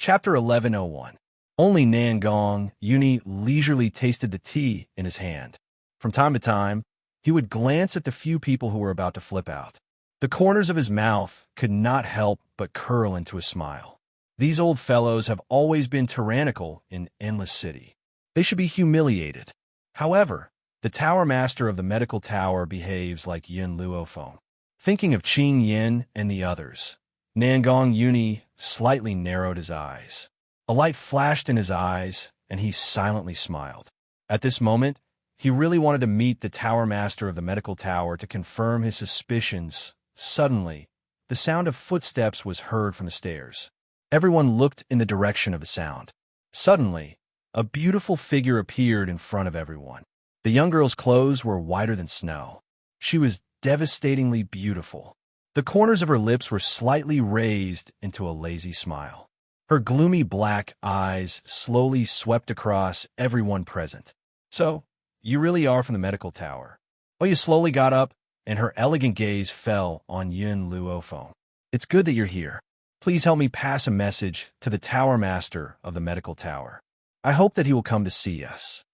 Chapter 1101. Only Nangong Uni leisurely tasted the tea in his hand. From time to time, he would glance at the few people who were about to flip out. The corners of his mouth could not help but curl into a smile. These old fellows have always been tyrannical in Endless City. They should be humiliated. However, the Tower Master of the Medical Tower behaves like Yin Luofeng. Thinking of Qing Yin and the others, Nangong Uni slightly narrowed his eyes. A light flashed in his eyes, and he silently smiled. At this moment, he really wanted to meet the Tower Master of the Medical Tower to confirm his suspicions. Suddenly, the sound of footsteps was heard from the stairs. Everyone looked in the direction of the sound. Suddenly, a beautiful figure appeared in front of everyone. The young girl's clothes were whiter than snow. She was devastatingly beautiful. The corners of her lips were slightly raised into a lazy smile. Her gloomy black eyes slowly swept across everyone present. "So, you really are from the medical tower." Oya slowly got up, and her elegant gaze fell on Yin Luofeng. "It's good that you're here. Please help me pass a message to the Tower Master of the Medical Tower. I hope that he will come to see us."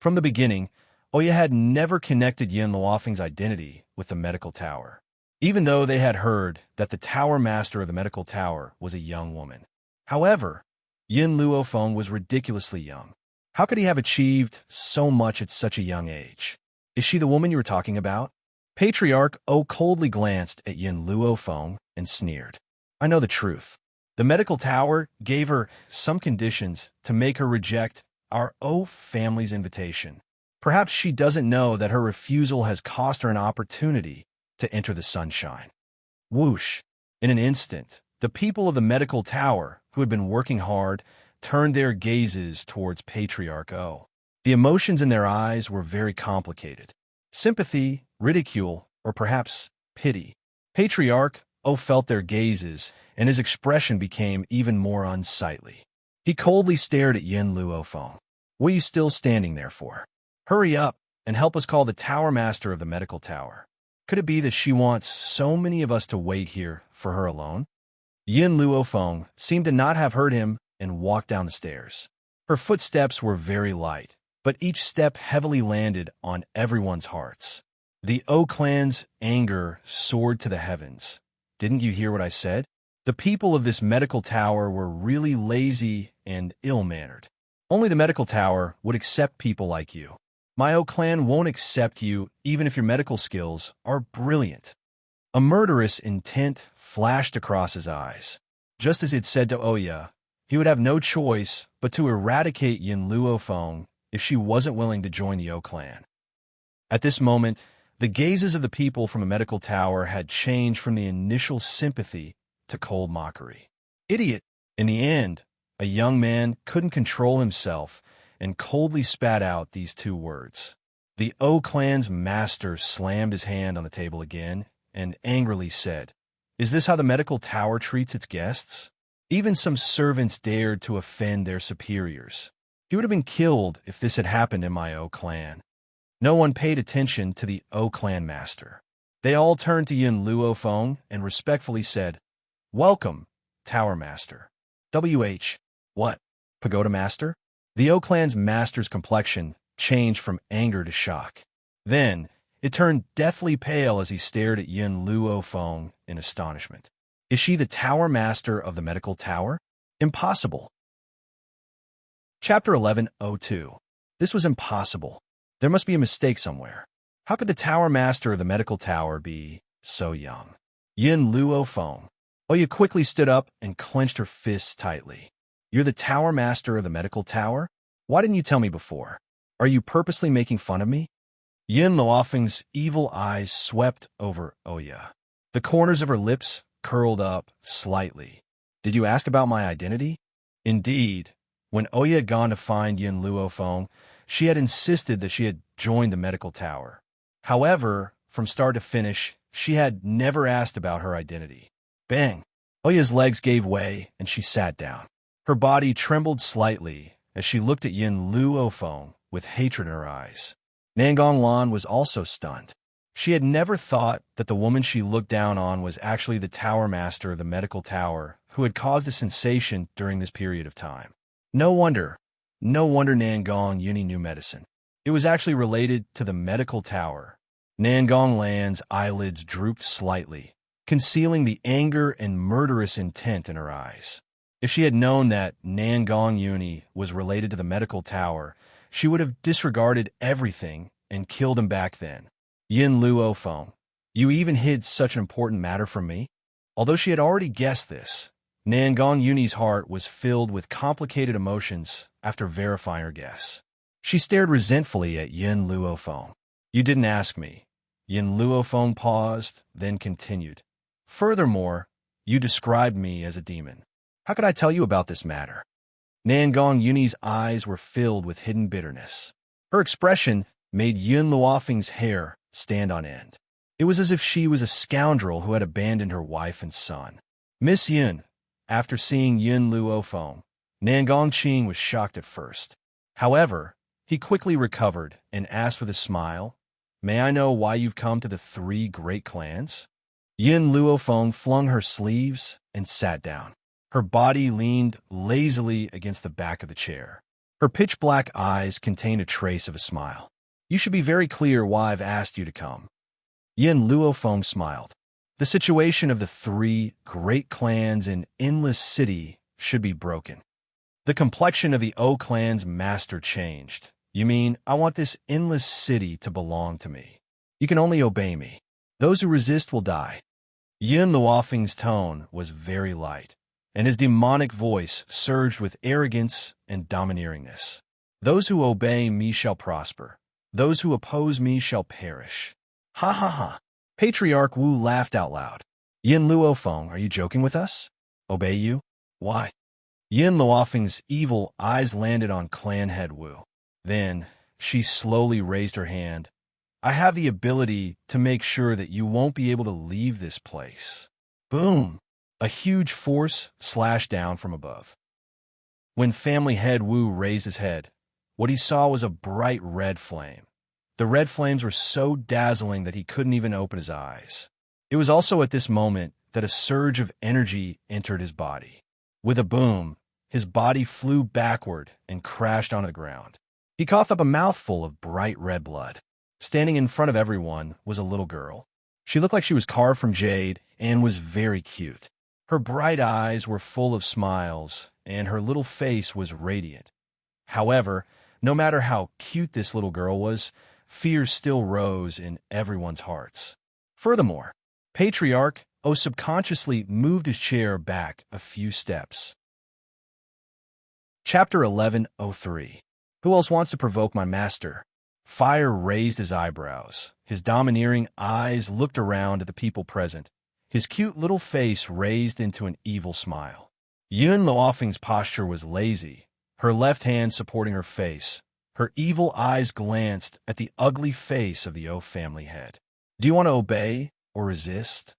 From the beginning, Oya had never connected Yin Luofeng's identity with the medical tower, even though they had heard that the Tower Master of the Medical Tower was a young woman. However, Yin Luofeng was ridiculously young. How could he have achieved so much at such a young age? "Is she the woman you were talking about?" Patriarch O coldly glanced at Yin Luofeng and sneered. "I know the truth. The medical tower gave her some conditions to make her reject our O family's invitation. Perhaps she doesn't know that her refusal has cost her an opportunity to enter the sunshine." Whoosh! In an instant, the people of the medical tower, who had been working hard, turned their gazes towards Patriarch O. The emotions in their eyes were very complicated. Sympathy, ridicule, or perhaps pity. Patriarch O felt their gazes, and his expression became even more unsightly. He coldly stared at Yin Luofeng. "What are you still standing there for? Hurry up and help us call the Tower Master of the Medical Tower. Could it be that she wants so many of us to wait here for her alone?" Yin Luofeng seemed to not have heard him and walked down the stairs. Her footsteps were very light, but each step heavily landed on everyone's hearts. The O clan's anger soared to the heavens. "Didn't you hear what I said? The people of this medical tower were really lazy and ill-mannered. Only the medical tower would accept people like you. My O clan won't accept you even if your medical skills are brilliant." A murderous intent flashed across his eyes. Just as he had said to Oya, he would have no choice but to eradicate Yin Luofeng if she wasn't willing to join the O clan. At this moment, the gazes of the people from the medical tower had changed from the initial sympathy to cold mockery. "Idiot!" In the end, a young man couldn't control himself and coldly spat out these two words. The O clan's master slammed his hand on the table again and angrily said, "Is this how the medical tower treats its guests?" Even some servants dared to offend their superiors. He would have been killed if this had happened in my O clan. No one paid attention to the O clan master. They all turned to Yin Luofeng and respectfully said, "Welcome, Tower Master." "WH, what? Pagoda Master?" The O clan's master's complexion changed from anger to shock. Then, it turned deathly pale as he stared at Yin Luofeng in astonishment. "Is she the Tower Master of the Medical Tower? Impossible." Chapter 1102. This was impossible. There must be a mistake somewhere. How could the Tower Master of the Medical Tower be so young? Yin Luofeng. Oya quickly stood up and clenched her fists tightly. "You're the Tower Master of the Medical Tower? Why didn't you tell me before? Are you purposely making fun of me?" Yin Luofeng's evil eyes swept over Oya. The corners of her lips curled up slightly. "Did you ask about my identity?" Indeed, when Oya had gone to find Yin Luofeng, she had insisted that she had joined the medical tower. However, from start to finish, she had never asked about her identity. Bang! Oya's legs gave way, and she sat down. Her body trembled slightly as she looked at Yin Luofeng with hatred in her eyes. Nangong Lan was also stunned. She had never thought that the woman she looked down on was actually the Tower Master of the medical tower who had caused a sensation during this period of time. No wonder Nangong Uni knew medicine. It was actually related to the medical tower. Nangong Lan's eyelids drooped slightly, concealing the anger and murderous intent in her eyes. If she had known that Nangong Uni was related to the medical tower, she would have disregarded everything and killed him back then. Yin Luo Feng, you even hid such an important matter from me? Although she had already guessed this, Nangong Uni's heart was filled with complicated emotions after verifying her guess. She stared resentfully at Yin Luo Feng. You didn't ask me. Yin Luo Feng paused, then continued. Furthermore, you described me as a demon. How could I tell you about this matter? Nangong Uni's eyes were filled with hidden bitterness. Her expression made Yin Luofeng's hair stand on end. It was as if she was a scoundrel who had abandoned her wife and son. Miss Yin, after seeing Yin Luofeng, Nangong Qing was shocked at first. However, he quickly recovered and asked with a smile, May I know why you've come to the three great clans? Yin Luofeng flung her sleeves and sat down. Her body leaned lazily against the back of the chair. Her pitch-black eyes contained a trace of a smile. You should be very clear why I've asked you to come. Yin Luofeng smiled. The situation of the three great clans in Endless City should be broken. The complexion of the O clan's master changed. You mean, I want this Endless City to belong to me. You can only obey me. Those who resist will die. Yin Luofeng's tone was very light, and his demonic voice surged with arrogance and domineeringness. Those who obey me shall prosper. Those who oppose me shall perish. Ha ha ha. Patriarch Wu laughed out loud. Yin Luofeng, are you joking with us? Obey you? Why? Yin Luofeng's evil eyes landed on clan head Wu. Then, she slowly raised her hand. I have the ability to make sure that you won't be able to leave this place. Boom! A huge force slashed down from above. When family head Wu raised his head, what he saw was a bright red flame. The red flames were so dazzling that he couldn't even open his eyes. It was also at this moment that a surge of energy entered his body. With a boom, his body flew backward and crashed onto the ground. He coughed up a mouthful of bright red blood. Standing in front of everyone was a little girl. She looked like she was carved from jade and was very cute. Her bright eyes were full of smiles, and her little face was radiant. However, no matter how cute this little girl was, fear still rose in everyone's hearts. Furthermore, Patriarch O subconsciously moved his chair back a few steps. Chapter 11:03. Who else wants to provoke my master? Fire raised his eyebrows. His domineering eyes looked around at the people present. His cute little face raised into an evil smile. Yun Luofeng's posture was lazy, her left hand supporting her face. Her evil eyes glanced at the ugly face of the O family head. Do you want to obey or resist?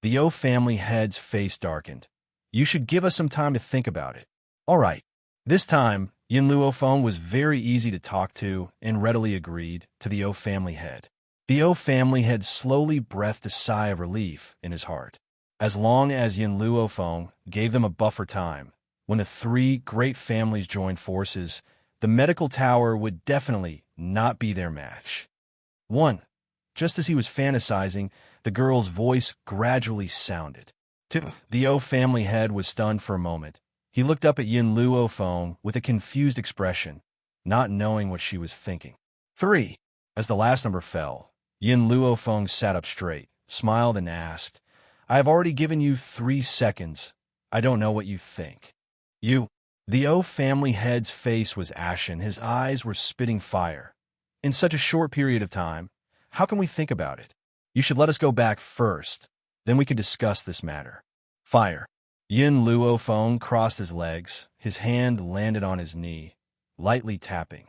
The O family head's face darkened. You should give us some time to think about it. All right. This time, Yin Luofeng was very easy to talk to and readily agreed to the O family head. The O family head slowly breathed a sigh of relief in his heart. As long as Yin Luofeng gave them a buffer time, when the three great families joined forces, the medical tower would definitely not be their match. 1. Just as he was fantasizing, the girl's voice gradually sounded. 2. The O family head was stunned for a moment. He looked up at Yin Luofeng with a confused expression, not knowing what she was thinking. 3. As the last number fell, Yin Luofeng sat up straight, smiled, and asked, I have already given you 3 seconds. I don't know what you think. You. The O family head's face was ashen. His eyes were spitting fire. In such a short period of time, how can we think about it? You should let us go back first. Then we can discuss this matter. Fire. Yin Luofeng crossed his legs. His hand landed on his knee, lightly tapping.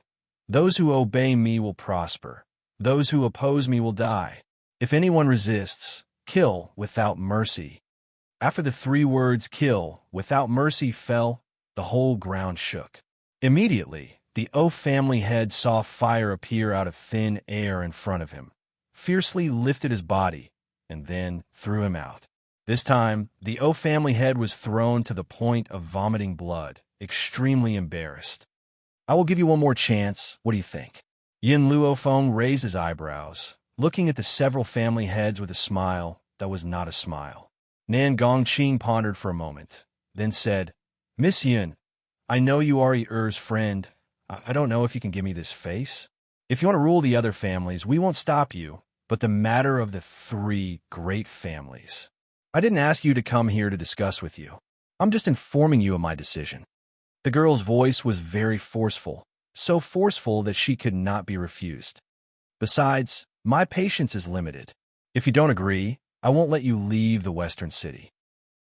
Those who obey me will prosper. Those who oppose me will die. If anyone resists, kill without mercy. After the 3 words kill without mercy fell, the whole ground shook. Immediately, the O family head saw fire appear out of thin air in front of him, fiercely lifted his body, and then threw him out. This time, the O family head was thrown to the point of vomiting blood, extremely embarrassed. I will give you one more chance. What do you think? Yin Luofeng raised his eyebrows, looking at the several family heads with a smile that was not a smile. Nan Gongqing pondered for a moment, then said, Miss Yin, I know you are Er's friend. I don't know if you can give me this face. If you want to rule the other families, we won't stop you, but the matter of the three great families. I didn't ask you to come here to discuss with you. I'm just informing you of my decision. The girl's voice was very forceful, so forceful that she could not be refused. Besides, my patience is limited. If you don't agree, I won't let you leave the Western City.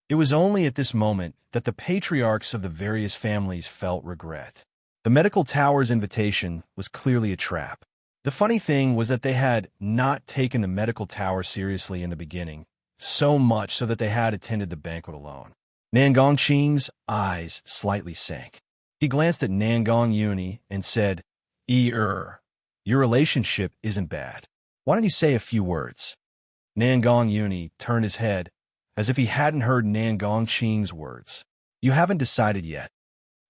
It was only at this moment that the patriarchs of the various families felt regret. The medical tower's invitation was clearly a trap. The funny thing was that they had not taken the medical tower seriously in the beginning, so much so that they had attended the banquet alone. Nan Gongqing's eyes slightly sank. He glanced at Nan Gong Uni and said, your relationship isn't bad. Why don't you say a few words? Nan Gong Uni turned his head as if he hadn't heard Nan Gongqing's words. You haven't decided yet.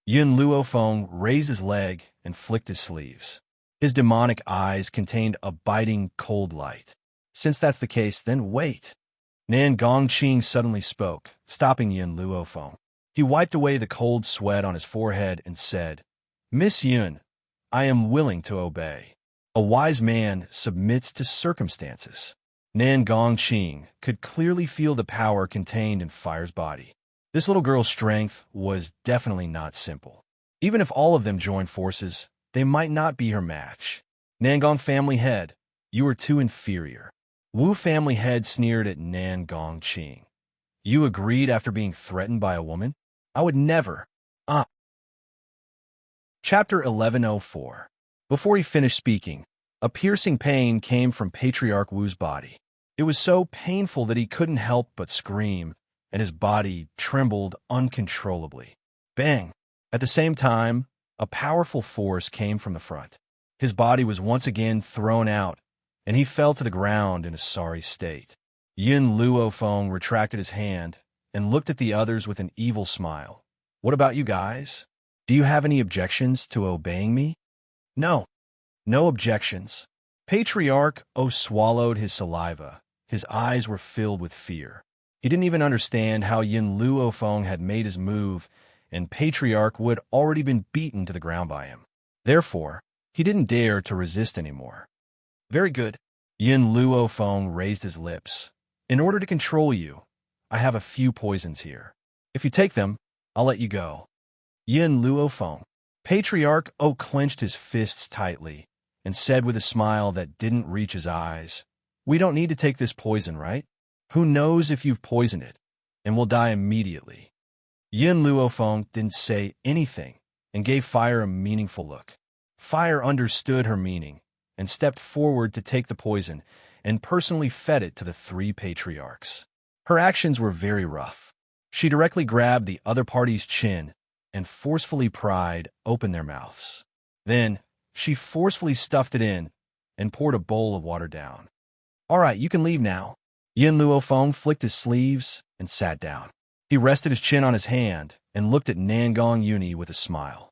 Yin Luofeng raised his leg and flicked his sleeves. His demonic eyes contained a biting, cold light. Since that's the case, then wait. Nan Gongqing suddenly spoke, stopping Yin Luofeng. He wiped away the cold sweat on his forehead and said, Miss Yun, I am willing to obey. A wise man submits to circumstances. Nan Gongqing could clearly feel the power contained in Fire's body. This little girl's strength was definitely not simple. Even if all of them joined forces, they might not be her match. Nangong family head, you are too inferior. Wu family head sneered at Nan Gongqing. You agreed after being threatened by a woman? I would never. Chapter 1104. Before he finished speaking, a piercing pain came from Patriarch Wu's body. It was so painful that he couldn't help but scream, and his body trembled uncontrollably. Bang! At the same time, a powerful force came from the front. His body was once again thrown out, and he fell to the ground in a sorry state. Yin Luofeng retracted his hand and looked at the others with an evil smile. What about you guys? Do you have any objections to obeying me? No. No objections. Patriarch O swallowed his saliva. His eyes were filled with fear. He didn't even understand how Yin Luofeng had made his move, and Patriarch Wu had already been beaten to the ground by him. Therefore, he didn't dare to resist anymore. Very good. Yin Luofeng raised his lips. In order to control you, I have a few poisons here. If you take them, I'll let you go. Yin Luofeng. Patriarch O clenched his fists tightly and said with a smile that didn't reach his eyes, We don't need to take this poison, right? Who knows if you've poisoned it, and we'll die immediately. Yin Luofeng didn't say anything and gave Fire a meaningful look. Fire understood her meaning and stepped forward to take the poison and personally fed it to the three patriarchs. Her actions were very rough. She directly grabbed the other party's chin and forcefully pried open their mouths. Then, she forcefully stuffed it in and poured a bowl of water down. All right, you can leave now. Yin Luofeng flicked his sleeves and sat down. He rested his chin on his hand and looked at Nangong Uni with a smile.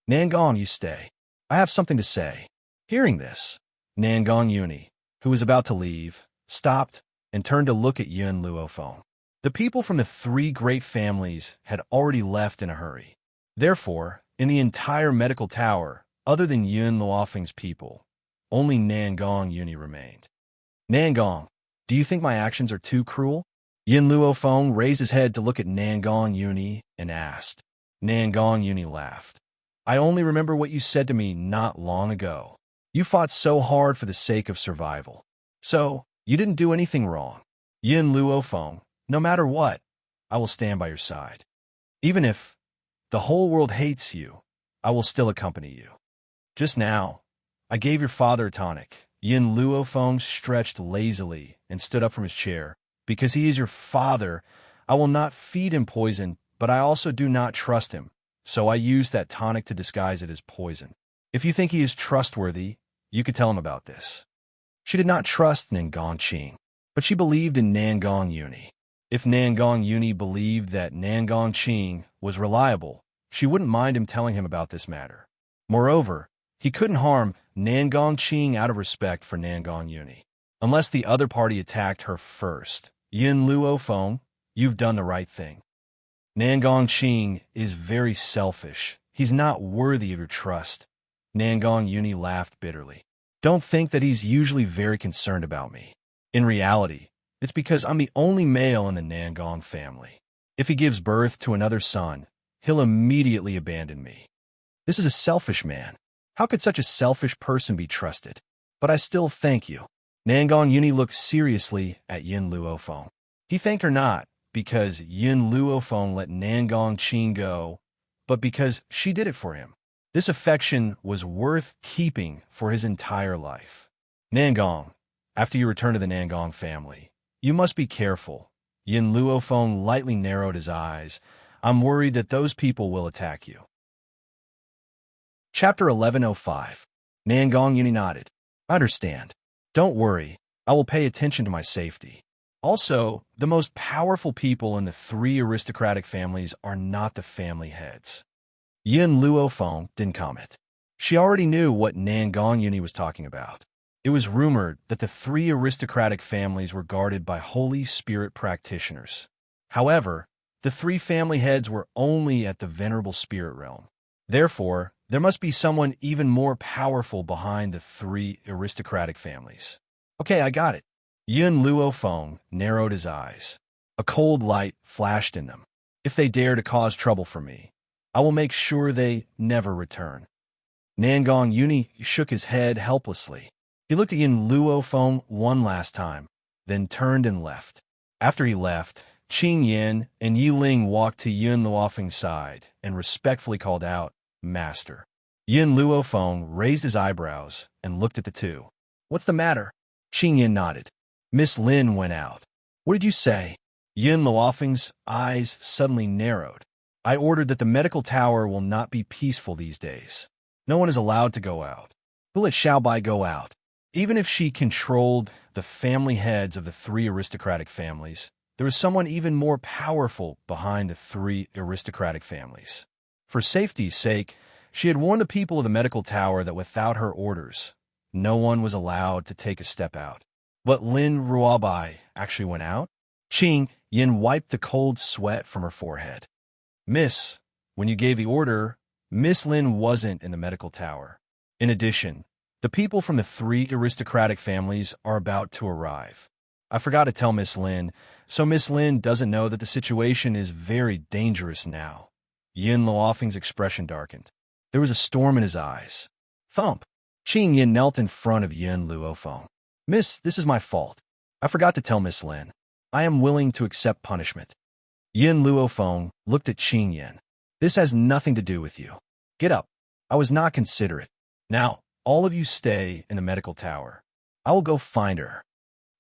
Nangong, you stay. I have something to say. Hearing this, Nangong Uni, who was about to leave, stopped and turned to look at Yin Luofeng. The people from the three great families had already left in a hurry. Therefore, in the entire medical tower, other than Yin Luofeng's people, only Nangong Uni remained. Nangong, do you think my actions are too cruel? Yin Luofeng raised his head to look at Nangong Uni and asked. Nangong Uni laughed. I only remember what you said to me not long ago. You fought so hard for the sake of survival. So, you didn't do anything wrong. Yin Luofeng, no matter what, I will stand by your side. Even if the whole world hates you, I will still accompany you. Just now, I gave your father a tonic. Yin Luofeng stretched lazily and stood up from his chair. Because he is your father, I will not feed him poison, but I also do not trust him, so I used that tonic to disguise it as poison. If you think he is trustworthy, you could tell him about this. She did not trust Nangong Qing, but she believed in Nangong Uni. If Nangong Yuni believed that Nangong Qing was reliable, she wouldn't mind him telling him about this matter. Moreover, he couldn't harm Nangong Qing out of respect for Nangong Yuni. Unless the other party attacked her first. Yin Luofeng, you've done the right thing. Nangong Qing is very selfish. He's not worthy of your trust. Nangong Yuni laughed bitterly. Don't think that he's usually very concerned about me. In reality, it's because I'm the only male in the Nangong family. If he gives birth to another son, he'll immediately abandon me. This is a selfish man. How could such a selfish person be trusted? But I still thank you. Nangong Yuni looked seriously at Yin Luofeng. He thanked her not because Yin Luofeng let Nangong Qing go, but because she did it for him. This affection was worth keeping for his entire life. Nangong, after you return to the Nangong family, you must be careful. Yin Luofeng lightly narrowed his eyes. I'm worried that those people will attack you. Chapter 1105. Nangong Yuni nodded. I understand. Don't worry. I will pay attention to my safety. Also, the most powerful people in the three aristocratic families are not the family heads. Yin Luofeng didn't comment. She already knew what Nangong Yuni was talking about. It was rumored that the three aristocratic families were guarded by Holy Spirit practitioners. However, the three family heads were only at the Venerable Spirit realm. Therefore, there must be someone even more powerful behind the three aristocratic families. Okay, I got it. Yin Luofeng narrowed his eyes. A cold light flashed in them. If they dare to cause trouble for me, I will make sure they never return. Nangong Yuni shook his head helplessly. He looked at Yin Luofeng one last time, then turned and left. After he left, Qing Yin and Yi Ling walked to Yin Luofeng's side and respectfully called out, Master. Yin Luofeng raised his eyebrows and looked at the two. What's the matter? Qing Yin nodded. Miss Lin went out. What did you say? Yin Luofeng's eyes suddenly narrowed. I ordered that the medical tower will not be peaceful these days. No one is allowed to go out. Who let Xiaobai go out? Even if she controlled the family heads of the three aristocratic families, there was someone even more powerful behind the three aristocratic families. For safety's sake, she had warned the people of the medical tower that without her orders, no one was allowed to take a step out. But Lin Ruobai actually went out? Qing Yin wiped the cold sweat from her forehead. Miss, when you gave the order, Miss Lin wasn't in the medical tower. In addition, the people from the three aristocratic families are about to arrive. I forgot to tell Miss Lin, so Miss Lin doesn't know that the situation is very dangerous now. Yin Luofeng's expression darkened. There was a storm in his eyes. Thump! Qing Yin knelt in front of Yin Luofeng. Miss, this is my fault. I forgot to tell Miss Lin. I am willing to accept punishment. Yin Luofeng looked at Qing Yin. This has nothing to do with you. Get up. I was not considerate. Now, all of you stay in the medical tower. I will go find her.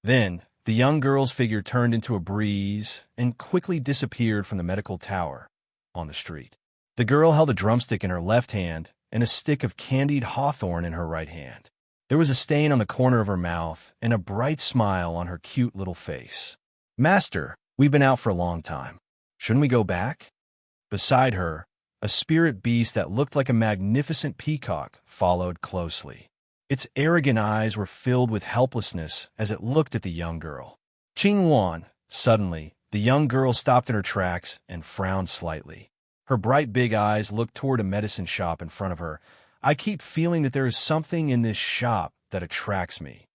Then, the young girl's figure turned into a breeze and quickly disappeared from the medical tower on the street. The girl held a drumstick in her left hand and a stick of candied hawthorn in her right hand. There was a stain on the corner of her mouth and a bright smile on her cute little face. Master, we've been out for a long time. Shouldn't we go back? Beside her, a spirit beast that looked like a magnificent peacock followed closely. Its arrogant eyes were filled with helplessness as it looked at the young girl. Qing Wan, suddenly, the young girl stopped in her tracks and frowned slightly. Her bright big eyes looked toward a medicine shop in front of her. I keep feeling that there is something in this shop that attracts me.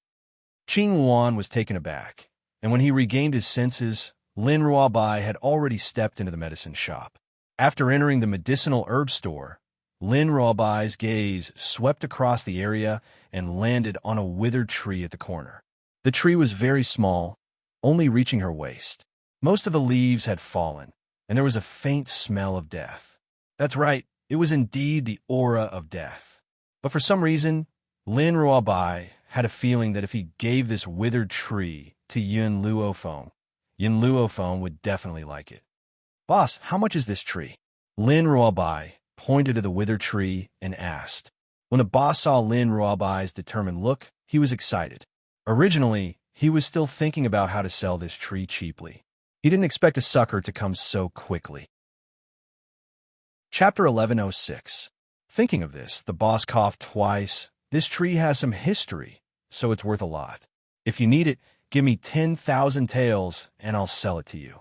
Qing Wan was taken aback, and when he regained his senses, Lin Ruobai had already stepped into the medicine shop. After entering the medicinal herb store, Lin Ruobai's gaze swept across the area and landed on a withered tree at the corner. The tree was very small, only reaching her waist. Most of the leaves had fallen, and there was a faint smell of death. That's right, it was indeed the aura of death. But for some reason, Lin Ruobai had a feeling that if he gave this withered tree to Yin Luofeng would definitely like it. Boss, how much is this tree? Lin Ruobai pointed to the withered tree and asked. When the boss saw Lin Ruobai's determined look, he was excited. Originally, he was still thinking about how to sell this tree cheaply. He didn't expect a succor to come so quickly. Chapter 1106. Thinking of this, the boss coughed twice. This tree has some history, so it's worth a lot. If you need it, give me 10,000 taels, and I'll sell it to you.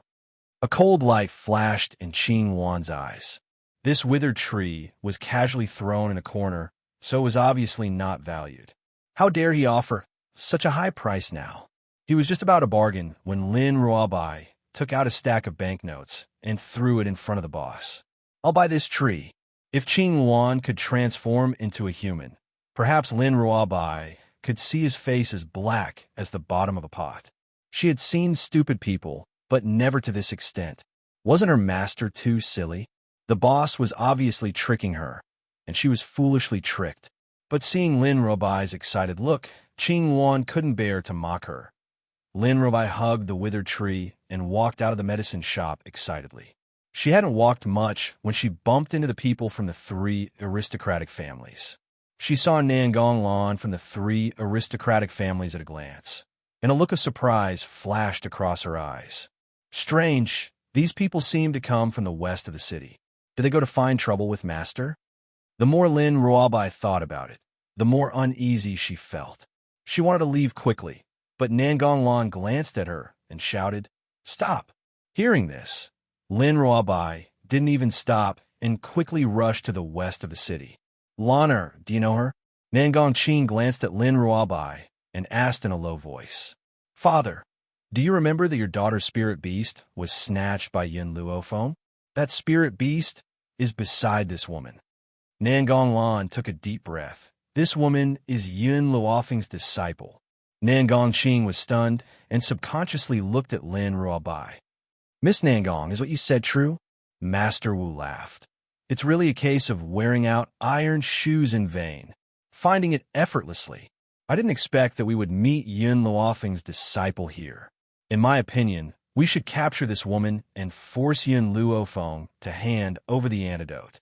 A cold light flashed in Qing Wan's eyes. This withered tree was casually thrown in a corner, so it was obviously not valued. How dare he offer such a high price now? He was just about to bargain when Lin Ruobai took out a stack of banknotes and threw it in front of the boss. I'll buy this tree. If Qing Wan could transform into a human, perhaps Lin Ruobai could see his face as black as the bottom of a pot. She had seen stupid people, but never to this extent. Wasn't her master too silly? The boss was obviously tricking her, and she was foolishly tricked. But seeing Lin Ruobai's excited look, Qing Wan couldn't bear to mock her. Lin Ruobai hugged the withered tree and walked out of the medicine shop excitedly. She hadn't walked much when she bumped into the people from the 3 aristocratic families. She saw Nangong Lan from the 3 aristocratic families at a glance, and a look of surprise flashed across her eyes. Strange, these people seemed to come from the west of the city. Did they go to find trouble with Master? The more Lin Ruobai thought about it, the more uneasy she felt. She wanted to leave quickly, but Nangong Lan glanced at her and shouted, "Stop!" Hearing this, Lin Ruobai didn't even stop and quickly rushed to the west of the city. "Lan'er, do you know her?" Nangong Qing glanced at Lin Ruobai and asked in a low voice. "Father, do you remember that your daughter's spirit beast was snatched by Yun Luofeng? That spirit beast is beside this woman." Nangong Lan took a deep breath. This woman is Yun Luofeng's disciple. Nangong Qing was stunned and subconsciously looked at Lin Ruobai. "Miss Nangong, is what you said true?" Master Wu laughed. "It's really a case of wearing out iron shoes in vain, finding it effortlessly. I didn't expect that we would meet Yun Luofeng's disciple here. In my opinion, we should capture this woman and force Yun Luofeng to hand over the antidote."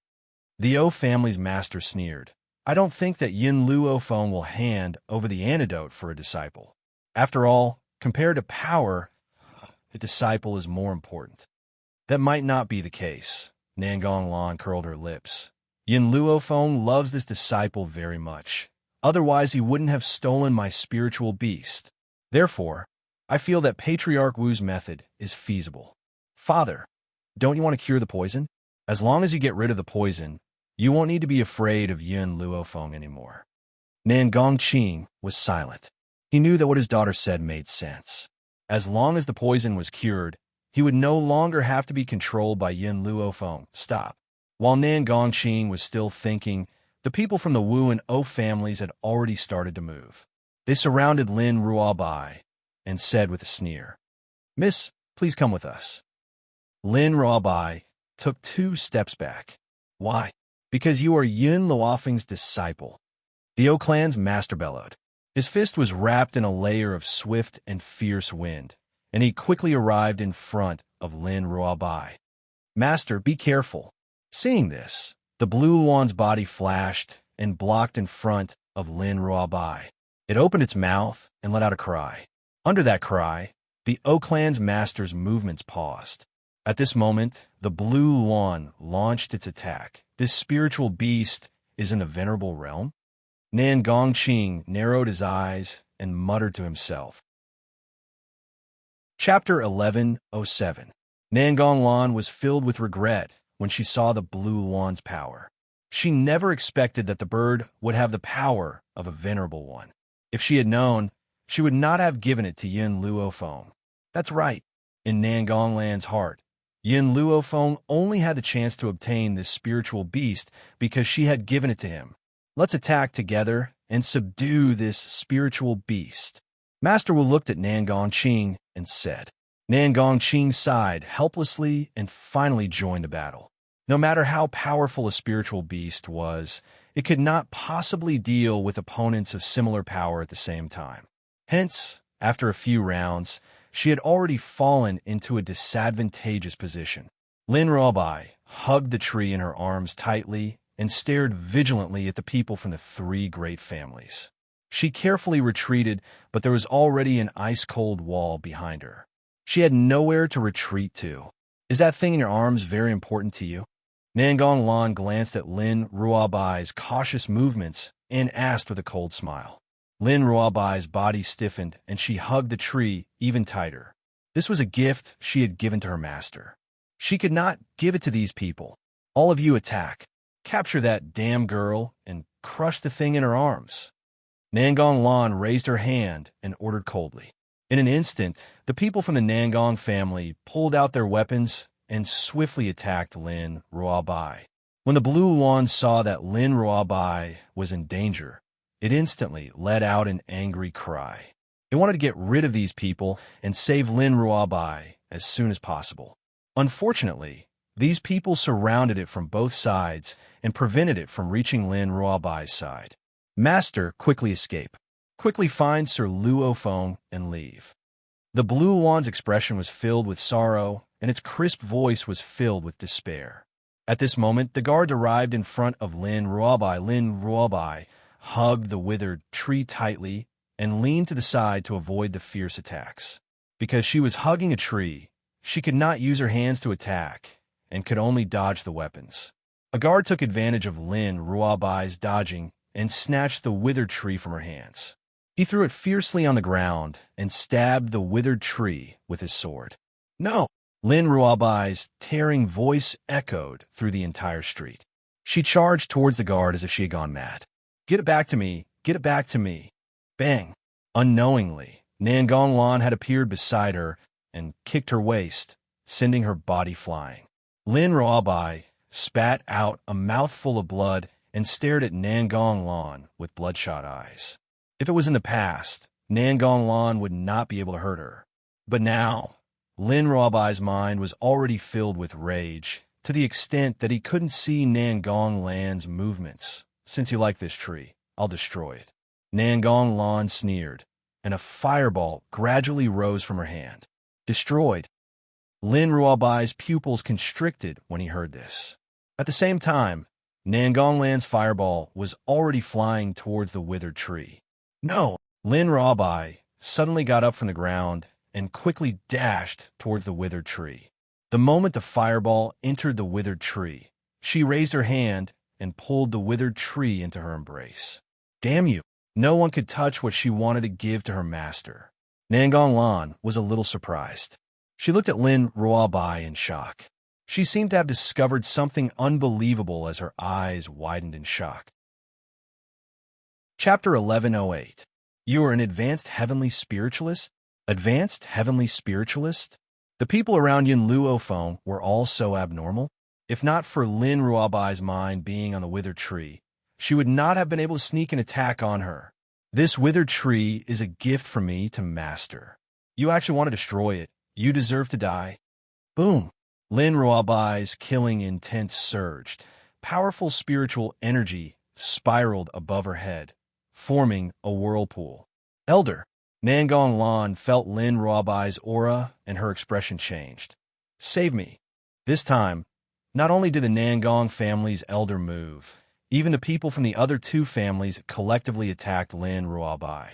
The O family's master sneered. "I don't think that Yun Luofeng will hand over the antidote for a disciple. After all, compared to power, a disciple is more important." "That might not be the case." Nangong Lan curled her lips. "Yun Luofeng loves this disciple very much. Otherwise, he wouldn't have stolen my spiritual beast. Therefore, I feel that Patriarch Wu's method is feasible." "Father, don't you want to cure the poison? As long as you get rid of the poison, you won't need to be afraid of Yun Luofeng anymore." Nangong Qing was silent. He knew that what his daughter said made sense. As long as the poison was cured, he would no longer have to be controlled by Yun Luofeng. Stop. While Nangong Qing was still thinking, the people from the Wu and O families had already started to move. They surrounded Lin Ruobai and said with a sneer, "Miss, please come with us." Lin Ruobai took 2 steps back. "Why?" "Because you are Yun Luofeng's disciple." The O clan's master bellowed. His fist was wrapped in a layer of swift and fierce wind, and he quickly arrived in front of Lin Ruobai. "Master, be careful." Seeing this, the blue Luan's body flashed and blocked in front of Lin Ruobai. It opened its mouth and let out a cry. Under that cry, the O clan's master's movements paused. At this moment, the blue Luan launched its attack. This spiritual beast is in the venerable realm? Nangong Qing narrowed his eyes and muttered to himself. Chapter 1107. Nangong Lan was filled with regret when she saw the blue Luan's power. She never expected that the bird would have the power of a venerable one. If she had known, she would not have given it to Yun Luofeng. That's right. In Nangong Lan's heart, Yun Luofeng only had the chance to obtain this spiritual beast because she had given it to him. Let's attack together and subdue this spiritual beast. Master Wu looked at Nangong Qing and said. Nangong Qing sighed helplessly and finally joined the battle. No matter how powerful a spiritual beast was, it could not possibly deal with opponents of similar power at the same time. Hence, after a few rounds, she had already fallen into a disadvantageous position. Lin Ruobai hugged the tree in her arms tightly and stared vigilantly at the people from the 3 great families. She carefully retreated, but there was already an ice-cold wall behind her. She had nowhere to retreat to. Is that thing in your arms very important to you? Nangong Lan glanced at Lin Ruobai's cautious movements and asked with a cold smile. Lin Ruobai's body stiffened, and she hugged the tree even tighter. This was a gift she had given to her master. She could not give it to these people. All of you attack. Capture that damn girl and crush the thing in her arms. Nangong Lan raised her hand and ordered coldly. In an instant, the people from the Nangong family pulled out their weapons and swiftly attacked Lin Ruobai. When the Blue Wand saw that Lin Ruobai was in danger, it instantly let out an angry cry. It wanted to get rid of these people and save Lin Ruobai as soon as possible. Unfortunately, these people surrounded it from both sides and prevented it from reaching Lin Ruobai's side. Master, quickly escape. Quickly find Sir Luo Feng and leave. The Blue Wand's expression was filled with sorrow, and its crisp voice was filled with despair. At this moment, the guards arrived in front of Lin Ruobai. Lin Ruobai hugged the withered tree tightly and leaned to the side to avoid the fierce attacks. Because she was hugging a tree, she could not use her hands to attack and could only dodge the weapons. A guard took advantage of Lin Ruobai's dodging and snatched the withered tree from her hands. He threw it fiercely on the ground and stabbed the withered tree with his sword. No! Lin Ruobai's tearing voice echoed through the entire street. She charged towards the guard as if she had gone mad. Get it back to me! Get it back to me! Bang! Unknowingly, Nangong Lan had appeared beside her and kicked her waist, sending her body flying. Lin Ruobai spat out a mouthful of blood and stared at Nangong Lan with bloodshot eyes. If it was in the past, Nangong Lan would not be able to hurt her. But now, Lin Ruobai's mind was already filled with rage, to the extent that he couldn't see Nangong Lan's movements. Since you like this tree, I'll destroy it. Nangong Lan sneered, and a fireball gradually rose from her hand. Destroyed. Lin Ruobai's pupils constricted when he heard this. At the same time, Nangong Lan's fireball was already flying towards the withered tree. No! Lin Ruobai suddenly got up from the ground and quickly dashed towards the withered tree. The moment the fireball entered the withered tree, she raised her hand and pulled the withered tree into her embrace. Damn you! No one could touch what she wanted to give to her master. Nangong Lan was a little surprised. She looked at Lin Ruobai in shock. She seemed to have discovered something unbelievable as her eyes widened in shock. Chapter 1108. You are an advanced heavenly spiritualist? Advanced heavenly spiritualist? The people around Yin Luo Feng were all so abnormal. If not for Lin Ruobai's mind being on the withered tree, she would not have been able to sneak an attack on her. This withered tree is a gift from me to master. You actually want to destroy it. You deserve to die. Boom! Lin Ruobai's killing intent surged. Powerful spiritual energy spiraled above her head, forming a whirlpool. Elder! Nangong Lan felt Lin Ruobai's aura and her expression changed. Save me. This time, not only did the Nangong family's elder move, even the people from the other two families collectively attacked Lin Ruobai.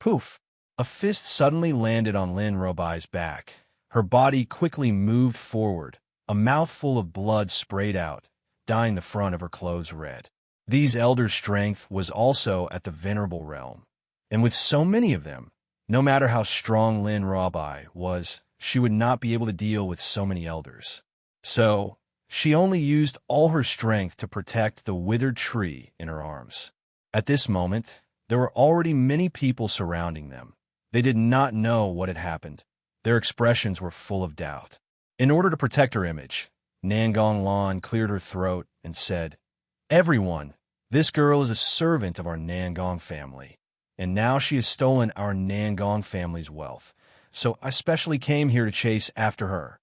Poof! A fist suddenly landed on Lin Ruobai's back. Her body quickly moved forward. A mouthful of blood sprayed out, dyeing the front of her clothes red. These elders' strength was also at the venerable realm. And with so many of them, no matter how strong Lin Ruobai was, she would not be able to deal with so many elders. So, she only used all her strength to protect the withered tree in her arms. At this moment, there were already many people surrounding them. They did not know what had happened. Their expressions were full of doubt. In order to protect her image, Nangong Lan cleared her throat and said, Everyone, this girl is a servant of our Nangong family, and now she has stolen our Nangong family's wealth, so I specially came here to chase after her.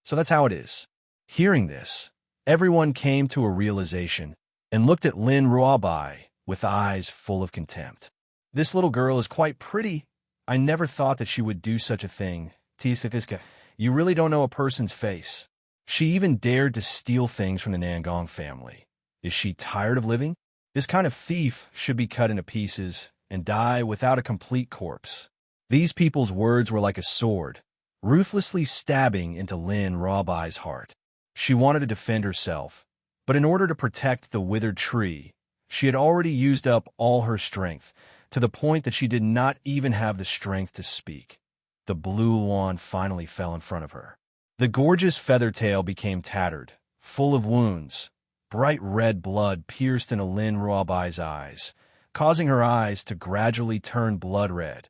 So that's how it is. Hearing this, everyone came to a realization and looked at Lin Ruobai with eyes full of contempt. This little girl is quite pretty. I never thought that she would do such a thing. Tisafiska, you really don't know a person's face. She even dared to steal things from the Nangong family. Is she tired of living? This kind of thief should be cut into pieces and die without a complete corpse. These people's words were like a sword, ruthlessly stabbing into Lin Rawbai's heart. She wanted to defend herself, but in order to protect the withered tree, she had already used up all her strength, to the point that she did not even have the strength to speak. The blue wand finally fell in front of her. The gorgeous feather tail became tattered, full of wounds. Bright red blood pierced into Lin Rawbai's eyes, causing her eyes to gradually turn blood red.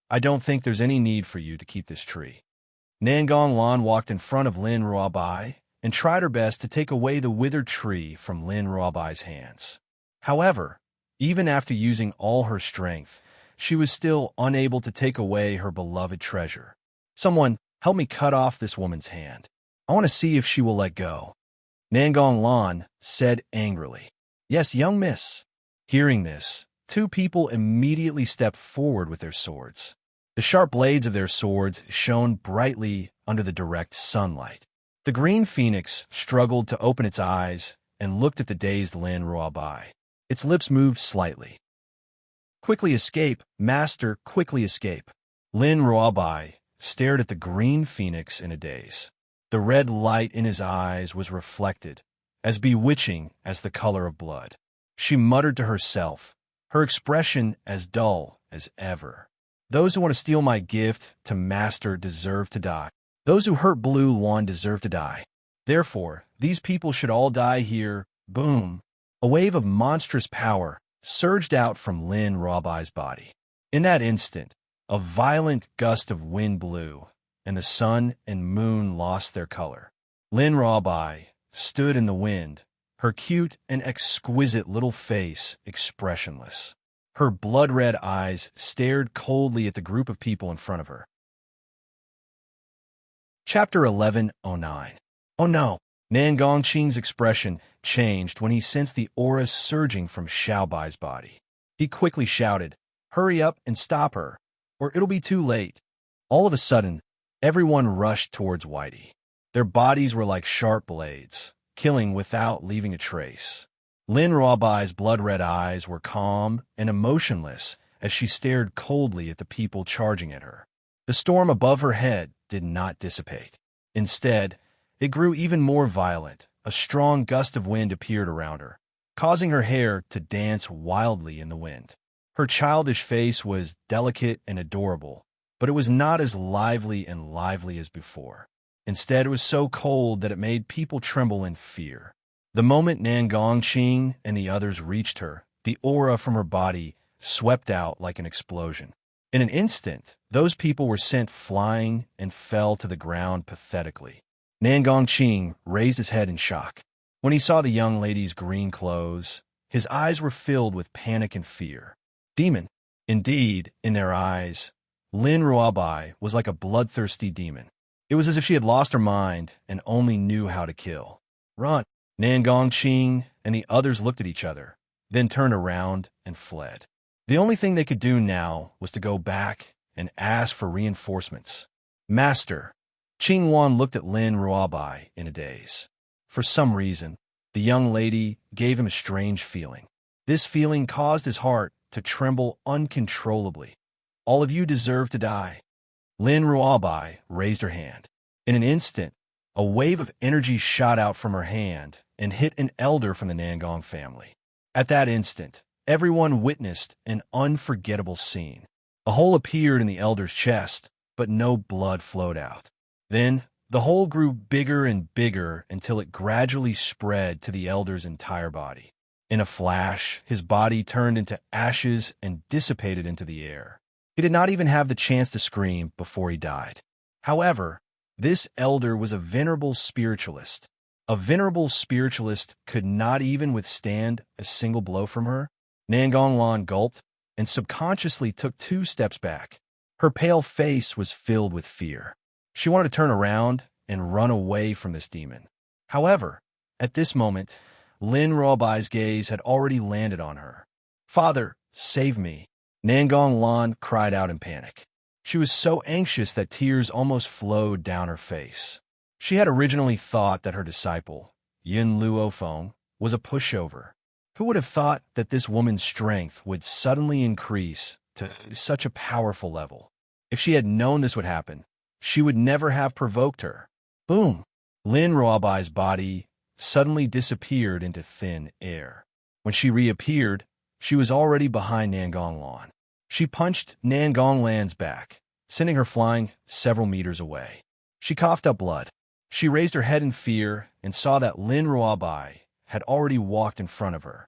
I don't think there's any need for you to keep this tree. Nangong Lan walked in front of Lin Rawbai and tried her best to take away the withered tree from Lin Rawbai's hands. However, even after using all her strength, she was still unable to take away her beloved treasure. Someone, help me cut off this woman's hand. I want to see if she will let go. Nangong Lan said angrily. Yes, young miss. Hearing this, two people immediately stepped forward with their swords. The sharp blades of their swords shone brightly under the direct sunlight. The green phoenix struggled to open its eyes and looked at the dazed Lin Rawbai. Its lips moved slightly. Quickly escape, master, quickly escape. Lin Rawbai stared at the green phoenix in a daze. The red light in his eyes was reflected, as bewitching as the color of blood. She muttered to herself, her expression as dull as ever. Those who want to steal my gift to master deserve to die. Those who hurt Blue Wand deserve to die. Therefore, these people should all die here. Boom! A wave of monstrous power surged out from Lin Rawbai's body. In that instant, a violent gust of wind blew, and the sun and moon lost their color. Lin Rawbai stood in the wind, her cute and exquisite little face expressionless. Her blood-red eyes stared coldly at the group of people in front of her. Chapter 11:09. Oh no! Nangong Qing's expression changed when he sensed the aura surging from Xiaobai's body. He quickly shouted, "Hurry up and stop her, or it'll be too late." All of a sudden, everyone rushed towards Whitey. Their bodies were like sharp blades, killing without leaving a trace. Lin Rawbai's blood-red eyes were calm and emotionless as she stared coldly at the people charging at her. The storm above her head did not dissipate. Instead, it grew even more violent. A strong gust of wind appeared around her, causing her hair to dance wildly in the wind. Her childish face was delicate and adorable, but it was not as lively as before. Instead, it was so cold that it made people tremble in fear. The moment Nangong Qing and the others reached her, the aura from her body swept out like an explosion. In an instant, those people were sent flying and fell to the ground pathetically. Nangong Qing raised his head in shock. When he saw the young lady's green clothes, his eyes were filled with panic and fear. Demon. Indeed, in their eyes, Lin Rawbai was like a bloodthirsty demon. It was as if she had lost her mind and only knew how to kill. Run! Nangong Qing and the others looked at each other, then turned around and fled. The only thing they could do now was to go back and ask for reinforcements. Master, Qing Wan looked at Lin Rawbai in a daze. For some reason, the young lady gave him a strange feeling. This feeling caused his heart to tremble uncontrollably. All of you deserve to die. Lin Rawbai raised her hand. In an instant, a wave of energy shot out from her hand and hit an elder from the Nangong family. At that instant, everyone witnessed an unforgettable scene. A hole appeared in the elder's chest, but no blood flowed out. Then, the hole grew bigger and bigger until it gradually spread to the elder's entire body. In a flash, his body turned into ashes and dissipated into the air. He did not even have the chance to scream before he died. However, this elder was a venerable spiritualist. A venerable spiritualist could not even withstand a single blow from her. Nangong Lan gulped and subconsciously took 2 steps back. Her pale face was filled with fear. She wanted to turn around and run away from this demon. However, at this moment, Lin Rawbai's gaze had already landed on her. "Father, save me!" Nangong Lan cried out in panic. She was so anxious that tears almost flowed down her face. She had originally thought that her disciple, Yin Luofeng, was a pushover. Who would have thought that this woman's strength would suddenly increase to such a powerful level? If she had known this would happen, she would never have provoked her. Boom! Lin Ruabai's body suddenly disappeared into thin air. When she reappeared, she was already behind Nangonglan. She punched Nangonglan's back, sending her flying several meters away. She coughed up blood. She raised her head in fear and saw that Lin Ruabai had already walked in front of her.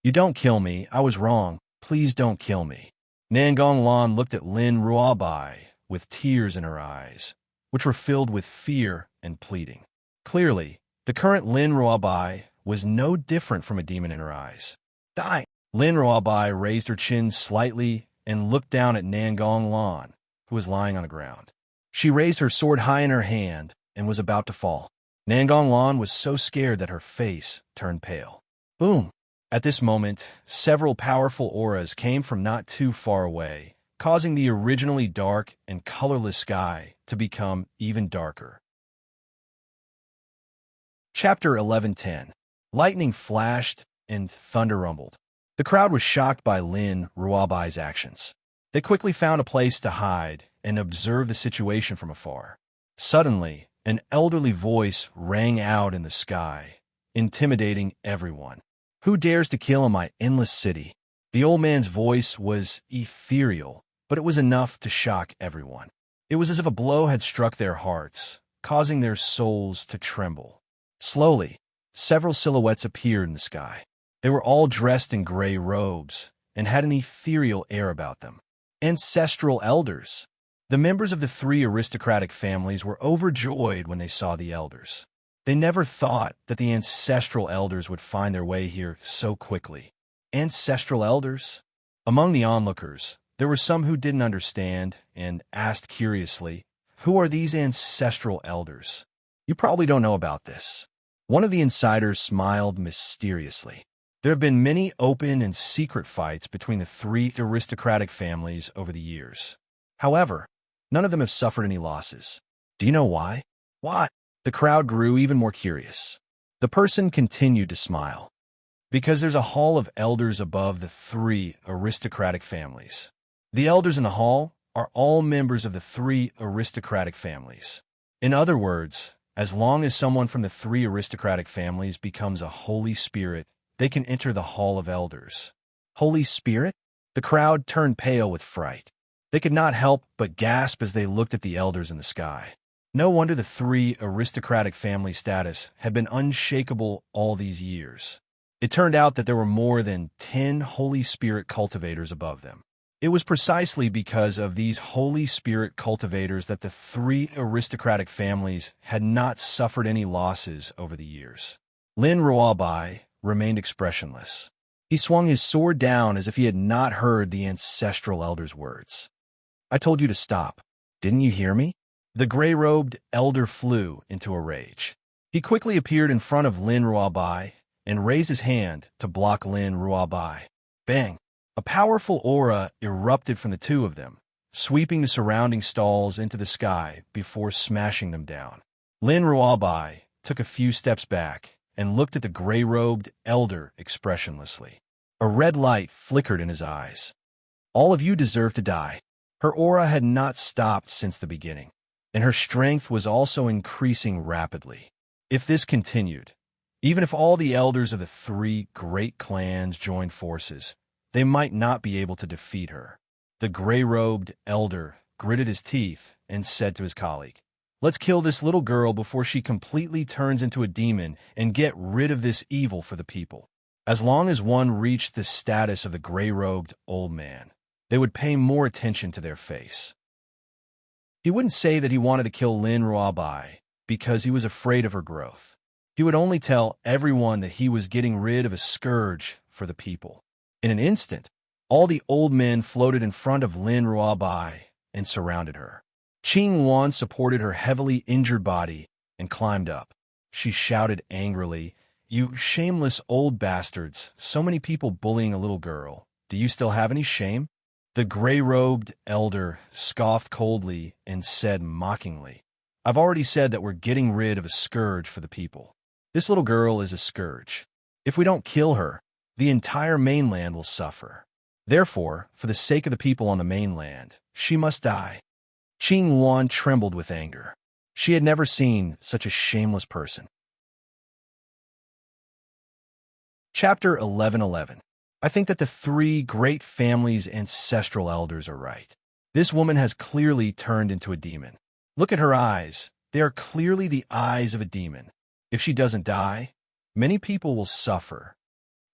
"You don't kill me. I was wrong. Please don't kill me." Nangonglan looked at Lin Ruabai with tears in her eyes, which were filled with fear and pleading. Clearly, the current Lin Ruabai was no different from a demon in her eyes. "Die!" Lin Ruabai raised her chin slightly and looked down at Nangonglan, who was lying on the ground. She raised her sword high in her hand and was about to fall. Nangonglan was so scared that her face turned pale. Boom! At this moment, several powerful auras came from not too far away, causing the originally dark and colorless sky to become even darker. Chapter 11:10. Lightning flashed and thunder rumbled. The crowd was shocked by Lin Ruabai's actions. They quickly found a place to hide and observe the situation from afar. Suddenly, an elderly voice rang out in the sky, intimidating everyone. "Who dares to kill in my endless city?" The old man's voice was ethereal, but it was enough to shock everyone. It was as if a blow had struck their hearts, causing their souls to tremble. Slowly, several silhouettes appeared in the sky. They were all dressed in gray robes and had an ethereal air about them. Ancestral elders. The members of the three aristocratic families were overjoyed when they saw the elders. They never thought that the ancestral elders would find their way here so quickly. Ancestral elders? Among the onlookers, there were some who didn't understand and asked curiously, "Who are these ancestral elders?" "You probably don't know about this." One of the insiders smiled mysteriously. There have been many open and secret fights between the three aristocratic families over the years. However, none of them have suffered any losses. Do you know why? Why? The crowd grew even more curious. The person continued to smile. Because there's a hall of elders above the three aristocratic families. The elders in the hall are all members of the three aristocratic families. In other words, as long as someone from the three aristocratic families becomes a Holy Spirit, they can enter the Hall of Elders. Holy Spirit? The crowd turned pale with fright. They could not help but gasp as they looked at the elders in the sky. No wonder the three aristocratic family status had been unshakable all these years. It turned out that there were more than 10 Holy Spirit cultivators above them. It was precisely because of these Holy Spirit cultivators that the three aristocratic families had not suffered any losses over the years. Lin Ruabai remained expressionless. He swung his sword down as if he had not heard the ancestral elder's words. "I told you to stop. Didn't you hear me?" The gray-robed elder flew into a rage. He quickly appeared in front of Lin Ruabai and raised his hand to block Lin Ruabai. Bang! A powerful aura erupted from the two of them, sweeping the surrounding stalls into the sky before smashing them down. Lin Ruabai took a few steps back and looked at the gray-robed elder expressionlessly. A red light flickered in his eyes. "All of you deserve to die." Her aura had not stopped since the beginning, and her strength was also increasing rapidly. If this continued, even if all the elders of the three great clans joined forces, they might not be able to defeat her. The gray-robed elder gritted his teeth and said to his colleague, "Let's kill this little girl before she completely turns into a demon and get rid of this evil for the people." As long as one reached the status of the gray-robed old man, they would pay more attention to their face. He wouldn't say that he wanted to kill Lin Ruabai because he was afraid of her growth. He would only tell everyone that he was getting rid of a scourge for the people. In an instant, all the old men floated in front of Lin Ruabai and surrounded her. Qing Wan supported her heavily injured body and climbed up. She shouted angrily, "You shameless old bastards, so many people bullying a little girl. Do you still have any shame?" The gray-robed elder scoffed coldly and said mockingly, "I've already said that we're getting rid of a scourge for the people. This little girl is a scourge. If we don't kill her, the entire mainland will suffer. Therefore, for the sake of the people on the mainland, she must die." Qing Yuan trembled with anger. She had never seen such a shameless person. Chapter 11:11. I think that the three great families' ancestral elders are right. This woman has clearly turned into a demon. Look at her eyes. They are clearly the eyes of a demon. If she doesn't die, many people will suffer.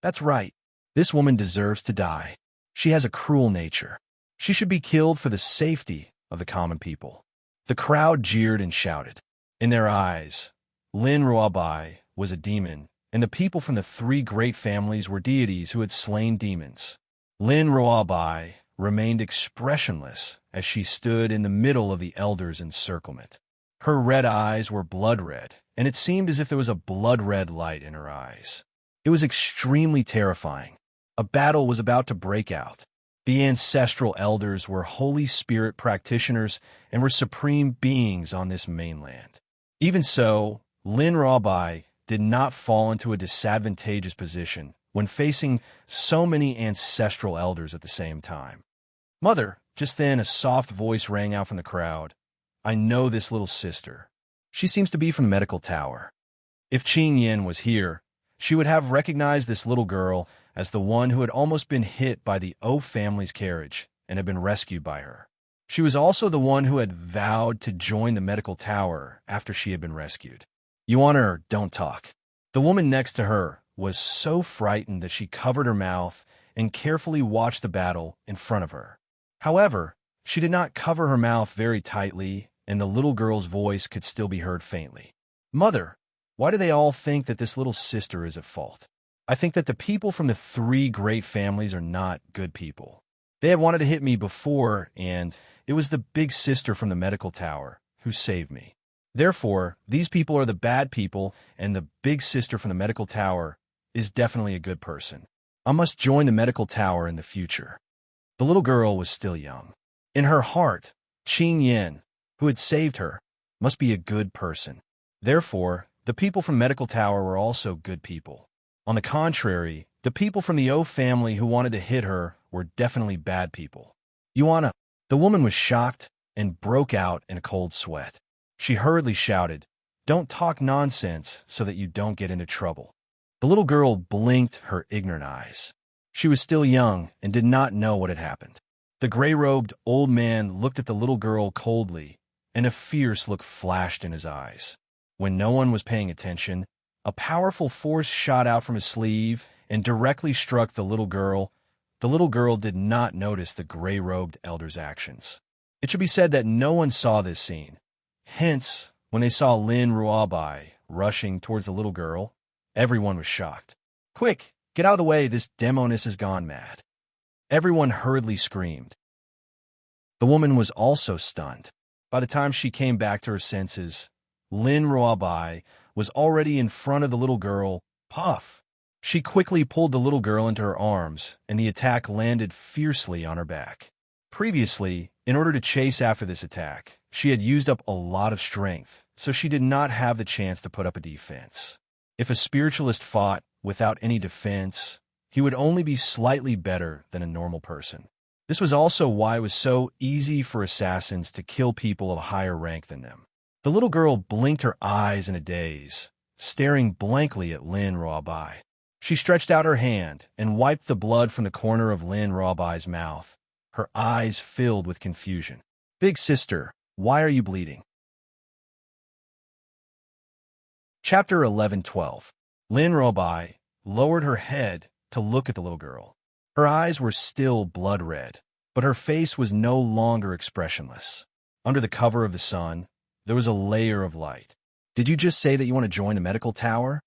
That's right. This woman deserves to die. She has a cruel nature. She should be killed for the safety of the common people. The crowd jeered and shouted. In their eyes, Lin Ruabai was a demon, and the people from the three great families were deities who had slain demons. Lin Ruabai remained expressionless as she stood in the middle of the elders' encirclement. Her red eyes were blood red, and it seemed as if there was a blood-red light in her eyes. It was extremely terrifying. A battle was about to break out. The ancestral elders were Holy Spirit practitioners and were supreme beings on this mainland. Even so, Lin Ruabai did not fall into a disadvantageous position when facing so many ancestral elders at the same time. Mother, just then a soft voice rang out from the crowd. I know this little sister. She seems to be from the medical tower. If Qing Yin was here, she would have recognized this little girl as the one who had almost been hit by the O family's carriage and had been rescued by her. She was also the one who had vowed to join the medical tower after she had been rescued. You want her, don't talk. The woman next to her was so frightened that she covered her mouth and carefully watched the battle in front of her. However, she did not cover her mouth very tightly, and the little girl's voice could still be heard faintly. Mother, why do they all think that this little sister is at fault? I think that the people from the three great families are not good people. They had wanted to hit me before, and it was the big sister from the medical tower who saved me. Therefore, these people are the bad people, and the big sister from the medical tower is definitely a good person. I must join the medical tower in the future. The little girl was still young. In her heart, Qing Yin, who had saved her, must be a good person. Therefore, the people from medical tower were also good people. On the contrary, the people from the O family who wanted to hit her were definitely bad people. Yuana, the woman was shocked and broke out in a cold sweat. She hurriedly shouted, Don't talk nonsense so that you don't get into trouble. The little girl blinked her ignorant eyes. She was still young and did not know what had happened. The gray-robed old man looked at the little girl coldly, and a fierce look flashed in his eyes. When no one was paying attention, a powerful force shot out from his sleeve and directly struck the little girl. The little girl did not notice the gray-robed elder's actions. It should be said that no one saw this scene. Hence, when they saw Lin Ruabai rushing towards the little girl, everyone was shocked. Quick, get out of the way, this demoness has gone mad. Everyone hurriedly screamed. The woman was also stunned. By the time she came back to her senses, Lin Ruabai was already in front of the little girl. Puff! She quickly pulled the little girl into her arms, and the attack landed fiercely on her back. Previously, in order to chase after this attack, she had used up a lot of strength, so she did not have the chance to put up a defense. If a spiritualist fought without any defense, he would only be slightly better than a normal person. This was also why it was so easy for assassins to kill people of a higher rank than them. The little girl blinked her eyes in a daze, staring blankly at Lin Ruabai. She stretched out her hand and wiped the blood from the corner of Lin Ruabai's mouth. Her eyes filled with confusion. Big sister, why are you bleeding? Chapter 11:12. Lin Ruabai lowered her head to look at the little girl. Her eyes were still blood red, but her face was no longer expressionless. Under the cover of the sun, there was a layer of light. Did you just say that you want to join the medical tower?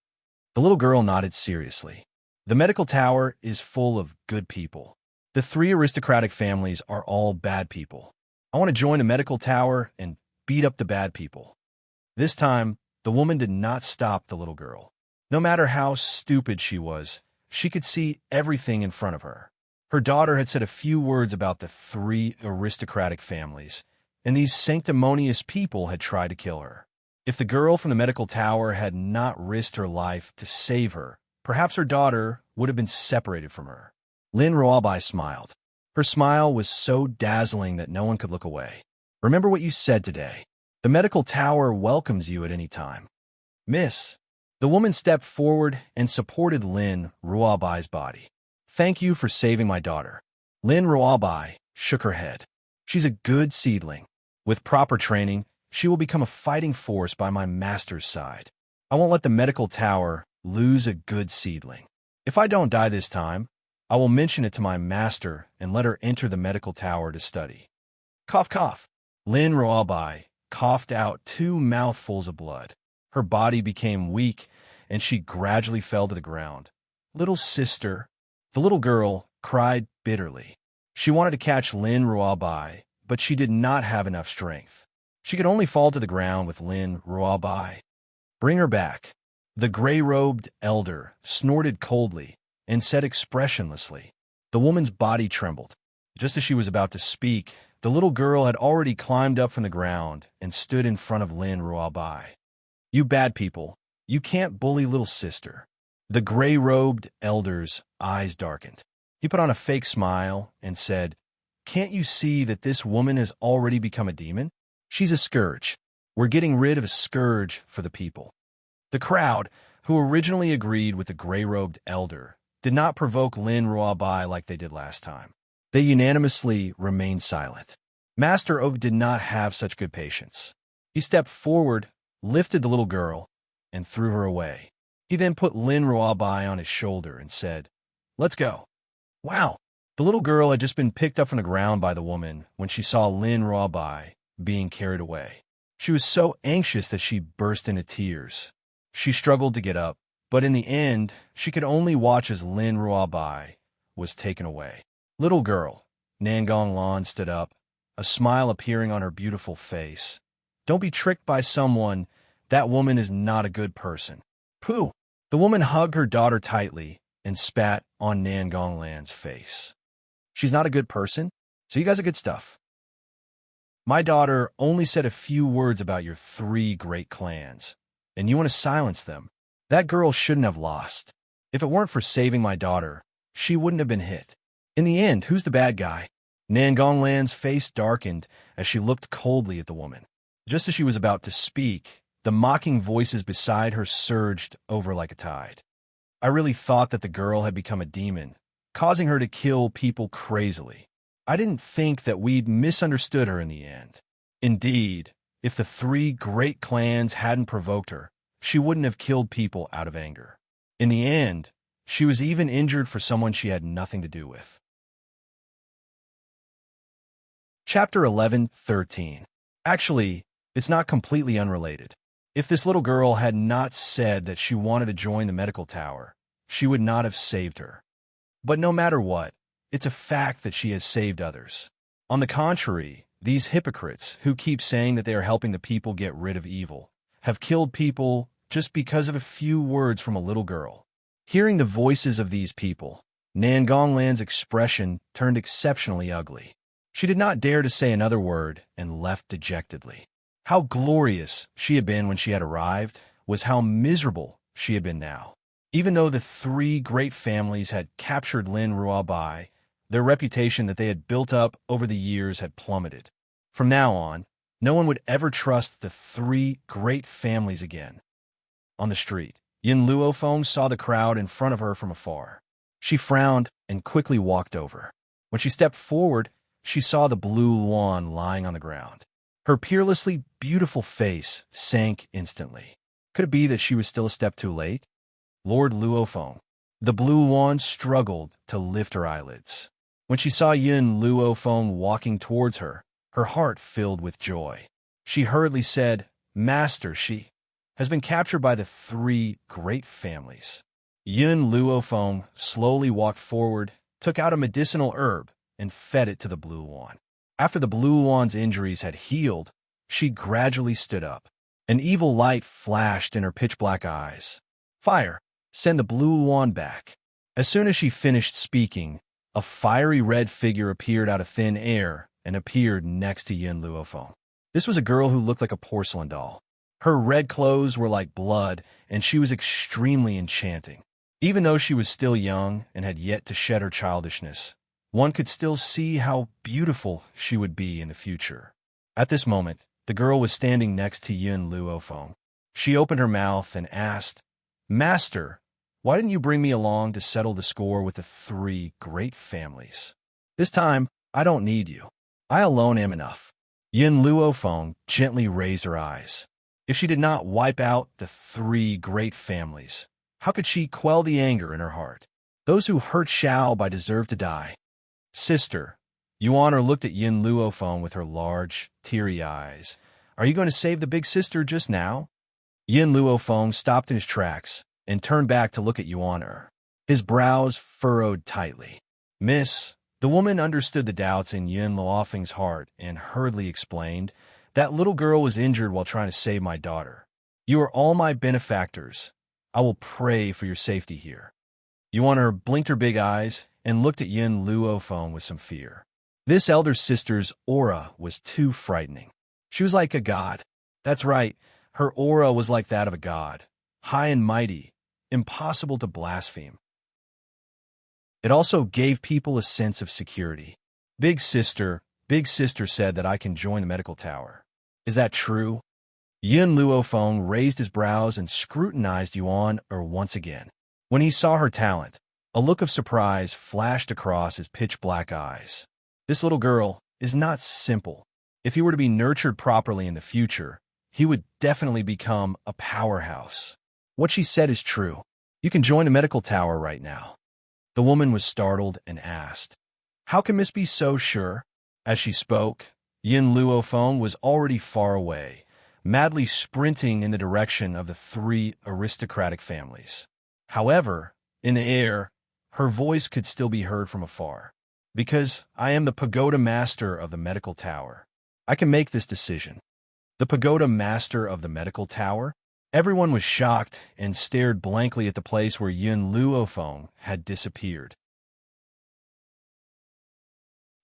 The little girl nodded seriously. The medical tower is full of good people. The three aristocratic families are all bad people. I want to join the medical tower and beat up the bad people. This time, the woman did not stop the little girl. No matter how stupid she was, she could see everything in front of her. Her daughter had said a few words about the three aristocratic families, and these sanctimonious people had tried to kill her. If the girl from the medical tower had not risked her life to save her, perhaps her daughter would have been separated from her. Lin Ruabai smiled. Her smile was so dazzling that no one could look away. Remember what you said today. The medical tower welcomes you at any time. Miss. The woman stepped forward and supported Lin Ruabai's body. Thank you for saving my daughter. Lin Ruabai shook her head. She's a good seedling. With proper training, she will become a fighting force by my master's side. I won't let the medical tower lose a good seedling. If I don't die this time, I will mention it to my master and let her enter the medical tower to study. Cough, cough. Lin Ruabai coughed out 2 mouthfuls of blood. Her body became weak, and she gradually fell to the ground. Little sister. The little girl cried bitterly. She wanted to catch Lin Ruabai, but she did not have enough strength. She could only fall to the ground with Lin Ruabai. Bring her back. The gray-robed elder snorted coldly and said expressionlessly. The woman's body trembled. Just as she was about to speak, the little girl had already climbed up from the ground and stood in front of Lin Ruabai. You bad people, you can't bully little sister. The gray-robed elder's eyes darkened. He put on a fake smile and said, Can't you see that this woman has already become a demon? She's a scourge. We're getting rid of a scourge for the people. The crowd, who originally agreed with the gray-robed elder, did not provoke Lin Ruabai like they did last time. They unanimously remained silent. Master Oak did not have such good patience. He stepped forward, lifted the little girl, and threw her away. He then put Lin Ruabai on his shoulder and said, Let's go. Wow! The little girl had just been picked up from the ground by the woman when she saw Lin Ruabai being carried away. She was so anxious that she burst into tears. She struggled to get up, but in the end, she could only watch as Lin Ruabai was taken away. Little girl, Nangong Lan stood up, a smile appearing on her beautiful face. Don't be tricked by someone. That woman is not a good person. Pooh! The woman hugged her daughter tightly and spat on Nangong Lan's face. She's not a good person, so you guys are good stuff. My daughter only said a few words about your 3 great clans, and you want to silence them. That girl shouldn't have lost. If it weren't for saving my daughter, she wouldn't have been hit. In the end, who's the bad guy? Nangong Lan's face darkened as she looked coldly at the woman. Just as she was about to speak, the mocking voices beside her surged over like a tide. I really thought that the girl had become a demon, causing her to kill people crazily. I didn't think that we'd misunderstood her in the end. Indeed, if the 3 great clans hadn't provoked her, she wouldn't have killed people out of anger. In the end, she was even injured for someone she had nothing to do with. Chapter 11:13. Actually, it's not completely unrelated. If this little girl had not said that she wanted to join the medical tower, she would not have saved her. But no matter what, it's a fact that she has saved others. On the contrary, these hypocrites who keep saying that they are helping the people get rid of evil have killed people just because of a few words from a little girl. Hearing the voices of these people, Nangong Lan's expression turned exceptionally ugly. She did not dare to say another word and left dejectedly. How glorious she had been when she had arrived was how miserable she had been now. Even though the 3 great families had captured Lin Ruabai, their reputation that they had built up over the years had plummeted. From now on, no one would ever trust the 3 great families again. On the street, Yin Luofeng saw the crowd in front of her from afar. She frowned and quickly walked over. When she stepped forward, she saw the blue wand lying on the ground. Her peerlessly beautiful face sank instantly. Could it be that she was still a step too late? Lord Luofeng. The blue wand struggled to lift her eyelids. When she saw Yin Luofeng walking towards her, her heart filled with joy. She hurriedly said, Master, she has been captured by the 3 great families. Yin Luofeng slowly walked forward, took out a medicinal herb, and fed it to the blue wand. After the blue wand's injuries had healed, she gradually stood up. An evil light flashed in her pitch-black eyes. Fire! Send the blue wand back. As soon as she finished speaking, a fiery red figure appeared out of thin air and appeared next to Yin Luofeng. This was a girl who looked like a porcelain doll. Her red clothes were like blood, and she was extremely enchanting. Even though she was still young and had yet to shed her childishness, one could still see how beautiful she would be in the future. At this moment, the girl was standing next to Yun Luofeng. She opened her mouth and asked, "Master, why didn't you bring me along to settle the score with the three great families? This time, I don't need you. I alone am enough." Yun Luofeng gently raised her eyes. If she did not wipe out the three great families, how could she quell the anger in her heart? Those who hurt Xiao deserve to die. Sister, Yuan looked at Yin Luofeng with her large, teary eyes. Are you going to save the big sister just now? Yin Luofeng stopped in his tracks and turned back to look at Yuan. His brows furrowed tightly. Miss, the woman understood the doubts in Yin Luofeng's heart and hurriedly explained, that little girl was injured while trying to save my daughter. You are all my benefactors. I will pray for your safety here. Yuan blinked her big eyes and looked at Yin Luofeng with some fear. This elder sister's aura was too frightening. She was like a god. That's right, her aura was like that of a god, high and mighty, impossible to blaspheme. It also gave people a sense of security. Big sister said that I can join the medical tower. Is that true? Yin Luofeng raised his brows and scrutinized Yuan once again. When he saw her talent, a look of surprise flashed across his pitch-black eyes. This little girl is not simple. If he were to be nurtured properly in the future, he would definitely become a powerhouse. What she said is true. You can join the medical tower right now. The woman was startled and asked, "How can Miss be so sure?" As she spoke, Yin Luofeng was already far away, madly sprinting in the direction of the three aristocratic families. However, in the air, her voice could still be heard from afar. Because I am the pagoda master of the medical tower, I can make this decision. The pagoda master of the medical tower? Everyone was shocked and stared blankly at the place where Yin Luofeng had disappeared.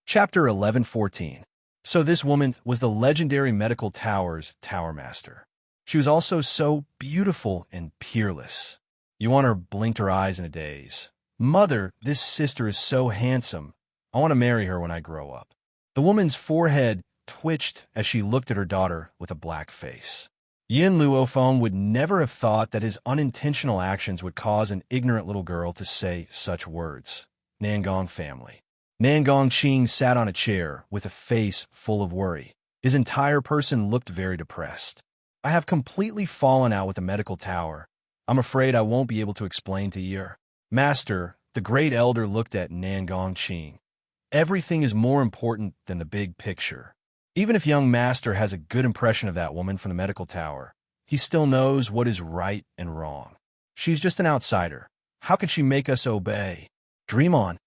Chapter 11:14. So this woman was the legendary medical tower's tower master. She was also so beautiful and peerless. Yuan blinked her eyes in a daze. Mother, this sister is so handsome. I want to marry her when I grow up. The woman's forehead twitched as she looked at her daughter with a black face. Yin Luofeng would never have thought that his unintentional actions would cause an ignorant little girl to say such words. Nangong family. Nangong Qing sat on a chair with a face full of worry. His entire person looked very depressed. I have completely fallen out with the medical tower. I'm afraid I won't be able to explain to you. Master, the great elder looked at Nangong Qing. Everything is more important than the big picture. Even if young master has a good impression of that woman from the medical tower, he still knows what is right and wrong. She's just an outsider. How can she make us obey? Dream on.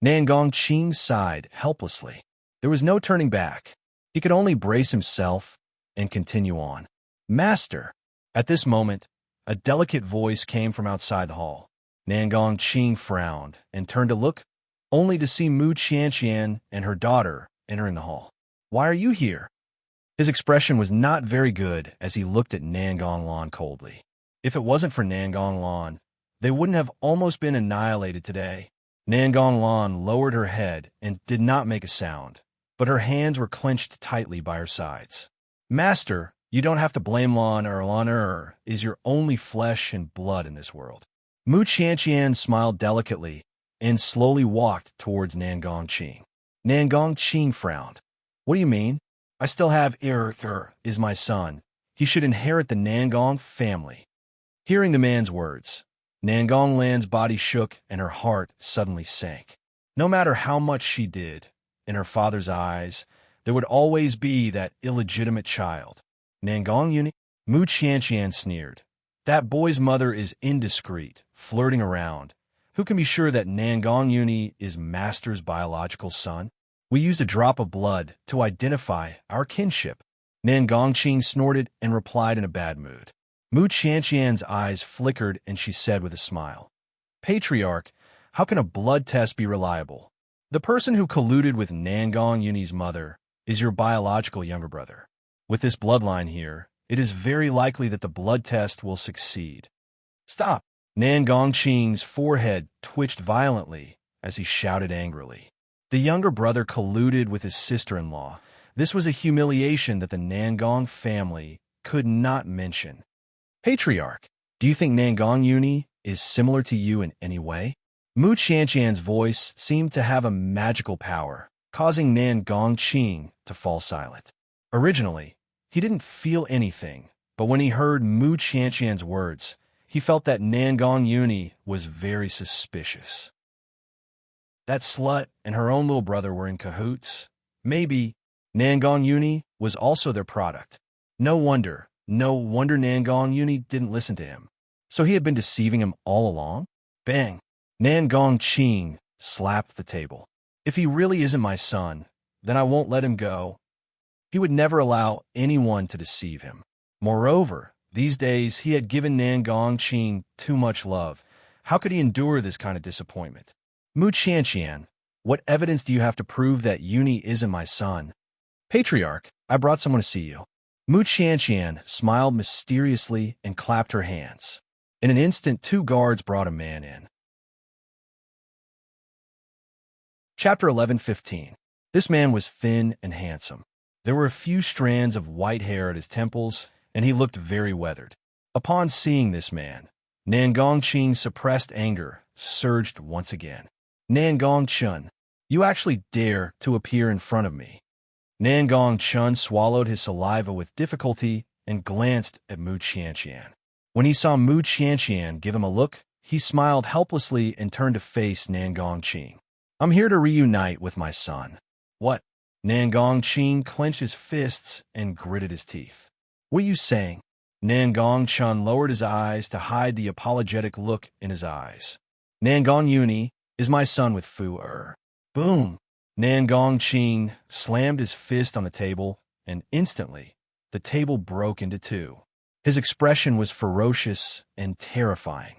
Nangong Qing sighed helplessly. There was no turning back. He could only brace himself and continue on. Master! At this moment, a delicate voice came from outside the hall. Nangong Qing frowned and turned to look, only to see Mu Qianqian and her daughter entering the hall. Why are you here? His expression was not very good as he looked at Nangong Lan coldly. If it wasn't for Nangong Lan, they wouldn't have almost been annihilated today. Nangong Lan lowered her head and did not make a sound, but her hands were clenched tightly by her sides. Master, you don't have to blame Lan is your only flesh and blood in this world. Mu Qianqian smiled delicately and slowly walked towards Nangong Qing. Nangong Qing frowned. What do you mean? I still have is my son. He should inherit the Nangong family. Hearing the man's words, Nangong Lan's body shook and her heart suddenly sank. No matter how much she did, in her father's eyes, there would always be that illegitimate child. Nangong Uni? Mu Qianqian sneered. That boy's mother is indiscreet, flirting around. Who can be sure that Nangong Uni is Master's biological son? We used a drop of blood to identify our kinship. Nangong Qing snorted and replied in a bad mood. Mu Qianqian's eyes flickered and she said with a smile, Patriarch, how can a blood test be reliable? The person who colluded with Nangong Uni's mother is your biological younger brother. With this bloodline here, it is very likely that the blood test will succeed. Stop! Nangong Qing's forehead twitched violently as he shouted angrily. The younger brother colluded with his sister-in-law, This was a humiliation that the Nangong family could not mention. Patriarch, do you think Nangong Uni is similar to you in any way? Mu Qianqian's voice seemed to have a magical power, causing Nangong Qing to fall silent. Originally, he didn't feel anything, but when he heard Mu Qianqian's words, he felt that Nangong Uni was very suspicious. That slut and her own little brother were in cahoots. Maybe Nangong Uni was also their product. No wonder Nangong Uni didn't listen to him. So he had been deceiving him all along? Bang! Nangong Qing slapped the table. If he really isn't my son, then I won't let him go. He would never allow anyone to deceive him. Moreover, these days he had given Nangong Qing too much love. How could he endure this kind of disappointment? Mu Qianqian, what evidence do you have to prove that Uni isn't my son? Patriarch, I brought someone to see you. Mu Qianqian smiled mysteriously and clapped her hands. In an instant, 2 guards brought a man in. Chapter 11:15. This man was thin and handsome. There were a few strands of white hair at his temples, and he looked very weathered. Upon seeing this man, Nangong Qing's suppressed anger surged once again. Nangong Chun, you actually dare to appear in front of me. Nangong Chun swallowed his saliva with difficulty and glanced at Mu Qianqian. When he saw Mu Qianqian give him a look, he smiled helplessly and turned to face Nangong Qing. I'm here to reunite with my son. What? Nangong Qing clenched his fists and gritted his teeth. What are you saying? Nangong Chun lowered his eyes to hide the apologetic look in his eyes. Nangong Uni is my son with Fu-er. Boom! Nangong Qing slammed his fist on the table, and instantly, the table broke into 2. His expression was ferocious and terrifying.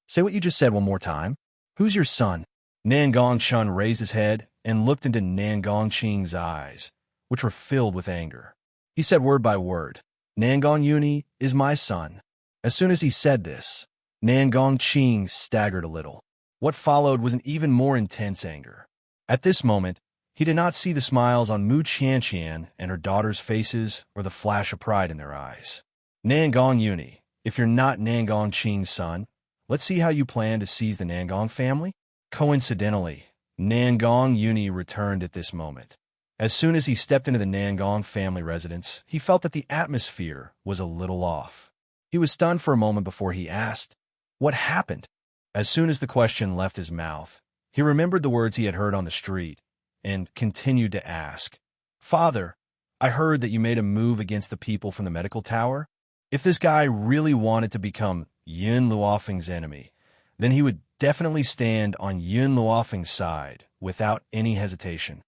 Say what you just said one more time. Who's your son? Nangong Chun raised his head and looked into Nangong Qing's eyes, which were filled with anger. He said word by word, Nangong Uni is my son. As soon as he said this, Nangong Qing staggered a little. What followed was an even more intense anger. At this moment, he did not see the smiles on Mu Qianqian and her daughter's faces or the flash of pride in their eyes. Nangong Uni, if you're not Nangong Qing's son, let's see how you plan to seize the Nangong family. Coincidentally, Nangong Uni returned at this moment. As soon as he stepped into the Nangong family residence, he felt that the atmosphere was a little off. He was stunned for a moment before he asked, "What happened?" As soon as the question left his mouth, he remembered the words he had heard on the street and continued to ask, "Father, I heard that you made a move against the people from the medical tower. If this guy really wanted to become Yun Luofeng's enemy, then he would definitely stand on Yun Luofeng's side without any hesitation."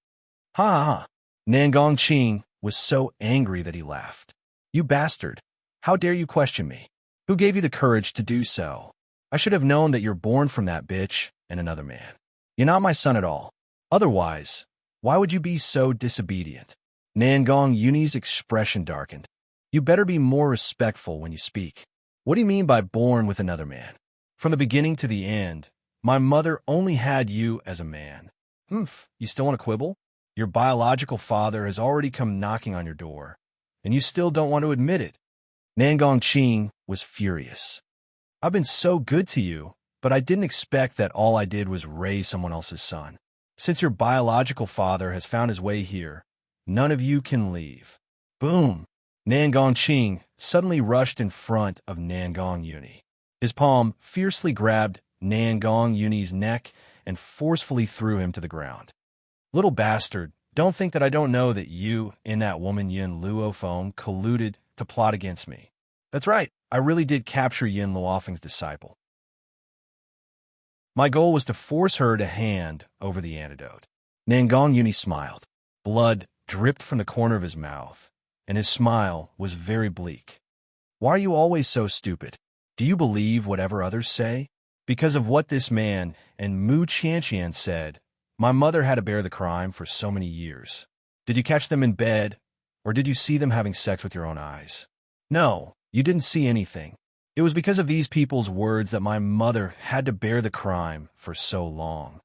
Ha ha ha! Nangong Qing was so angry that he laughed. "You bastard! How dare you question me? Who gave you the courage to do so? I should have known that you're born from that bitch and another man. You're not my son at all. Otherwise, why would you be so disobedient?" Nangong Uni's expression darkened. "You better be more respectful when you speak. What do you mean by born with another man? From the beginning to the end, my mother only had you as a man. You still want to quibble? Your biological father has already come knocking on your door, and you still don't want to admit it." Nangong Qing was furious. "I've been so good to you, but I didn't expect that all I did was raise someone else's son. Since your biological father has found his way here, none of you can leave." Boom! Nangong Qing suddenly rushed in front of Nangong Uni. His palm fiercely grabbed Nangong Uni's neck and forcefully threw him to the ground. "Little bastard, don't think that I don't know that you and that woman Yun Luofeng colluded to plot against me. That's right, I really did capture Yun Luofeng's disciple. My goal was to force her to hand over the antidote." Nangong Uni smiled. Blood dripped from the corner of his mouth, and his smile was very bleak. "Why are you always so stupid? Do you believe whatever others say? Because of what this man and Mu Qianqian said, my mother had to bear the crime for so many years. Did you catch them in bed, or did you see them having sex with your own eyes? No, you didn't see anything. It was because of these people's words that my mother had to bear the crime for so long."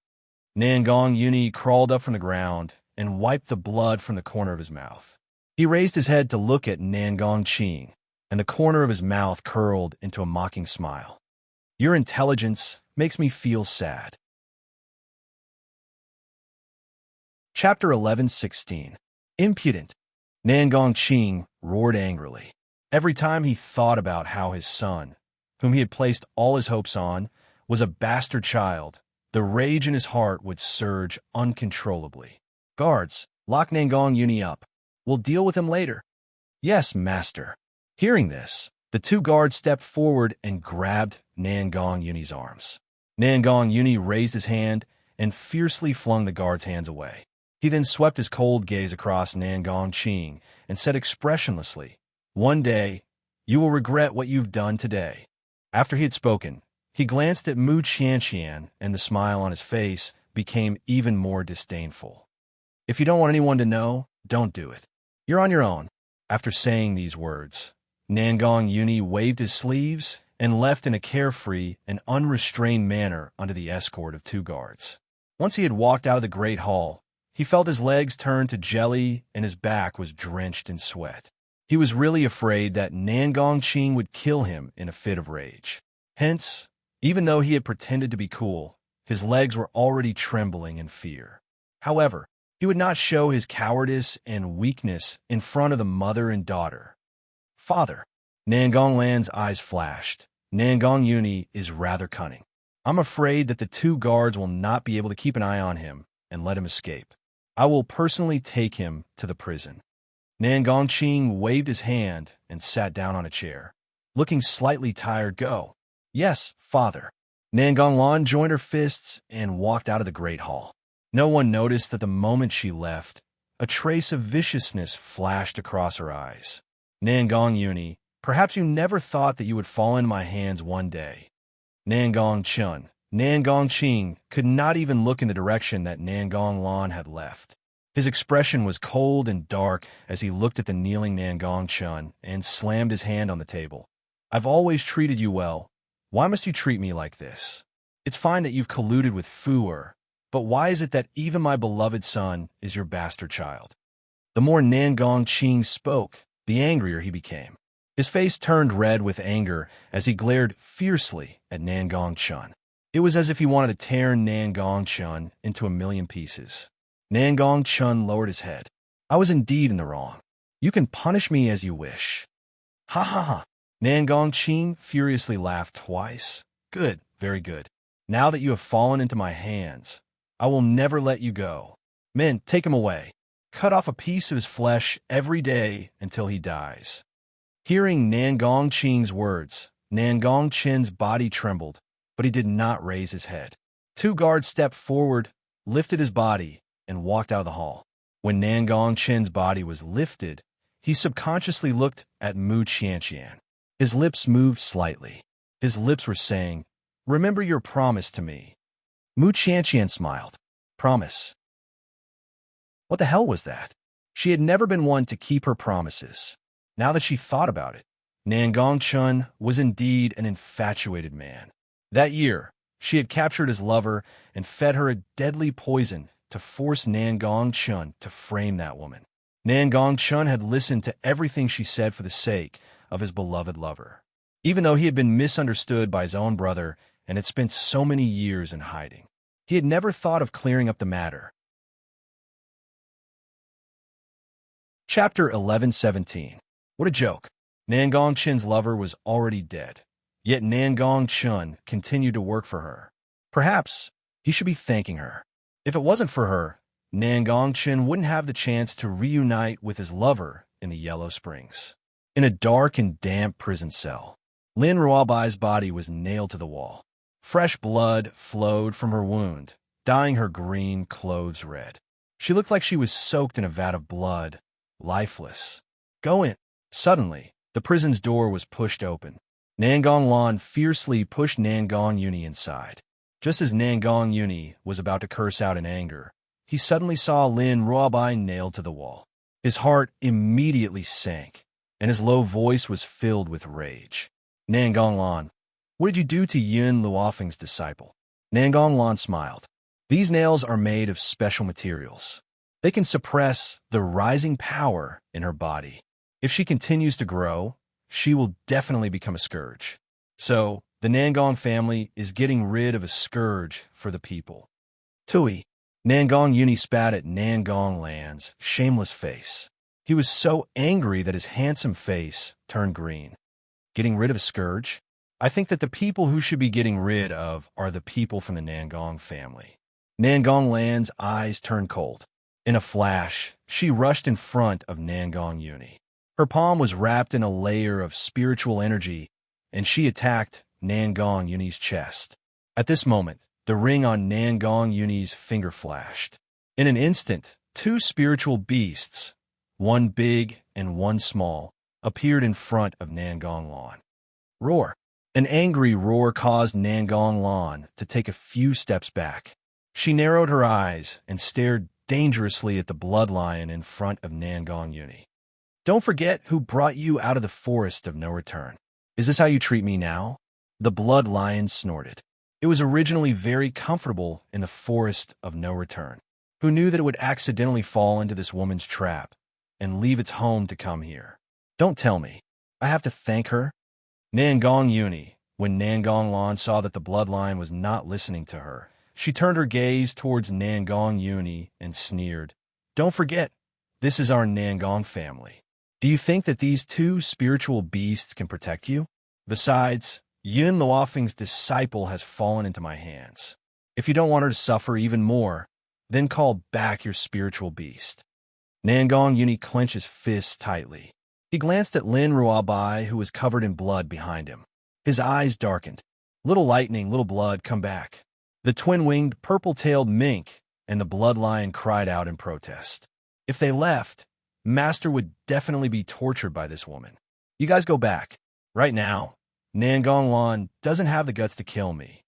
Nangong Uni crawled up from the ground and wiped the blood from the corner of his mouth. He raised his head to look at Nangong, and the corner of his mouth curled into a mocking smile. Your intelligence makes me feel sad. Chapter 11:16. Impudent. Nangong roared angrily. Every time he thought about how his son, whom he had placed all his hopes on, was a bastard child, the rage in his heart would surge uncontrollably. Guards, lock Nangong up. We'll deal with him later. Yes, master. Hearing this, the two guards stepped forward and grabbed Nangong's arms. Nangong raised his hand and fiercely flung the guards' hands away. He then swept his cold gaze across Nangong and said expressionlessly, "One day, you will regret what you've done today." After he had spoken, he glanced at Mu Qianqian, and the smile on his face became even more disdainful. "If you don't want anyone to know, don't do it. You're on your own." After saying these words, Nangong waved his sleeves and left in a carefree and unrestrained manner under the escort of two guards. Once he had walked out of the great hall, he felt his legs turn to jelly and his back was drenched in sweat. He was really afraid that Nangong would kill him in a fit of rage. Hence, even though he had pretended to be cool, his legs were already trembling in fear. However, he would not show his cowardice and weakness in front of the mother and daughter. "Father." Nangong's eyes flashed. Nangong is rather cunning. I'm afraid that the two guards will not be able to keep an eye on him and let him escape. I will personally take him to the prison. Nangong waved his hand and sat down on a chair. Looking slightly tired, "Go." "Yes, father." Nangong joined her fists and walked out of the great hall. No one noticed that the moment she left, a trace of viciousness flashed across her eyes. "Nangong, perhaps you never thought that you would fall into my hands one day." Nangong could not even look in the direction that Nangong had left. His expression was cold and dark as he looked at the kneeling Nangong and slammed his hand on the table. "I've always treated you well. Why must you treat me like this? It's fine that you've colluded with Fu, but why is it that even my beloved son is your bastard child?" The more Nangong spoke, the angrier he became. His face turned red with anger as he glared fiercely at Nangong. It was as if he wanted to tear Nangong into a million pieces. Nangong lowered his head. "I was indeed in the wrong. You can punish me as you wish." "Ha ha ha." Nangong furiously laughed twice. "Good, very good. Now that you have fallen into my hands, I will never let you go. Men, take him away. Cut off a piece of his flesh every day until he dies." Hearing Nangong's words, Nangong's body trembled, but he did not raise his head. Two guards stepped forward, lifted his body, and walked out of the hall. When Nangong's body was lifted, he subconsciously looked at Mu Qianqian. His lips moved slightly. His lips were saying, "Remember your promise to me." Mu Qianqian smiled. "Promise?" What the hell was that? She had never been one to keep her promises. Now that she thought about it, Nangong was indeed an infatuated man. That year, she had captured his lover and fed her a deadly poison to force Nangong to frame that woman. Nangong had listened to everything she said for the sake of his beloved lover, even though he had been misunderstood by his own brother and had spent so many years in hiding. He had never thought of clearing up the matter. Chapter 11:17. What a joke. Nangong's lover was already dead, yet Nangong continued to work for her. Perhaps he should be thanking her. If it wasn't for her, Nangong wouldn't have the chance to reunite with his lover in the Yellow Springs. In a dark and damp prison cell, Lin Ruobai's body was nailed to the wall. Fresh blood flowed from her wound, dyeing her green clothes red. She looked like she was soaked in a vat of blood, lifeless. "Go in." Suddenly, the prison's door was pushed open. Nangong fiercely pushed Nangong inside. Just as Nangong was about to curse out in anger, he suddenly saw Lin Ruobai nailed to the wall. His heart immediately sank, and his low voice was filled with rage. "Nangong, what did you do to Yun Luofeng's disciple?" Nangong smiled. "These nails are made of special materials. They can suppress the rising power in her body. If she continues to grow, she will definitely become a scourge. So, the Nangong family is getting rid of a scourge for the people. Tui. Nangong Uni spat at Nangong Land's shameless face. He was so angry that his handsome face turned green. Getting rid of a scourge? I think that the people who should be getting rid of are the people from the Nangong family. Nangong Land's eyes turned cold. In a flash, she rushed in front of Nangong Uni. Her palm was wrapped in a layer of spiritual energy, and she attacked Nangong Uni's chest. At this moment, the ring on Nangong Uni's finger flashed. In an instant, two spiritual beasts, one big and one small, appeared in front of Nangong Lan. Roar! An angry roar caused Nangong Lan to take a few steps back. She narrowed her eyes and stared dangerously at the blood lion in front of Nangong Uni. Don't forget who brought you out of the forest of no return. Is this how you treat me now? The blood lion snorted. It was originally very comfortable in the forest of no return. Who knew that it would accidentally fall into this woman's trap and leave its home to come here? Don't tell me. I have to thank her? Nangong Uni, when Nangong Lan saw that the bloodline was not listening to her, she turned her gaze towards Nangong Uni and sneered. Don't forget, this is our Nangong family. Do you think that these two spiritual beasts can protect you? Besides, Yun Luofeng's disciple has fallen into my hands. If you don't want her to suffer even more, then call back your spiritual beast. Nangong Uni clenched his fists tightly. He glanced at Lin Ruabai, who was covered in blood behind him. His eyes darkened. Little lightning, little blood, come back. The twin-winged, purple-tailed mink and the blood lion cried out in protest. If they left, Master would definitely be tortured by this woman. You guys go back. Right now, Nangong Lan doesn't have the guts to kill me.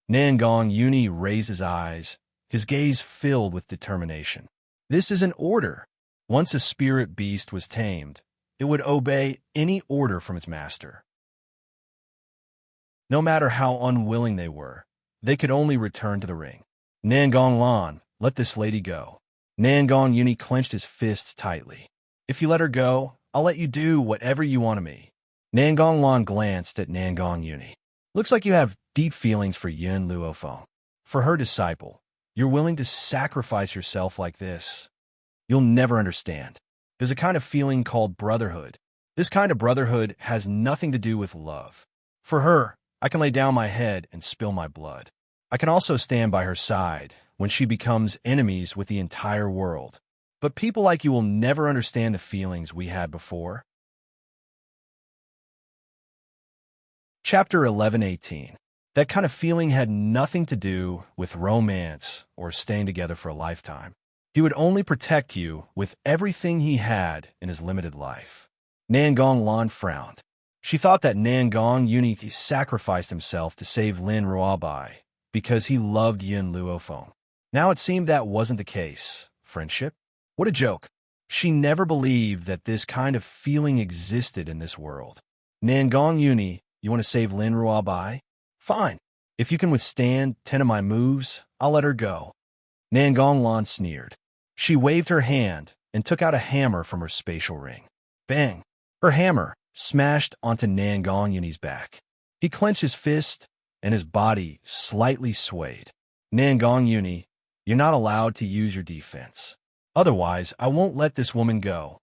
Nangong Uni raised his eyes, his gaze filled with determination. This is an order. Once a spirit beast was tamed, it would obey any order from its master. No matter how unwilling they were, they could only return to the ring. Nangong Lan, let this lady go. Nangong Uni clenched his fists tightly. If you let her go, I'll let you do whatever you want of me. Nangong Lan glanced at Nangong Uni. Looks like you have deep feelings for Yun Luofeng. For her disciple, you're willing to sacrifice yourself like this. You'll never understand. There's a kind of feeling called brotherhood. This kind of brotherhood has nothing to do with love. For her, I can lay down my head and spill my blood. I can also stand by her side when she becomes enemies with the entire world. But people like you will never understand the feelings we had before. Chapter 11:18. That kind of feeling had nothing to do with romance or staying together for a lifetime. He would only protect you with everything he had in his limited life. Nangong Lan frowned. She thought that Nangong Uni sacrificed himself to save Lin Ruabai because he loved Yun Luofeng. Now it seemed that wasn't the case. Friendship? What a joke. She never believed that this kind of feeling existed in this world. Nangong Uni, you want to save Lin Ruabai? Fine. If you can withstand 10 of my moves, I'll let her go. Nangong Lan sneered. She waved her hand and took out a hammer from her spatial ring. Bang! Her hammer smashed onto Nangong Uni's back. He clenched his fist, and his body slightly swayed. Nangong Uni, you're not allowed to use your defense. Otherwise, I won't let this woman go.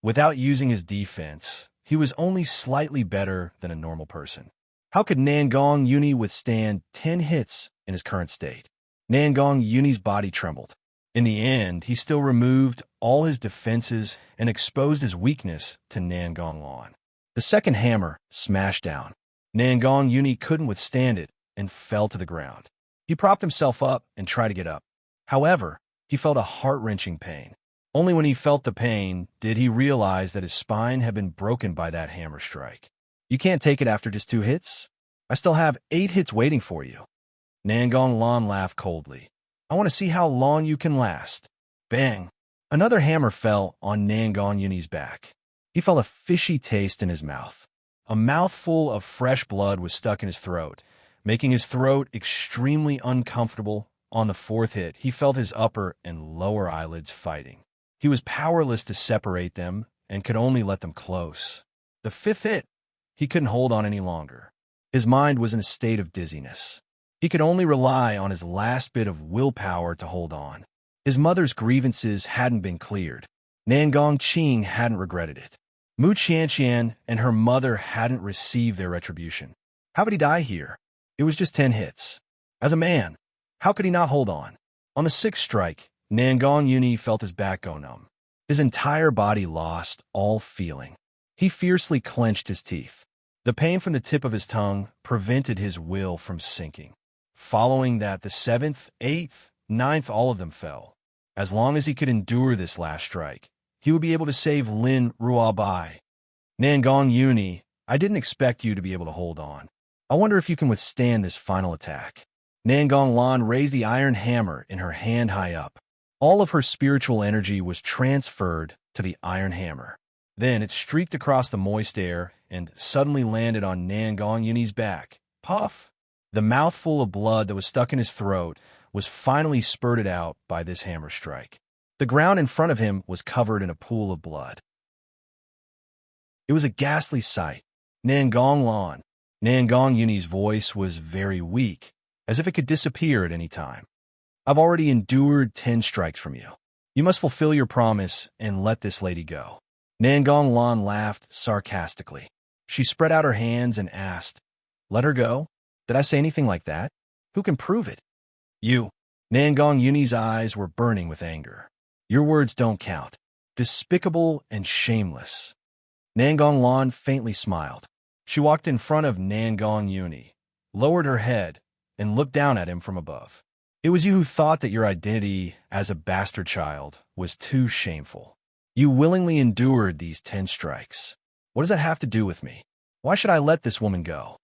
Without using his defense, he was only slightly better than a normal person. How could Nangong Uni withstand 10 hits in his current state? Nangong Uni's body trembled. In the end, he still removed all his defenses and exposed his weakness to Nangong Lan. The second hammer smashed down. Nangong Uni couldn't withstand it and fell to the ground. He propped himself up and tried to get up. However, he felt a heart-wrenching pain. Only when he felt the pain did he realize that his spine had been broken by that hammer strike. You can't take it after just 2 hits? I still have 8 hits waiting for you. Nangong Lan laughed coldly. I want to see how long you can last. Bang! Another hammer fell on Nangong Uni's back. He felt a fishy taste in his mouth. A mouthful of fresh blood was stuck in his throat, making his throat extremely uncomfortable on the fourth hit, he felt his upper and lower eyelids fighting. He was powerless to separate them and could only let them close. The fifth hit, he couldn't hold on any longer. His mind was in a state of dizziness. He could only rely on his last bit of willpower to hold on. His mother's grievances hadn't been cleared. Nangong Qing hadn't regretted it. Mu Qianqian and her mother hadn't received their retribution. How could he die here? It was just 10 hits. As a man, how could he not hold on? On the sixth strike, Nangong Yuni felt his back go numb. His entire body lost all feeling. He fiercely clenched his teeth. The pain from the tip of his tongue prevented his will from sinking. Following that, the seventh, eighth, ninth, all of them fell. As long as he could endure this last strike, he would be able to save Lin Ruabai. Nangong Yuni, I didn't expect you to be able to hold on. I wonder if you can withstand this final attack. Nangong Lan raised the iron hammer in her hand high up. All of her spiritual energy was transferred to the iron hammer. Then it streaked across the moist air and suddenly landed on Nangong Yuni's back. Puff! The mouthful of blood that was stuck in his throat was finally spurted out by this hammer strike. The ground in front of him was covered in a pool of blood. It was a ghastly sight. Nangong Lan. Nangong Yuni's voice was very weak, as if it could disappear at any time. I've already endured 10 strikes from you. You must fulfill your promise and let this lady go. Nangong Lan laughed sarcastically. She spread out her hands and asked, Let her go? Did I say anything like that? Who can prove it? You. Nangong Yuni's eyes were burning with anger. Your words don't count. Despicable and shameless. Nangong Lan faintly smiled. She walked in front of Nangong Yuni, lowered her head, and looked down at him from above. It was you who thought that your identity as a bastard child was too shameful. You willingly endured these 10 strikes. What does that have to do with me? Why should I let this woman go?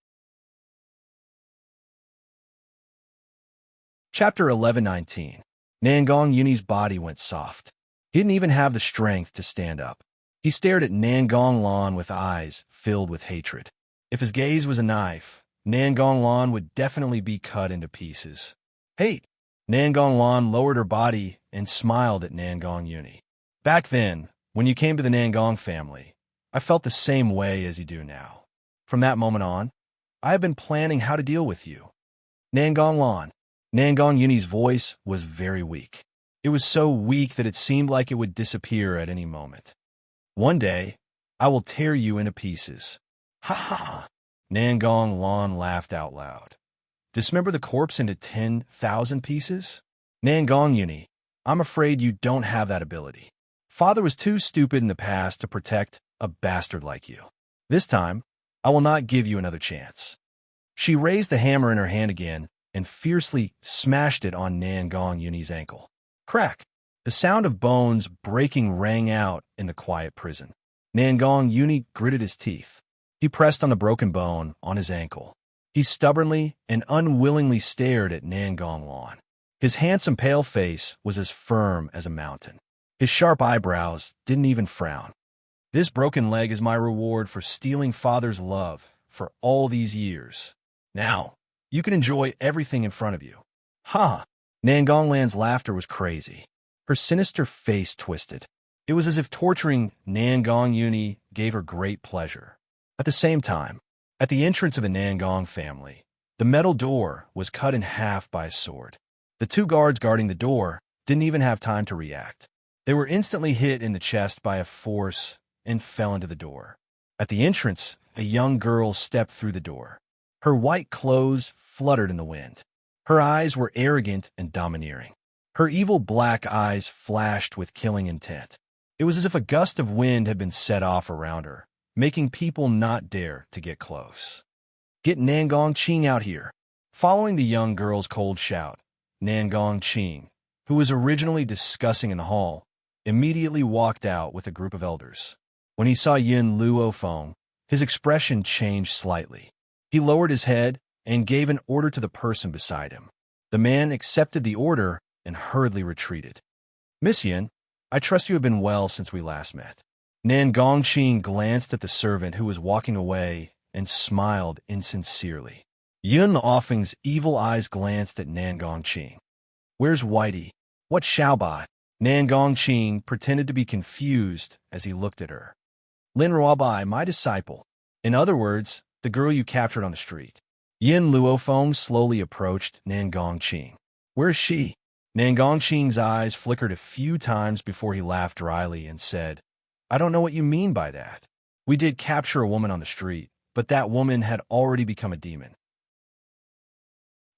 Chapter 11:19. Nangong Yuni's body went soft. He didn't even have the strength to stand up. He stared at Nangong Lan with eyes filled with hatred. If his gaze was a knife, Nangong Lan would definitely be cut into pieces. Hate! Nangong Lan lowered her body and smiled at Nangong Yuni. Back then, when you came to the Nangong family, I felt the same way as you do now. From that moment on, I have been planning how to deal with you. Nangong Lan. Nangong Yuni's voice was very weak. It was so weak that it seemed like it would disappear at any moment. One day, I will tear you into pieces. Ha ha ha! Nangong Lan laughed out loud. Dismember the corpse into 10,000 pieces? Nangong Yuni, I'm afraid you don't have that ability. Father was too stupid in the past to protect a bastard like you. This time, I will not give you another chance. She raised the hammer in her hand again and fiercely smashed it on Nangong Yuni's ankle. Crack! The sound of bones breaking rang out in the quiet prison. Nangong Yuni gritted his teeth. He pressed on the broken bone on his ankle. He stubbornly and unwillingly stared at Nangong Lan. His handsome pale face was as firm as a mountain. His sharp eyebrows didn't even frown. This broken leg is my reward for stealing Father's love for all these years. Now, you can enjoy everything in front of you. Ha! Nangong Lan's laughter was crazy. Her sinister face twisted. It was as if torturing Nangong Yuni gave her great pleasure. At the same time, at the entrance of the Nangong family, the metal door was cut in half by a sword. The 2 guards guarding the door didn't even have time to react. They were instantly hit in the chest by a force and fell into the door. At the entrance, a young girl stepped through the door. Her white clothes fluttered in the wind. Her eyes were arrogant and domineering. Her evil black eyes flashed with killing intent. It was as if a gust of wind had been set off around her, making people not dare to get close. Get Nangong Qing out here. Following the young girl's cold shout, Nangong Qing, who was originally discussing in the hall, immediately walked out with a group of elders. When he saw Yin Luofeng, his expression changed slightly. He lowered his head and gave an order to the person beside him. The man accepted the order and hurriedly retreated. Miss Yin, I trust you have been well since we last met. Nangong Qing glanced at the servant who was walking away and smiled insincerely. Yun Luofeng's evil eyes glanced at Nangong Qing. Where's Whitey? What Xiaobai? Nan Gongqing pretended to be confused as he looked at her. Lin Ruobai, my disciple. In other words, the girl you captured on the street. Yin Luofeng slowly approached Nan Gongqing. Where is she? Nan Gongqing's eyes flickered a few times before he laughed dryly and said, I don't know what you mean by that. We did capture a woman on the street, but that woman had already become a demon.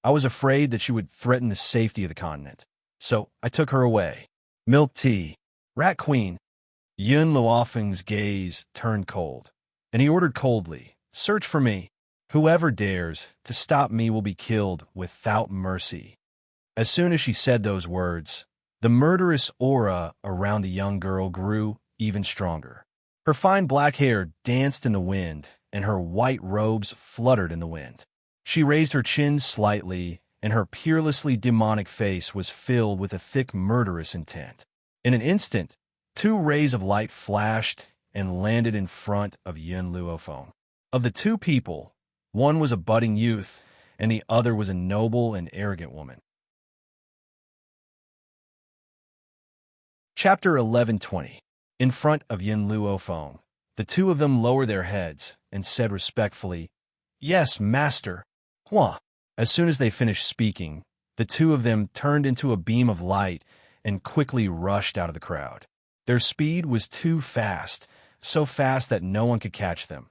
I was afraid that she would threaten the safety of the continent, so I took her away. Milk tea. Rat Queen. Yun Luofeng's gaze turned cold, and he ordered coldly, Search for me. Whoever dares to stop me will be killed without mercy. As soon as she said those words, the murderous aura around the young girl grew even stronger. Her fine black hair danced in the wind, and her white robes fluttered in the wind. She raised her chin slightly, and her peerlessly demonic face was filled with a thick murderous intent. In an instant, 2 rays of light flashed and landed in front of Yun Luofeng. Of the 2 people, one was a budding youth, and the other was a noble and arrogant woman. Chapter 11:20. In front of Yun Luofeng, the 2 of them lowered their heads and said respectfully, Yes, master. Hua. As soon as they finished speaking, the 2 of them turned into a beam of light and quickly rushed out of the crowd. Their speed was too fast, so fast that no one could catch them.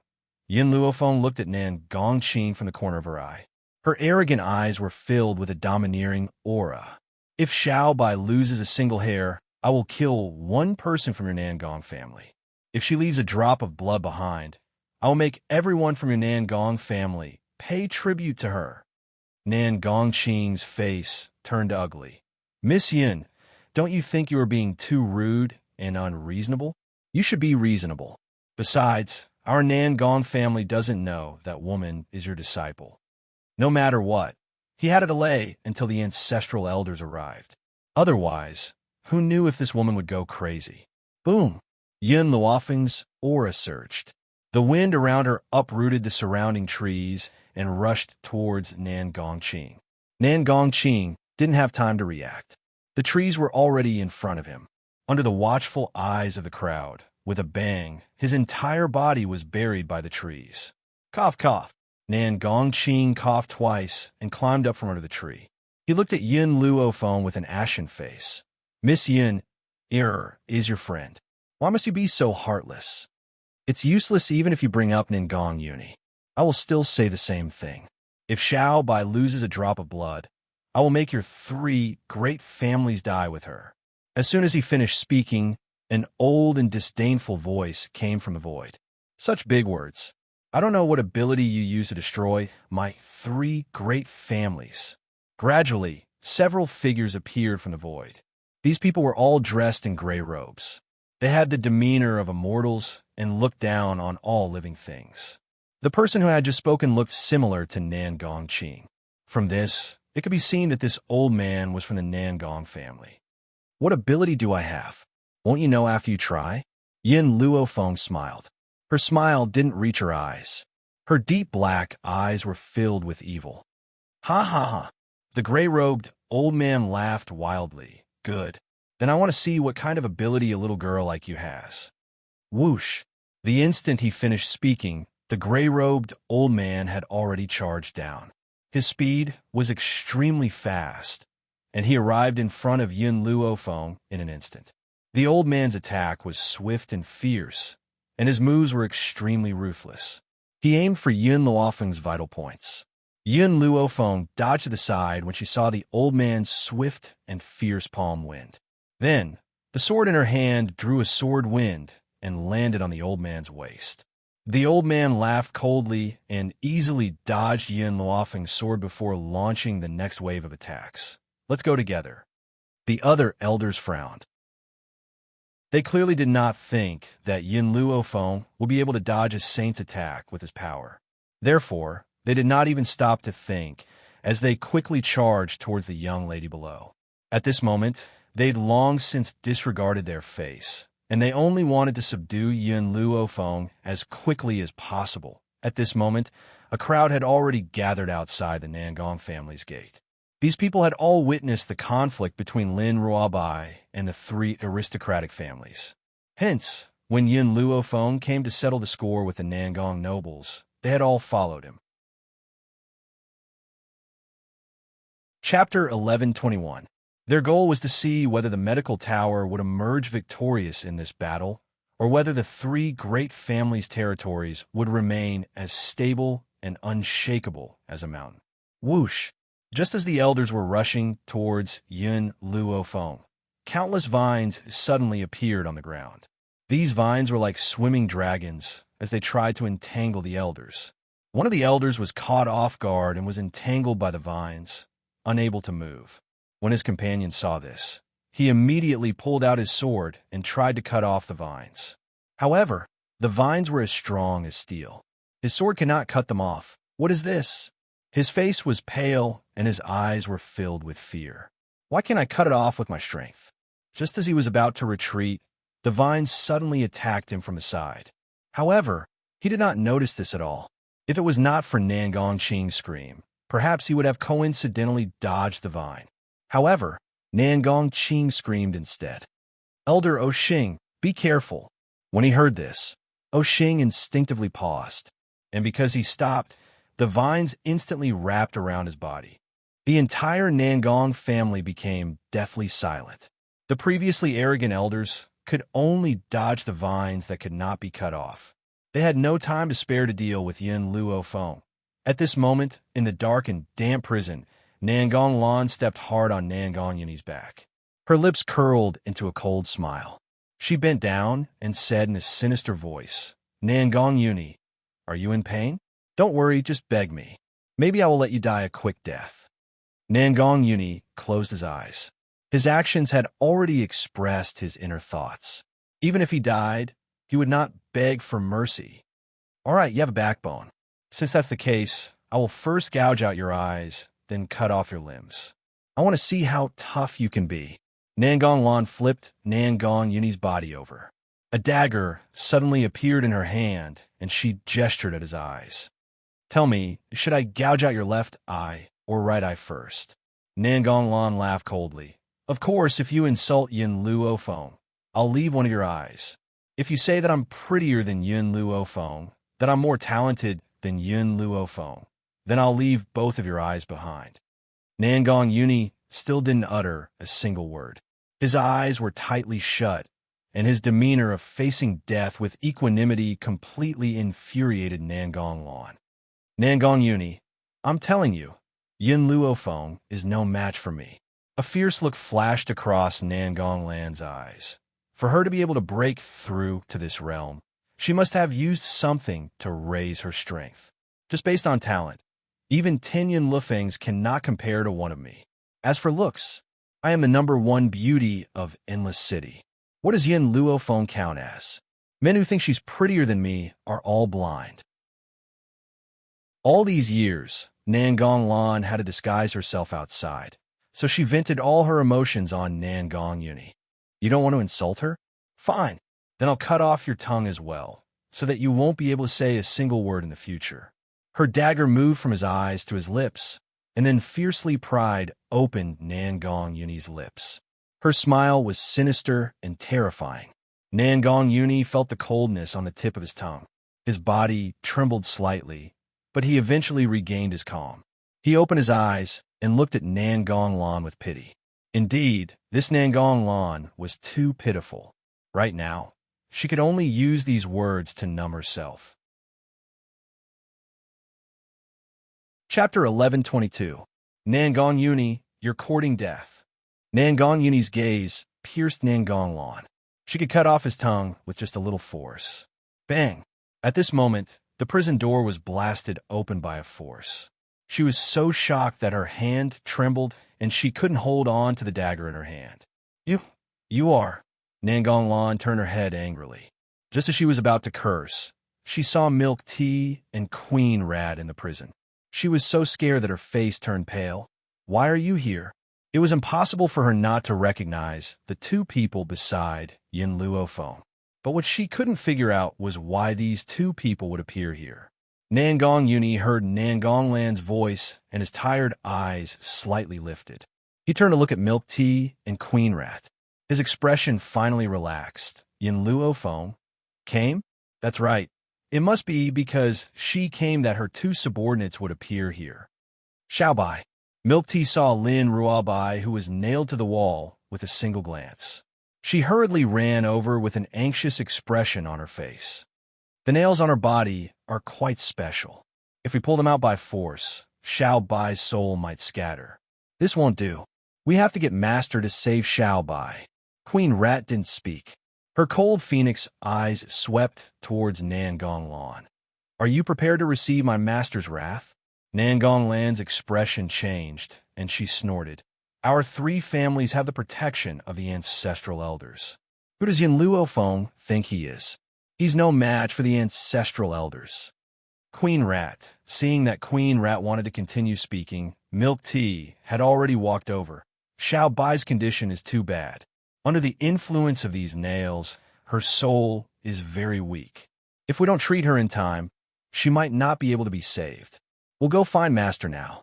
Yin Luofeng looked at Nan Gongqing from the corner of her eye. Her arrogant eyes were filled with a domineering aura. If Xiaobai loses a single hair, I will kill 1 person from your Nangong family. If she leaves a drop of blood behind, I will make everyone from your Nangong family pay tribute to her. Nan Gongqing's face turned ugly. Miss Yin, don't you think you are being too rude and unreasonable? You should be reasonable. Besides, our Nangong family doesn't know that woman is your disciple. No matter what, he had to delay until the ancestral elders arrived. Otherwise, who knew if this woman would go crazy? Boom! Yun Luofeng's aura surged. The wind around her uprooted the surrounding trees and rushed towards Nan Gongqing. Nan Gongqing didn't have time to react. The trees were already in front of him. Under the watchful eyes of the crowd, with a bang, his entire body was buried by the trees. Cough, cough. Nan Gongqing coughed twice and climbed up from under the tree. He looked at Yun Luofeng with an ashen face. Miss Yun, error is your friend. Why must you be so heartless? It's useless even if you bring up Ningong Uni. I will still say the same thing. If Xiaobai loses a drop of blood, I will make your 3 great families die with her. As soon as he finished speaking, an old and disdainful voice came from the void. Such big words. I don't know what ability you use to destroy my 3 great families. Gradually, several figures appeared from the void. These people were all dressed in gray robes. They had the demeanor of immortals and looked down on all living things. The person who had just spoken looked similar to Nan Gongqing. From this, it could be seen that this old man was from the Nangong family. What ability do I have? Won't you know after you try? Yin Luofeng smiled. Her smile didn't reach her eyes. Her deep black eyes were filled with evil. Ha ha ha. The gray-robed old man laughed wildly. Good. Then I want to see what kind of ability a little girl like you has. Whoosh. The instant he finished speaking, the gray-robed old man had already charged down. His speed was extremely fast, and he arrived in front of Yun Luofeng in an instant. The old man's attack was swift and fierce, and his moves were extremely ruthless. He aimed for Yun Luofeng's vital points. Yun Luofeng dodged to the side when she saw the old man's swift and fierce palm wind. Then, the sword in her hand drew a sword wind and landed on the old man's waist. The old man laughed coldly and easily dodged Yun Luofeng's sword before launching the next wave of attacks. Let's go together. The other elders frowned. They clearly did not think that Yun Luofeng would be able to dodge a saint's attack with his power. Therefore, they did not even stop to think as they quickly charged towards the young lady below. At this moment, they'd long since disregarded their face, and they only wanted to subdue Yun Luofeng as quickly as possible. At this moment, a crowd had already gathered outside the Nangong family's gate. These people had all witnessed the conflict between Lin Ruobai and the three aristocratic families. Hence, when Yin Luofeng came to settle the score with the Nangong nobles, they had all followed him. Chapter 1121. Their goal was to see whether the medical tower would emerge victorious in this battle, or whether the three great families' territories would remain as stable and unshakable as a mountain. Whoosh! Just as the elders were rushing towards Yin Luofeng, countless vines suddenly appeared on the ground. These vines were like swimming dragons as they tried to entangle the elders. One of the elders was caught off guard and was entangled by the vines, unable to move. When his companion saw this, he immediately pulled out his sword and tried to cut off the vines. However, the vines were as strong as steel. His sword cannot cut them off. What is this? His face was pale and his eyes were filled with fear. Why can't I cut it off with my strength? Just as he was about to retreat, the vines suddenly attacked him from the side. However, he did not notice this at all. If it was not for Nangong Qing's scream, perhaps he would have coincidentally dodged the vine. However, Nangong Qing screamed instead. "Elder Oxing, be careful." When he heard this, Oxing instinctively paused, and because he stopped, the vines instantly wrapped around his body. The entire Nangong family became deathly silent. The previously arrogant elders could only dodge the vines that could not be cut off. They had no time to spare to deal with Yin Luofeng. At this moment, in the dark and damp prison, Nangong Lan stepped hard on Nangong Yuni's back. Her lips curled into a cold smile. She bent down and said in a sinister voice, "Nangong Yuni, are you in pain? Don't worry, just beg me. Maybe I will let you die a quick death." Nangong Yuni closed his eyes. His actions had already expressed his inner thoughts. Even if he died, he would not beg for mercy. "All right, you have a backbone. Since that's the case, I will first gouge out your eyes, then cut off your limbs. I want to see how tough you can be." Nangong Lan flipped Nangong Yuni's body over. A dagger suddenly appeared in her hand, and she gestured at his eyes. "Tell me, should I gouge out your left eye or right eye first?" Nangong Lan laughed coldly. "Of course, if you insult Yin Luofeng, I'll leave one of your eyes. If you say that I'm prettier than Yin Luofeng, that I'm more talented than Yin Luofeng, then I'll leave both of your eyes behind." Nangong Yuni still didn't utter a single word. His eyes were tightly shut, and his demeanor of facing death with equanimity completely infuriated Nangong Lan. "Nangong Yuni, I'm telling you, Yin Luofeng is no match for me." A fierce look flashed across Nangong Lan's eyes. For her to be able to break through to this realm, she must have used something to raise her strength. Just based on talent, even 10 Yin Lufengs cannot compare to one of me. As for looks, I am the #1 beauty of Endless City. What does Yin Luofeng count as? Men who think she's prettier than me are all blind. All these years, Nangong Lan had to disguise herself outside, so she vented all her emotions on Nangong Yuni. "You don't want to insult her? Fine, then I'll cut off your tongue as well, so that you won't be able to say a single word in the future." Her dagger moved from his eyes to his lips, and then fiercely pried open Nangong Yuni's lips. Her smile was sinister and terrifying. Nangong Yuni felt the coldness on the tip of his tongue. His body trembled slightly, but he eventually regained his calm. He opened his eyes and looked at Nangong Lan with pity. Indeed, this Nangong Lan was too pitiful. Right now, she could only use these words to numb herself. Chapter 1122. Nangong Yuni, you're courting death. Nangong Yuni's gaze pierced Nangong Lan. She could cut off his tongue with just a little force. Bang! At this moment, the prison door was blasted open by a force. She was so shocked that her hand trembled and she couldn't hold on to the dagger in her hand. You are. Nangong Lan turned her head angrily. Just as she was about to curse, she saw Milk Tea and Queen Rat in the prison. She was so scared that her face turned pale. "Why are you here?" It was impossible for her not to recognize the two people beside Yin Luofeng. But what she couldn't figure out was why these two people would appear here. Nangong Uni heard Nangonglan's voice, and his tired eyes slightly lifted. He turned to look at Milk Tea and Queen Rat. His expression finally relaxed. Yin Luo Feng came? That's right. It must be because she came that her two subordinates would appear here. Xiaobai. Milk Tea saw Lin Ruabai, who was nailed to the wall, with a single glance. She hurriedly ran over with an anxious expression on her face. The nails on her body are quite special. If we pull them out by force, Xiaobai's soul might scatter. This won't do. We have to get Master to save Xiaobai. Queen Rat didn't speak. Her cold phoenix eyes swept towards Nangong Lan. Are you prepared to receive my master's wrath? Nangong Lan's expression changed, and she snorted. Our three families have the protection of the ancestral elders. Who does Yin Luo Feng think he is? He's no match for the ancestral elders. Queen Rat, seeing that Queen Rat wanted to continue speaking, Milk Tea had already walked over. Xiaobai's condition is too bad. Under the influence of these nails, her soul is very weak. If we don't treat her in time, she might not be able to be saved. We'll go find Master now.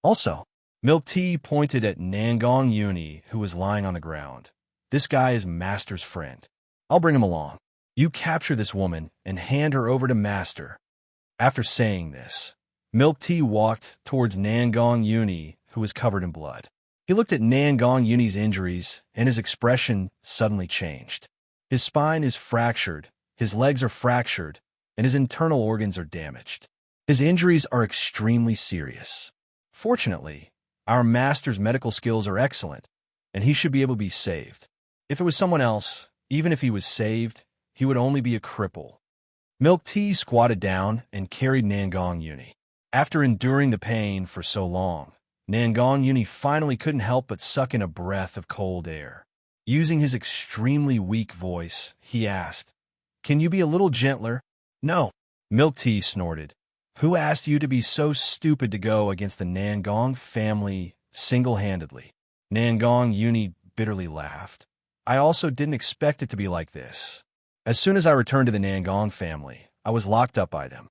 Also, Milk Tea pointed at Nangong Uni, who was lying on the ground. This guy is Master's friend. I'll bring him along. You capture this woman and hand her over to Master. After saying this, Milk Tea walked towards Nangong Uni, who was covered in blood. He looked at Nangong Uni's injuries, and his expression suddenly changed. His spine is fractured, his legs are fractured, and his internal organs are damaged. His injuries are extremely serious. Fortunately, our master's medical skills are excellent, and he should be able to be saved. If it was someone else, even if he was saved, he would only be a cripple. Milk Tea squatted down and carried Nangong Uni. After enduring the pain for so long, Nangong Uni finally couldn't help but suck in a breath of cold air. Using his extremely weak voice, he asked, "Can you be a little gentler?" "No," Milk Tea snorted. "Who asked you to be so stupid to go against the Nangong family single-handedly?" Nangong Uni bitterly laughed. "I also didn't expect it to be like this. As soon as I returned to the Nangong family, I was locked up by them."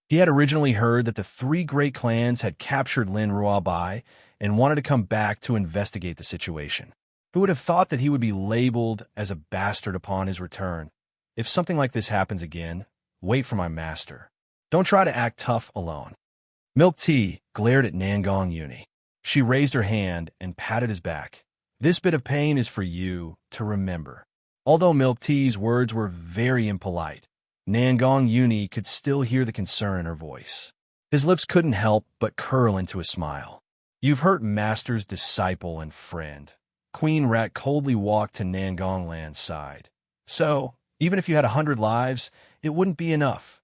He had originally heard that the three great clans had captured Lin Ruabai and wanted to come back to investigate the situation. Who would have thought that he would be labeled as a bastard upon his return? If something like this happens again, wait for my master. Don't try to act tough alone. Milk Tea glared at Nangong Uni. She raised her hand and patted his back. This bit of pain is for you to remember. Although Milk Tea's words were very impolite, Nangong Uni could still hear the concern in her voice. His lips couldn't help but curl into a smile. You've hurt Master's disciple and friend. Queen Rat coldly walked to Nangong Lan's side. So, even if you had 100 lives, it wouldn't be enough.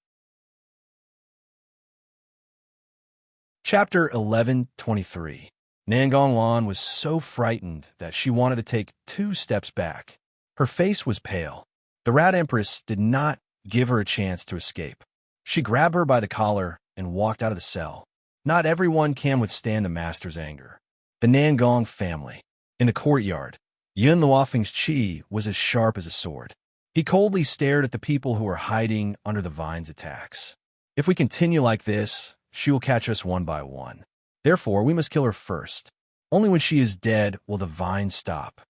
Chapter 11:23. Nangong Lan was so frightened that she wanted to take 2 steps back. Her face was pale. The Rat Empress did not give her a chance to escape. She grabbed her by the collar and walked out of the cell. Not everyone can withstand the master's anger. The Nangong family. In the courtyard, Yun Luofeng's chi was as sharp as a sword. He coldly stared at the people who were hiding under the vine's attacks. If we continue like this, she will catch us one by one. Therefore, we must kill her first. Only when she is dead will the vine stop.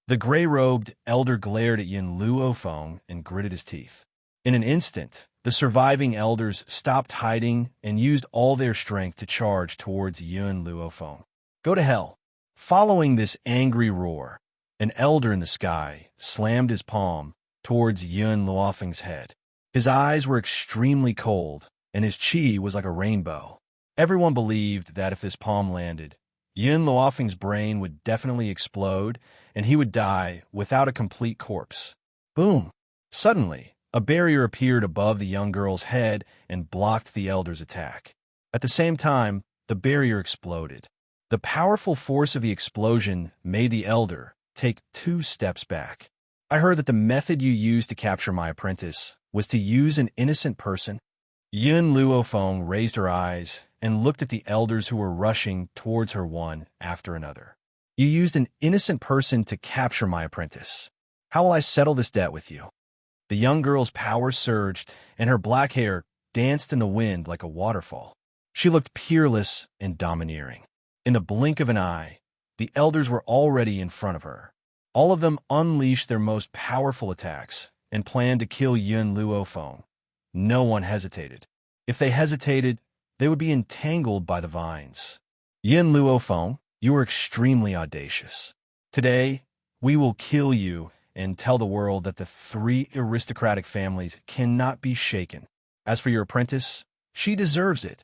The gray-robed elder glared at Yin Luo Feng and gritted his teeth. In an instant, the surviving elders stopped hiding and used all their strength to charge towards Yun Luo Feng. Go to hell. Following this angry roar, an elder in the sky slammed his palm towards Yun Luofeng's head. His eyes were extremely cold, and his chi was like a rainbow. Everyone believed that if this palm landed, Yun Luofeng's brain would definitely explode, and he would die without a complete corpse. Boom! Suddenly, a barrier appeared above the young girl's head and blocked the elder's attack. At the same time, the barrier exploded. The powerful force of the explosion made the elder take 2 steps back. I heard that the method you used to capture my apprentice was to use an innocent person. Yun Luo Feng raised her eyes and looked at the elders who were rushing towards her one after another. You used an innocent person to capture my apprentice. How will I settle this debt with you? The young girl's power surged, and her black hair danced in the wind like a waterfall. She looked peerless and domineering. In the blink of an eye, the elders were already in front of her. All of them unleashed their most powerful attacks and planned to kill Yun Luofeng. No one hesitated. If they hesitated, they would be entangled by the vines. Yun Luofeng, you are extremely audacious. Today, we will kill you and tell the world that the three aristocratic families cannot be shaken. As for your apprentice, she deserves it.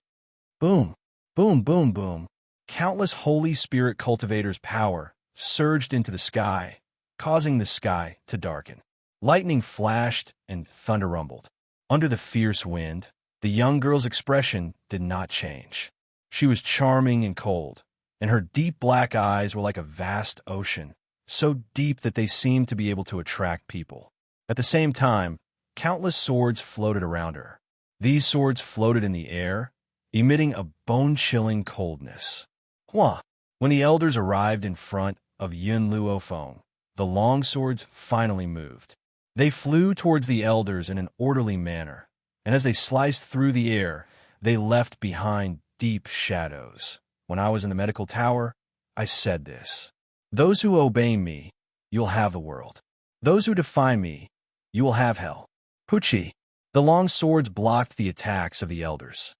Boom, boom, boom, boom. Countless Holy Spirit cultivators' power surged into the sky, causing the sky to darken. Lightning flashed and thunder rumbled. Under the fierce wind, the young girl's expression did not change. She was charming and cold, and her deep black eyes were like a vast ocean, so deep that they seemed to be able to attract people. At the same time, countless swords floated around her. These swords floated in the air, emitting a bone-chilling coldness. Hua! When the elders arrived in front of Yun Luofeng, the long swords finally moved. They flew towards the elders in an orderly manner, and as they sliced through the air, they left behind deep shadows. When I was in the medical tower, I said this: "Those who obey me, you'll have the world. Those who defy me, you will have hell." Pucci! The long swords blocked the attacks of the elders.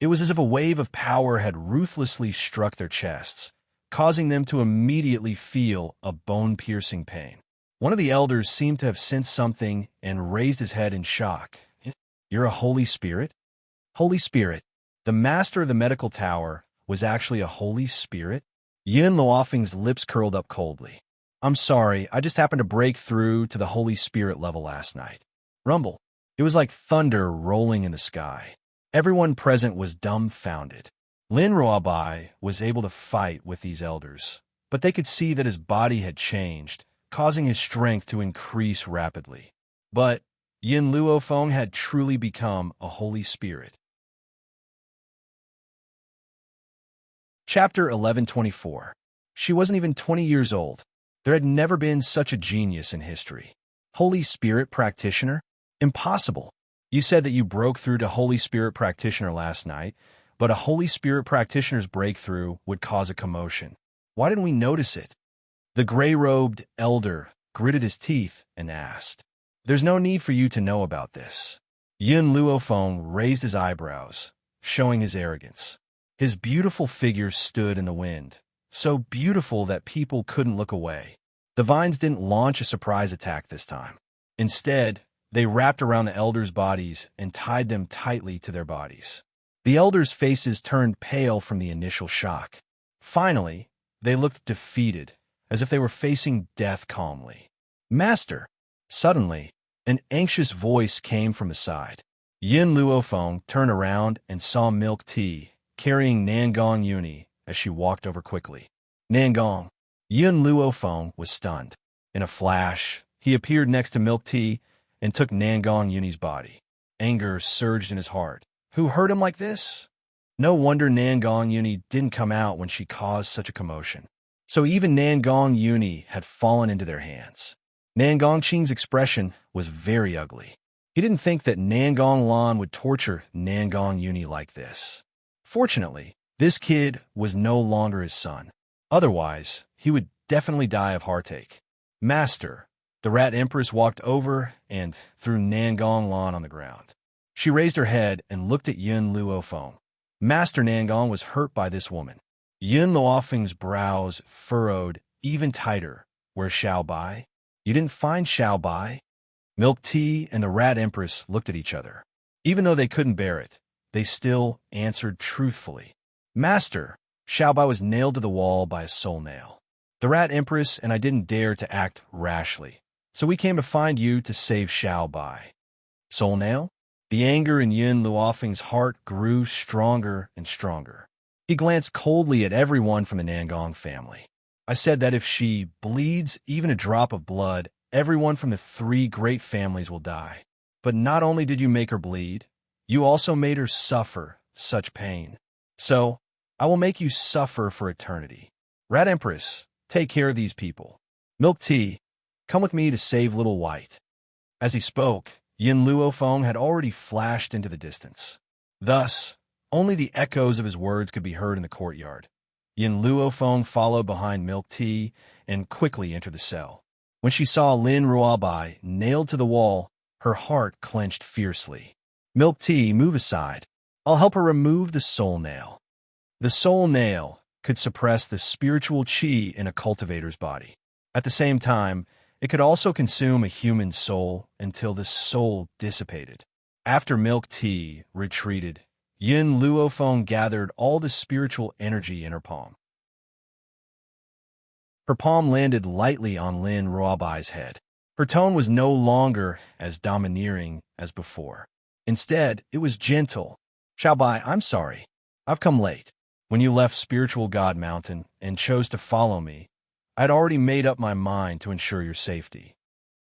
It was as if a wave of power had ruthlessly struck their chests, causing them to immediately feel a bone-piercing pain. One of the elders seemed to have sensed something and raised his head in shock. "You're a Holy Spirit?" Holy Spirit. The master of the medical tower was actually a Holy Spirit? Yun Luofeng's lips curled up coldly. "I'm sorry, I just happened to break through to the Holy Spirit level last night." Rumble. It was like thunder rolling in the sky. Everyone present was dumbfounded. Lin Ruobai was able to fight with these elders, but they could see that his body had changed, causing his strength to increase rapidly. But Yun Luofeng had truly become a Holy Spirit. Chapter 1124. She wasn't even 20 years old. There had never been such a genius in history. Holy Spirit practitioner? Impossible. You said that you broke through to Holy Spirit practitioner last night, but a Holy Spirit practitioner's breakthrough would cause a commotion. Why didn't we notice it? The gray-robed elder gritted his teeth and asked, "There's no need for you to know about this." Yun Luofeng raised his eyebrows, showing his arrogance. His beautiful figure stood in the wind, so beautiful that people couldn't look away. The vines didn't launch a surprise attack this time. Instead, they wrapped around the elders' bodies and tied them tightly to their bodies. The elders' faces turned pale from the initial shock. Finally, they looked defeated, as if they were facing death calmly. "Master!" Suddenly, an anxious voice came from the side. Yun Luofeng turned around and saw Milk Tea carrying Nangong Yuni as she walked over quickly. "Nangong!" Yun Luofeng was stunned. In a flash, he appeared next to Milk Tea and took Nangong Yuni's body. Anger surged in his heart. Who hurt him like this? No wonder Nangong Yuni didn't come out when she caused such a commotion. So even Nangong Yuni had fallen into their hands. Nangong Qing's expression was very ugly. He didn't think that Nangong Lan would torture Nangong Yuni like this. Fortunately, this kid was no longer his son. Otherwise, he would definitely die of heartache. "Master!" The Rat Empress walked over and threw Nangong Lan on the ground. She raised her head and looked at Yun Luofeng. Master Nangong was hurt by this woman. Yun Luofeng's brows furrowed even tighter. "Where's Xiao Bai?" "You didn't find Xiao Bai?" Milk Tea and the Rat Empress looked at each other. Even though they couldn't bear it, they still answered truthfully. "Master, Xiao Bai was nailed to the wall by a soul nail. The Rat Empress and I didn't dare to act rashly, so we came to find you to save Xiao Bai." Soul nail? The anger in Yun Luofeng's heart grew stronger and stronger. He glanced coldly at everyone from the Nangong family. "I said that if she bleeds even a drop of blood, everyone from the three great families will die. But not only did you make her bleed, you also made her suffer such pain. So, I will make you suffer for eternity. Rat Empress, take care of these people. Milk Tea, come with me to save Little White." As he spoke, Yin Luofeng had already flashed into the distance. Thus, only the echoes of his words could be heard in the courtyard. Yin Luofeng followed behind Milk Tea and quickly entered the cell. When she saw Lin Ruabai nailed to the wall, her heart clenched fiercely. Milk Tea, move aside. I'll help her remove the soul nail. The soul nail could suppress the spiritual qi in a cultivator's body. At the same time, it could also consume a human soul until the soul dissipated. After Milk Tea retreated, Yin Luofeng gathered all the spiritual energy in her palm. Her palm landed lightly on Lin Ruabai's head. Her tone was no longer as domineering as before. Instead, it was gentle. Xiaobai, I'm sorry. I've come late. When you left Spiritual God Mountain and chose to follow me, I'd already made up my mind to ensure your safety.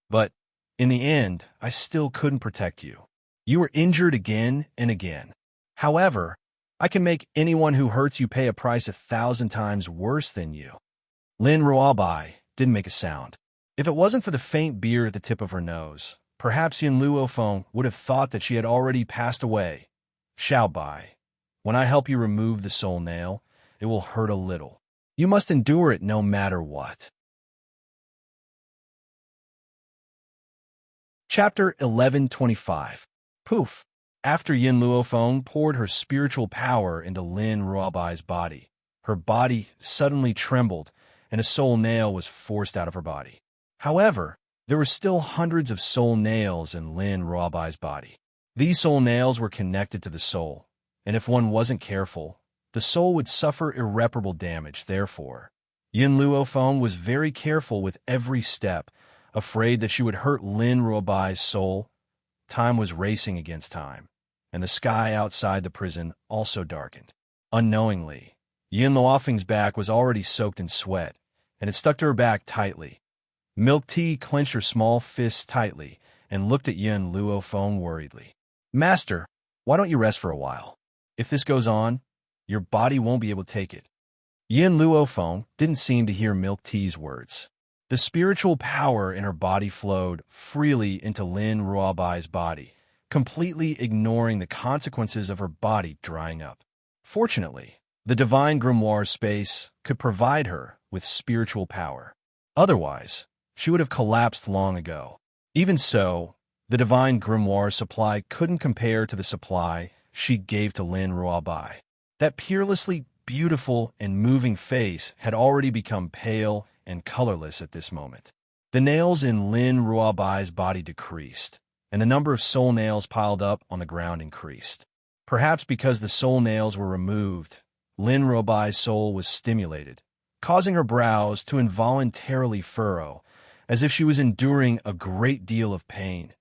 But, in the end, I still couldn't protect you. You were injured again and again. However, I can make anyone who hurts you pay a price 1,000 times worse than you. Lin Ruabai didn't make a sound. If it wasn't for the faint beer at the tip of her nose, perhaps Yin Luofeng would have thought that she had already passed away. Xiaobai, when I help you remove the soul nail, it will hurt a little. You must endure it no matter what. Chapter 1125. Poof! After Yin Luofeng poured her spiritual power into Lin Ruabai's body, her body suddenly trembled and a soul nail was forced out of her body. However, there were still hundreds of soul nails in Lin Ruabai's body. These soul nails were connected to the soul, and if one wasn't careful, the soul would suffer irreparable damage. Therefore, Yin Luofeng was very careful with every step, afraid that she would hurt Lin Ruabai's soul. Time was racing against time, and the sky outside the prison also darkened. Unknowingly, Yin Luofeng's back was already soaked in sweat, and it stuck to her back tightly. Milk Tea clenched her small fists tightly and looked at Yin Luofeng worriedly. Master, why don't you rest for a while? If this goes on, your body won't be able to take it. Yin Luofeng didn't seem to hear Milk Tea's words. The spiritual power in her body flowed freely into Lin Ruabai's body, completely ignoring the consequences of her body drying up. Fortunately, the divine grimoire space could provide her with spiritual power. Otherwise, she would have collapsed long ago. Even so, the divine grimoire supply couldn't compare to the supply she gave to Lin Ruabai. That peerlessly beautiful and moving face had already become pale and colorless at this moment. The nails in Lin Ruabai's body decreased, and the number of soul nails piled up on the ground increased. Perhaps because the soul nails were removed, Lin Ruabai's soul was stimulated, causing her brows to involuntarily furrow, as if she was enduring a great deal of pain.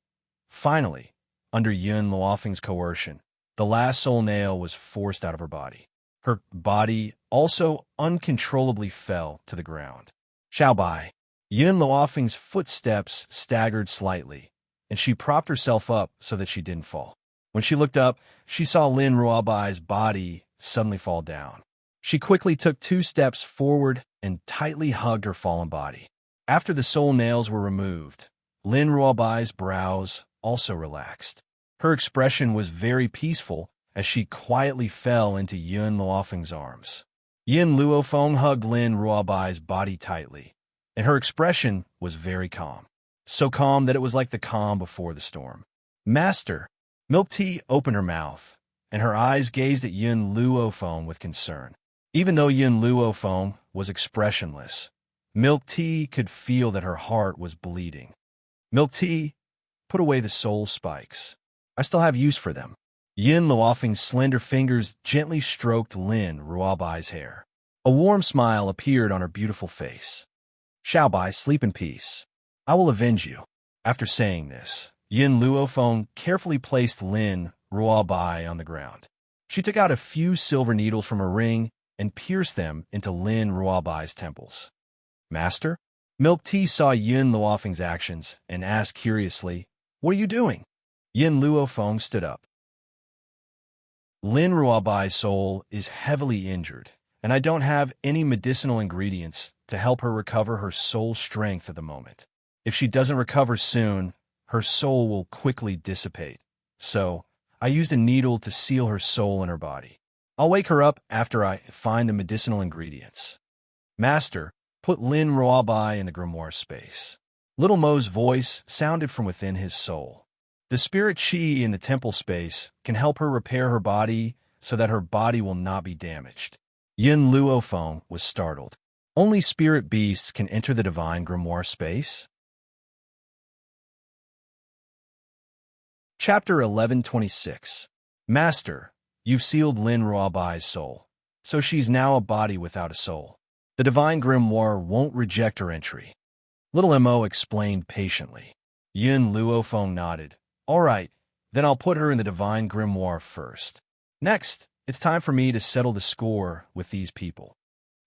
Finally, under Yin Luofeng's coercion, the last soul nail was forced out of her body. Her body also uncontrollably fell to the ground. Xiaobai. Yin Luofeng's footsteps staggered slightly, and she propped herself up so that she didn't fall. When she looked up, she saw Lin Ruabai's body suddenly fall down. She quickly took 2 steps forward and tightly hugged her fallen body. After the soul nails were removed, Lin Ruabai's brows also relaxed. Her expression was very peaceful as she quietly fell into Yin Luofeng's arms. Yin Luofeng hugged Lin Ruabai's body tightly, and her expression was very calm. So calm that it was like the calm before the storm. Master, Milk Tea opened her mouth, and her eyes gazed at Yin Luofeng with concern. Even though Yin Luofeng was expressionless, Milk Tea could feel that her heart was bleeding. Milk Tea, put away the soul spikes. I still have use for them. Yin Luofeng's slender fingers gently stroked Lin Ruabai's hair. A warm smile appeared on her beautiful face. Xiaobai, sleep in peace. I will avenge you. After saying this, Yin Luofeng carefully placed Lin Ruabai on the ground. She took out a few silver needles from her ring and pierced them into Lin Ruabai's temples. Master? Milk Tea saw Yin Luofeng's actions and asked curiously, What are you doing? Yin Luofeng stood up. Lin Ruabai's soul is heavily injured, and I don't have any medicinal ingredients to help her recover her soul strength at the moment. If she doesn't recover soon, her soul will quickly dissipate. So, I used a needle to seal her soul in her body. I'll wake her up after I find the medicinal ingredients. Master, put Lin Roabai in the grimoire space. Little Mo's voice sounded from within his soul. The spirit chi in the temple space can help her repair her body so that her body will not be damaged. Yin Luofeng was startled. Only spirit beasts can enter the divine grimoire space? Chapter 1126. Master, you've sealed Lin Roabai's soul, so she's now a body without a soul. The divine grimoire won't reject her entry. Little Mo explained patiently. Yin Luofeng nodded. All right, then I'll put her in the divine grimoire first. Next, it's time for me to settle the score with these people.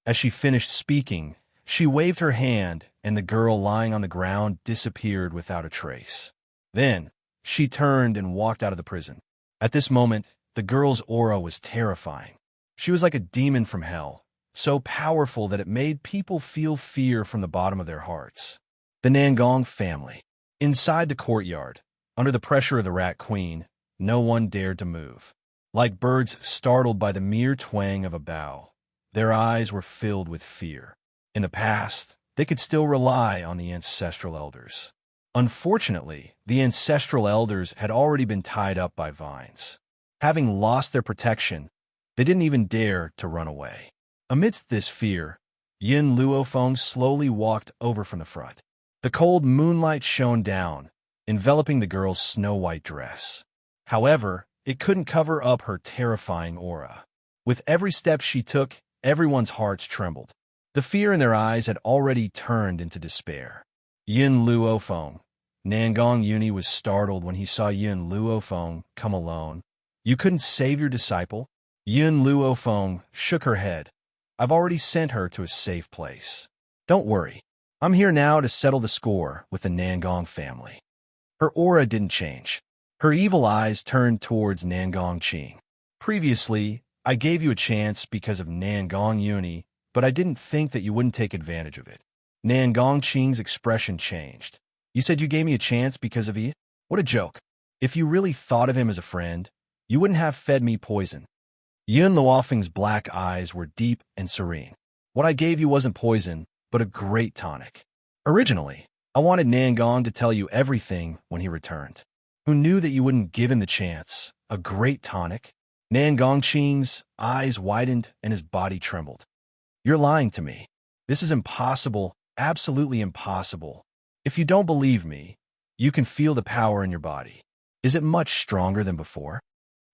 As she finished speaking, she waved her hand, and the girl lying on the ground disappeared without a trace. Then, she turned and walked out of the prison. At this moment, the girl's aura was terrifying. She was like a demon from hell, so powerful that it made people feel fear from the bottom of their hearts. The Nangong family. Inside the courtyard, under the pressure of the Rat Queen, no one dared to move. Like birds startled by the mere twang of a bough, their eyes were filled with fear. In the past, they could still rely on the ancestral elders. Unfortunately, the ancestral elders had already been tied up by vines. Having lost their protection, they didn't even dare to run away. Amidst this fear, Yin Luofeng slowly walked over from the front. The cold moonlight shone down, enveloping the girl's snow-white dress. However, it couldn't cover up her terrifying aura. With every step she took, everyone's hearts trembled. The fear in their eyes had already turned into despair. Yin Luofeng. Nangong Uni was startled when he saw Yin Luofeng come alone. You couldn't save your disciple? Yin Luofeng shook her head. I've already sent her to a safe place. Don't worry. I'm here now to settle the score with the Nangong family. Her aura didn't change. Her evil eyes turned towards Nangong Qing. Previously, I gave you a chance because of Nangong Uni, but I didn't think that you wouldn't take advantage of it. Nangong Qing's expression changed. You said you gave me a chance because of it? What a joke. If you really thought of him as a friend, you wouldn't have fed me poison. Yin Luofeng's black eyes were deep and serene. What I gave you wasn't poison, but a great tonic. Originally, I wanted Nangong to tell you everything when he returned. Who knew that you wouldn't give him the chance? A great tonic? Nangong Qing's eyes widened and his body trembled. You're lying to me. This is impossible, absolutely impossible. If you don't believe me, you can feel the power in your body. Is it much stronger than before?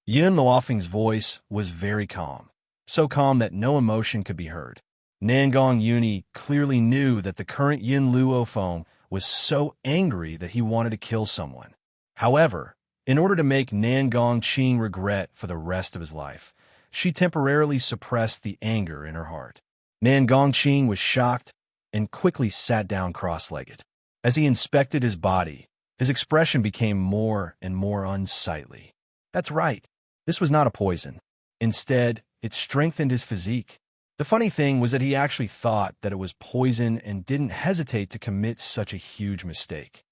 Yin Luofeng's voice was very calm, so calm that no emotion could be heard. Nangong Uni clearly knew that the current Yin Luofeng was so angry that he wanted to kill someone. However, in order to make Nangong Qing regret for the rest of his life, she temporarily suppressed the anger in her heart. Nangong Qing was shocked and quickly sat down cross-legged. As he inspected his body, his expression became more and more unsightly. That's right. This was not a poison. Instead, it strengthened his physique. The funny thing was that he actually thought that it was poison and didn't hesitate to commit such a huge mistake.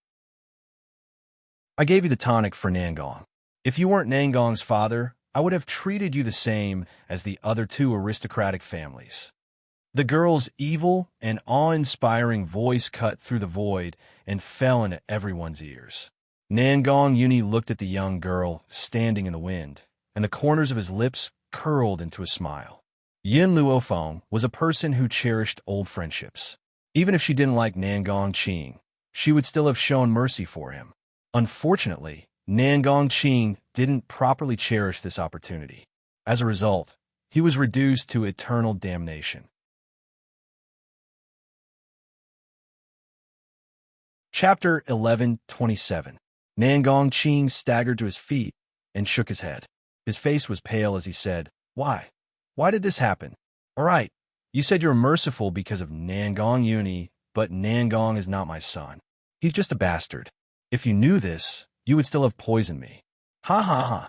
I gave you the tonic for Nangong. If you weren't Nangong's father, I would have treated you the same as the other two aristocratic families. The girl's evil and awe-inspiring voice cut through the void and fell into everyone's ears. Nangong Uni looked at the young girl standing in the wind, and the corners of his lips curled into a smile. Yin Luofeng was a person who cherished old friendships. Even if she didn't like Nangong Qing, she would still have shown mercy for him. Unfortunately, Nangong Qing didn't properly cherish this opportunity. As a result, he was reduced to eternal damnation. Chapter 1127. Nangong Qing staggered to his feet and shook his head. His face was pale as he said, Why? Why did this happen? All right, you said you're merciful because of Nangong Uni, but Nangong is not my son. He's just a bastard. If you knew this, you would still have poisoned me. Ha ha ha.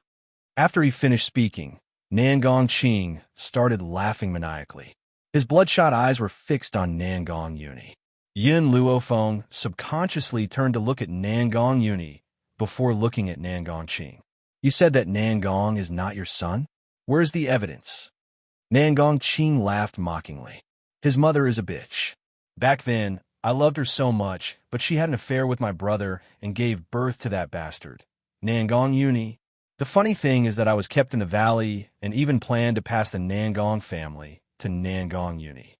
After he finished speaking, Nangong Qing started laughing maniacally. His bloodshot eyes were fixed on Nangong Uni. Yin Luofeng subconsciously turned to look at Nangong Yuni before looking at Nangong Qing. You said that Nangong is not your son? Where's the evidence? Nangong Qing laughed mockingly. His mother is a bitch. Back then, I loved her so much, but she had an affair with my brother and gave birth to that bastard, Nangong Yuni. The funny thing is that I was kept in the valley and even planned to pass the Nangong family to Nangong Yuni.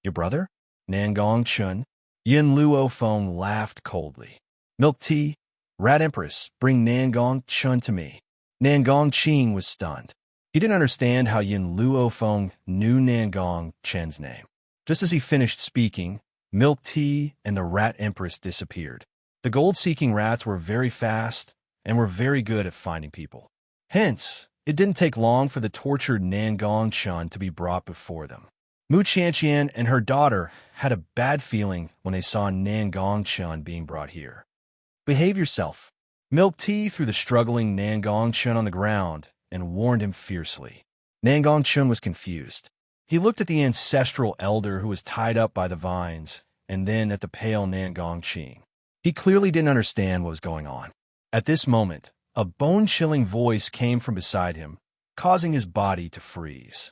Your brother? Nangong Chun? Yin Luofeng laughed coldly. Milk tea? Rat Empress, bring Nangong Chun to me. Nangong Qing was stunned. He didn't understand how Yin Luofeng knew Nangong Chen's name. Just as he finished speaking, Milk Tea and the Rat Empress disappeared. The gold-seeking rats were very fast and were very good at finding people. Hence, it didn't take long for the tortured Nangong Chun to be brought before them. Mu Qianqian and her daughter had a bad feeling when they saw Nangong Chun being brought here. Behave yourself. Milk Tea threw the struggling Nangong Chun on the ground and warned him fiercely. Nangong Chun was confused. He looked at the ancestral elder who was tied up by the vines, and then at the pale Nangong Qing. He clearly didn't understand what was going on. At this moment, a bone-chilling voice came from beside him, causing his body to freeze.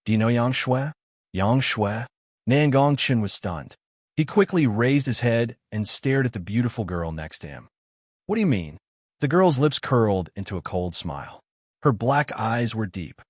Do you know Yang Shui? Yang Shui? Nangong Chen was stunned. He quickly raised his head and stared at the beautiful girl next to him. What do you mean? The girl's lips curled into a cold smile. Her black eyes were deep.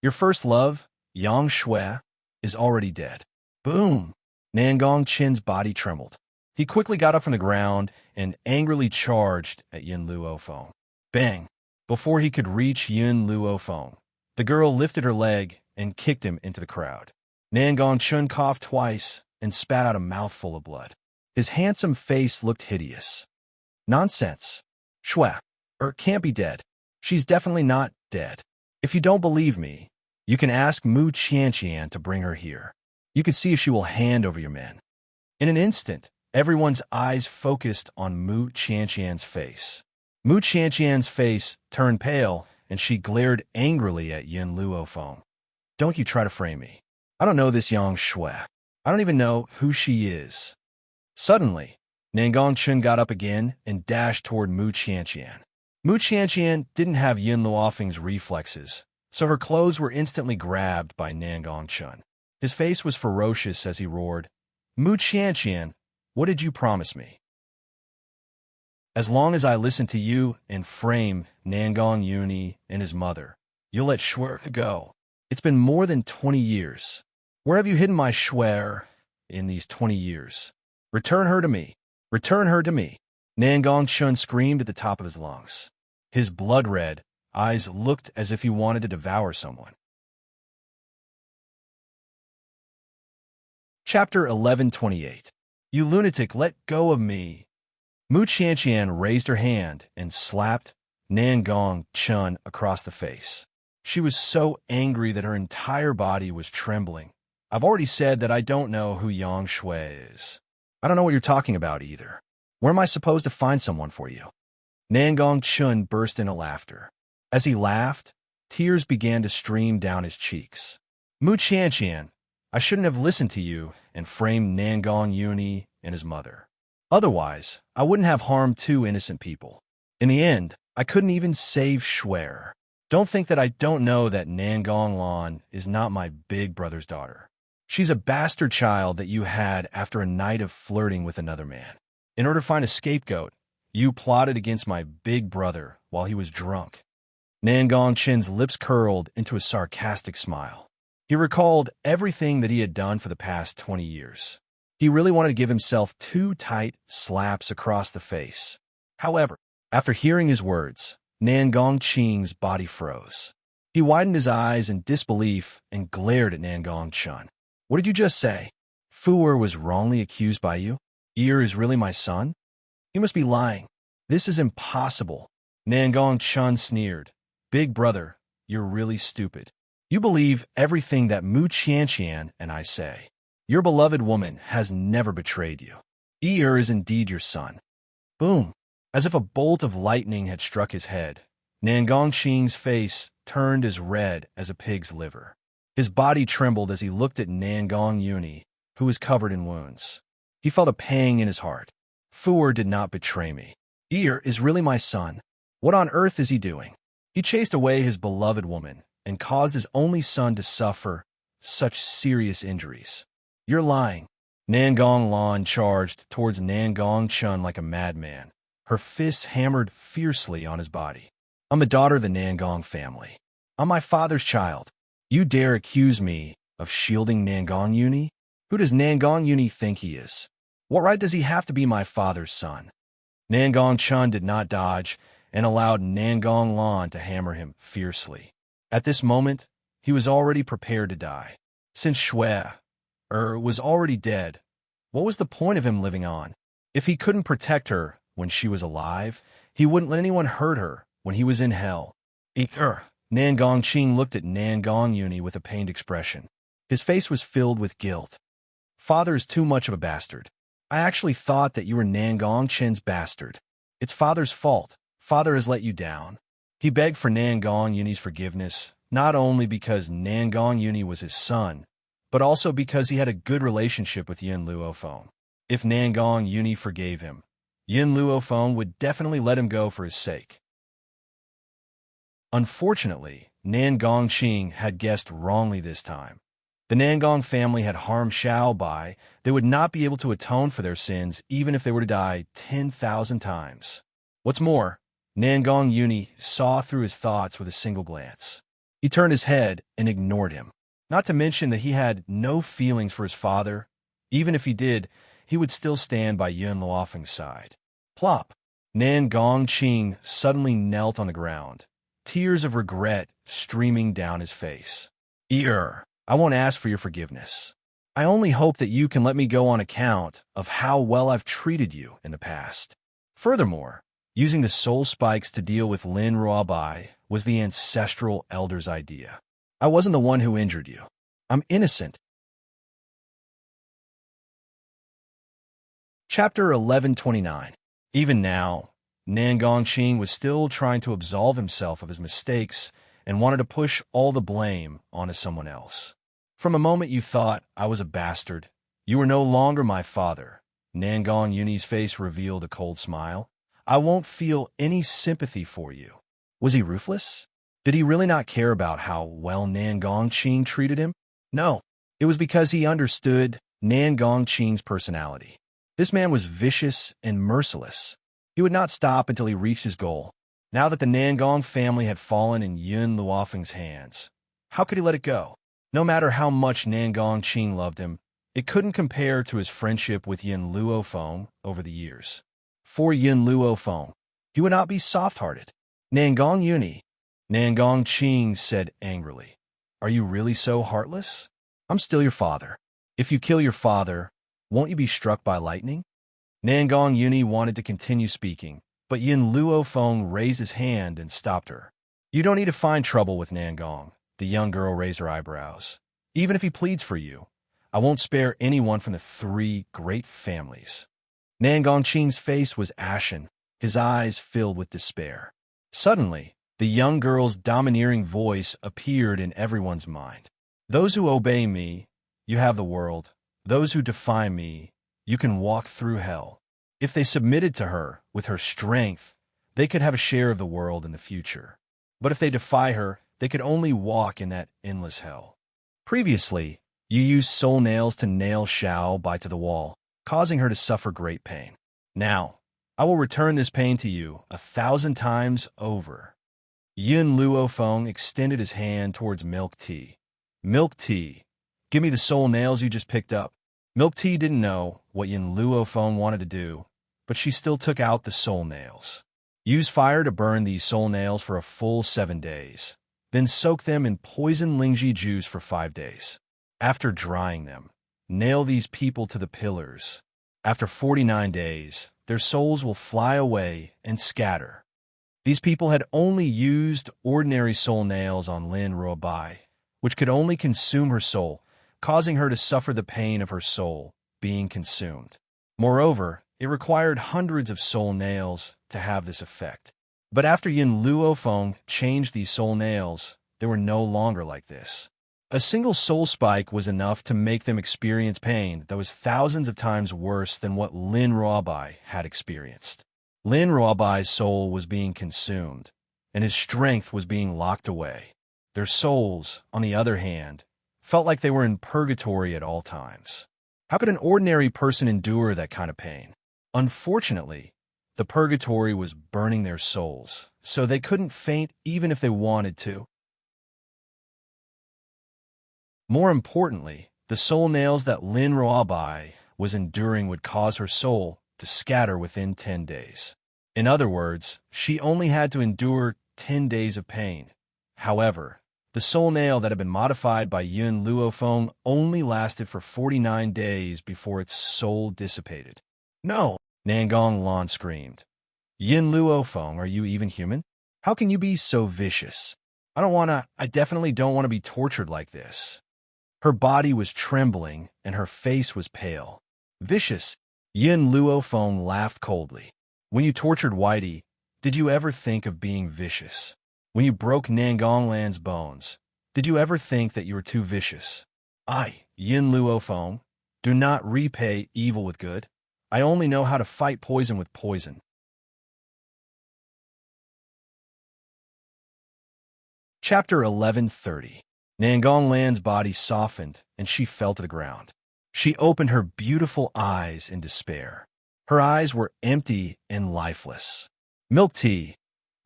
Your first love, Yang Shui, is already dead. Boom! Nangong Chen's body trembled. He quickly got up from the ground and angrily charged at Yin Luofeng. Bang! Before he could reach Yin Luofeng, the girl lifted her leg and kicked him into the crowd. Nangong Chen coughed twice and spat out a mouthful of blood. His handsome face looked hideous. Nonsense. Shui, can't be dead. She's definitely not dead. If you don't believe me, you can ask Mu Qianqian to bring her here. You can see if she will hand over your men. In an instant, everyone's eyes focused on Mu Qianqian's face. Mu Qianqian's face turned pale, and she glared angrily at Yin Luofeng. Don't you try to frame me. I don't know this Yang Shui. I don't even know who she is. Suddenly, Nangong Chen got up again and dashed toward Mu Qianqian. Mu Qianqian didn't have Yin Luofeng's reflexes, so her clothes were instantly grabbed by Nangong Chen. His face was ferocious as he roared, Mu Qianqian, what did you promise me? As long as I listen to you and frame Nangong Yuni and his mother, you'll let Shui go. It's been more than 20 years. Where have you hidden my Shui in these 20 years? Return her to me. Return her to me. Nangong Chen screamed at the top of his lungs. His blood-red eyes looked as if he wanted to devour someone. Chapter 1128. You lunatic, let go of me. Mu Qianqian raised her hand and slapped Nangong Chen across the face. She was so angry that her entire body was trembling. I've already said that I don't know who Yang Shui is. I don't know what you're talking about either. Where am I supposed to find someone for you? Nangong Chen burst into laughter. As he laughed, tears began to stream down his cheeks. Mu Qianqian, I shouldn't have listened to you and framed Nangong Yuni and his mother. Otherwise, I wouldn't have harmed two innocent people. In the end, I couldn't even save Shui. Don't think that I don't know that Nangong Lan is not my big brother's daughter. She's a bastard child that you had after a night of flirting with another man. In order to find a scapegoat, you plotted against my big brother while he was drunk. Nangong Chen's lips curled into a sarcastic smile. He recalled everything that he had done for the past 20 years. He really wanted to give himself 2 tight slaps across the face. However, after hearing his words, Nangong Qing's body froze. He widened his eyes in disbelief and glared at Nangong Chen. What did you just say? Fu was wrongly accused by you? Is really my son? You must be lying. This is impossible. Nangong Chen sneered. Big brother, you're really stupid. You believe everything that Mu Qianqian and I say. Your beloved woman has never betrayed you. Is indeed your son. Boom. As if a bolt of lightning had struck his head, Nangong Qing's face turned as red as a pig's liver. His body trembled as he looked at Nangong Yuni, who was covered in wounds. He felt a pang in his heart. Fuer did not betray me. Ear is really my son. What on earth is he doing? He chased away his beloved woman and caused his only son to suffer such serious injuries. You're lying. Nangong Lan charged towards Nangong Chun like a madman, her fists hammered fiercely on his body. I'm the daughter of the Nangong family. I'm my father's child. You dare accuse me of shielding Nangong Uni? Who does Nangong Uni think he is? What right does he have to be my father's son? Nangong Chun did not dodge and allowed Nangong Lan to hammer him fiercely. At this moment, he was already prepared to die. Since Shui was already dead, what was the point of him living on? If he couldn't protect her when she was alive, he wouldn't let anyone hurt her when he was in hell. Nangong Ching looked at Nangong Uni with a pained expression. His face was filled with guilt. Father is too much of a bastard. I actually thought that you were Nangong Chen's bastard. It's father's fault. Father has let you down. He begged for Nangong Uni's forgiveness, not only because Nangong Uni was his son, but also because he had a good relationship with Yin Luofeng. If Nangong Uni forgave him, Yin Luofeng would definitely let him go for his sake. Unfortunately, Nangong Qing had guessed wrongly this time. The Nangong family had harmed Xiao Bai. They would not be able to atone for their sins even if they were to die 10,000 times. What's more, Nangong Uni saw through his thoughts with a single glance. He turned his head and ignored him. Not to mention that he had no feelings for his father. Even if he did, he would still stand by Yun Luofeng's side. Plop! Nangong Qing suddenly knelt on the ground, tears of regret streaming down his face. I won't ask for your forgiveness. I only hope that you can let me go on account of how well I've treated you in the past. Furthermore, using the soul spikes to deal with Lin Ruobai was the ancestral elder's idea. I wasn't the one who injured you. I'm innocent. Chapter 1129. Even now, Nangong Qing was still trying to absolve himself of his mistakes and wanted to push all the blame onto someone else. From the moment you thought I was a bastard, you were no longer my father. Nangong Uni's face revealed a cold smile. I won't feel any sympathy for you. Was he ruthless? Did he really not care about how well Nangong Qing treated him? No, it was because he understood Nangong Qing's personality. This man was vicious and merciless. He would not stop until he reached his goal. Now that the Nangong family had fallen in Yun Luofeng's hands, how could he let it go? No matter how much Nangong Qing loved him, it couldn't compare to his friendship with Yin Luofeng over the years. For Yin Luofeng, he would not be soft-hearted. Nangong Uni, Nangong Qing said angrily. Are you really so heartless? I'm still your father. If you kill your father, won't you be struck by lightning? Nangong Uni wanted to continue speaking, but Yin Luofeng raised his hand and stopped her. You don't need to find trouble with Nangong. The young girl raised her eyebrows. Even if he pleads for you, I won't spare anyone from the three great families. Nangong Qing's face was ashen, his eyes filled with despair. Suddenly, the young girl's domineering voice appeared in everyone's mind. Those who obey me, you have the world. Those who defy me, you can walk through hell. If they submitted to her with her strength, they could have a share of the world in the future. But if they defy her, they could only walk in that endless hell. Previously, you used soul nails to nail Xiao Bai to the wall, causing her to suffer great pain. Now, I will return this pain to you 1,000 times over. Yin Luofeng extended his hand towards Milk Tea. Milk Tea, give me the soul nails you just picked up. Milk Tea didn't know what Yin Luofeng wanted to do, but she still took out the soul nails. Use fire to burn these soul nails for a full 7 days. Then soak them in poison lingji juice for 5 days. After drying them, nail these people to the pillars. After 49 days, their souls will fly away and scatter. These people had only used ordinary soul nails on Lin Ruobai, which could only consume her soul, causing her to suffer the pain of her soul being consumed. Moreover, it required hundreds of soul nails to have this effect. But after Yin Luofeng changed these soul nails, they were no longer like this. A single soul spike was enough to make them experience pain that was thousands of times worse than what Lin Ruobai had experienced. Lin Ruobai's soul was being consumed, and his strength was being locked away. Their souls, on the other hand, felt like they were in purgatory at all times. How could an ordinary person endure that kind of pain? Unfortunately, the purgatory was burning their souls, so they couldn't faint even if they wanted to. More importantly, the soul nails that Lin Ruobai was enduring would cause her soul to scatter within 10 days. In other words, she only had to endure 10 days of pain. However, the soul nail that had been modified by Yun Luofeng only lasted for 49 days before its soul dissipated. No, Nangong Lan screamed. Yin Luofeng, are you even human? How can you be so vicious? I definitely don't want to be tortured like this. Her body was trembling and her face was pale. Vicious, Yin Luofeng laughed coldly. When you tortured Whitey, did you ever think of being vicious? When you broke Nangonglan's bones, did you ever think that you were too vicious? I, Yin Luofeng, do not repay evil with good. I only know how to fight poison with poison. Chapter 1130. Nangonglan's body softened, and she fell to the ground. She opened her beautiful eyes in despair. Her eyes were empty and lifeless. Milk tea.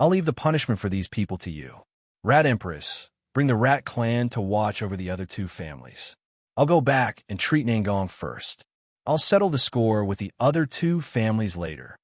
I'll leave the punishment for these people to you. Rat Empress, bring the Rat clan to watch over the other two families. I'll go back and treat Nangong first. I'll settle the score with the other two families later.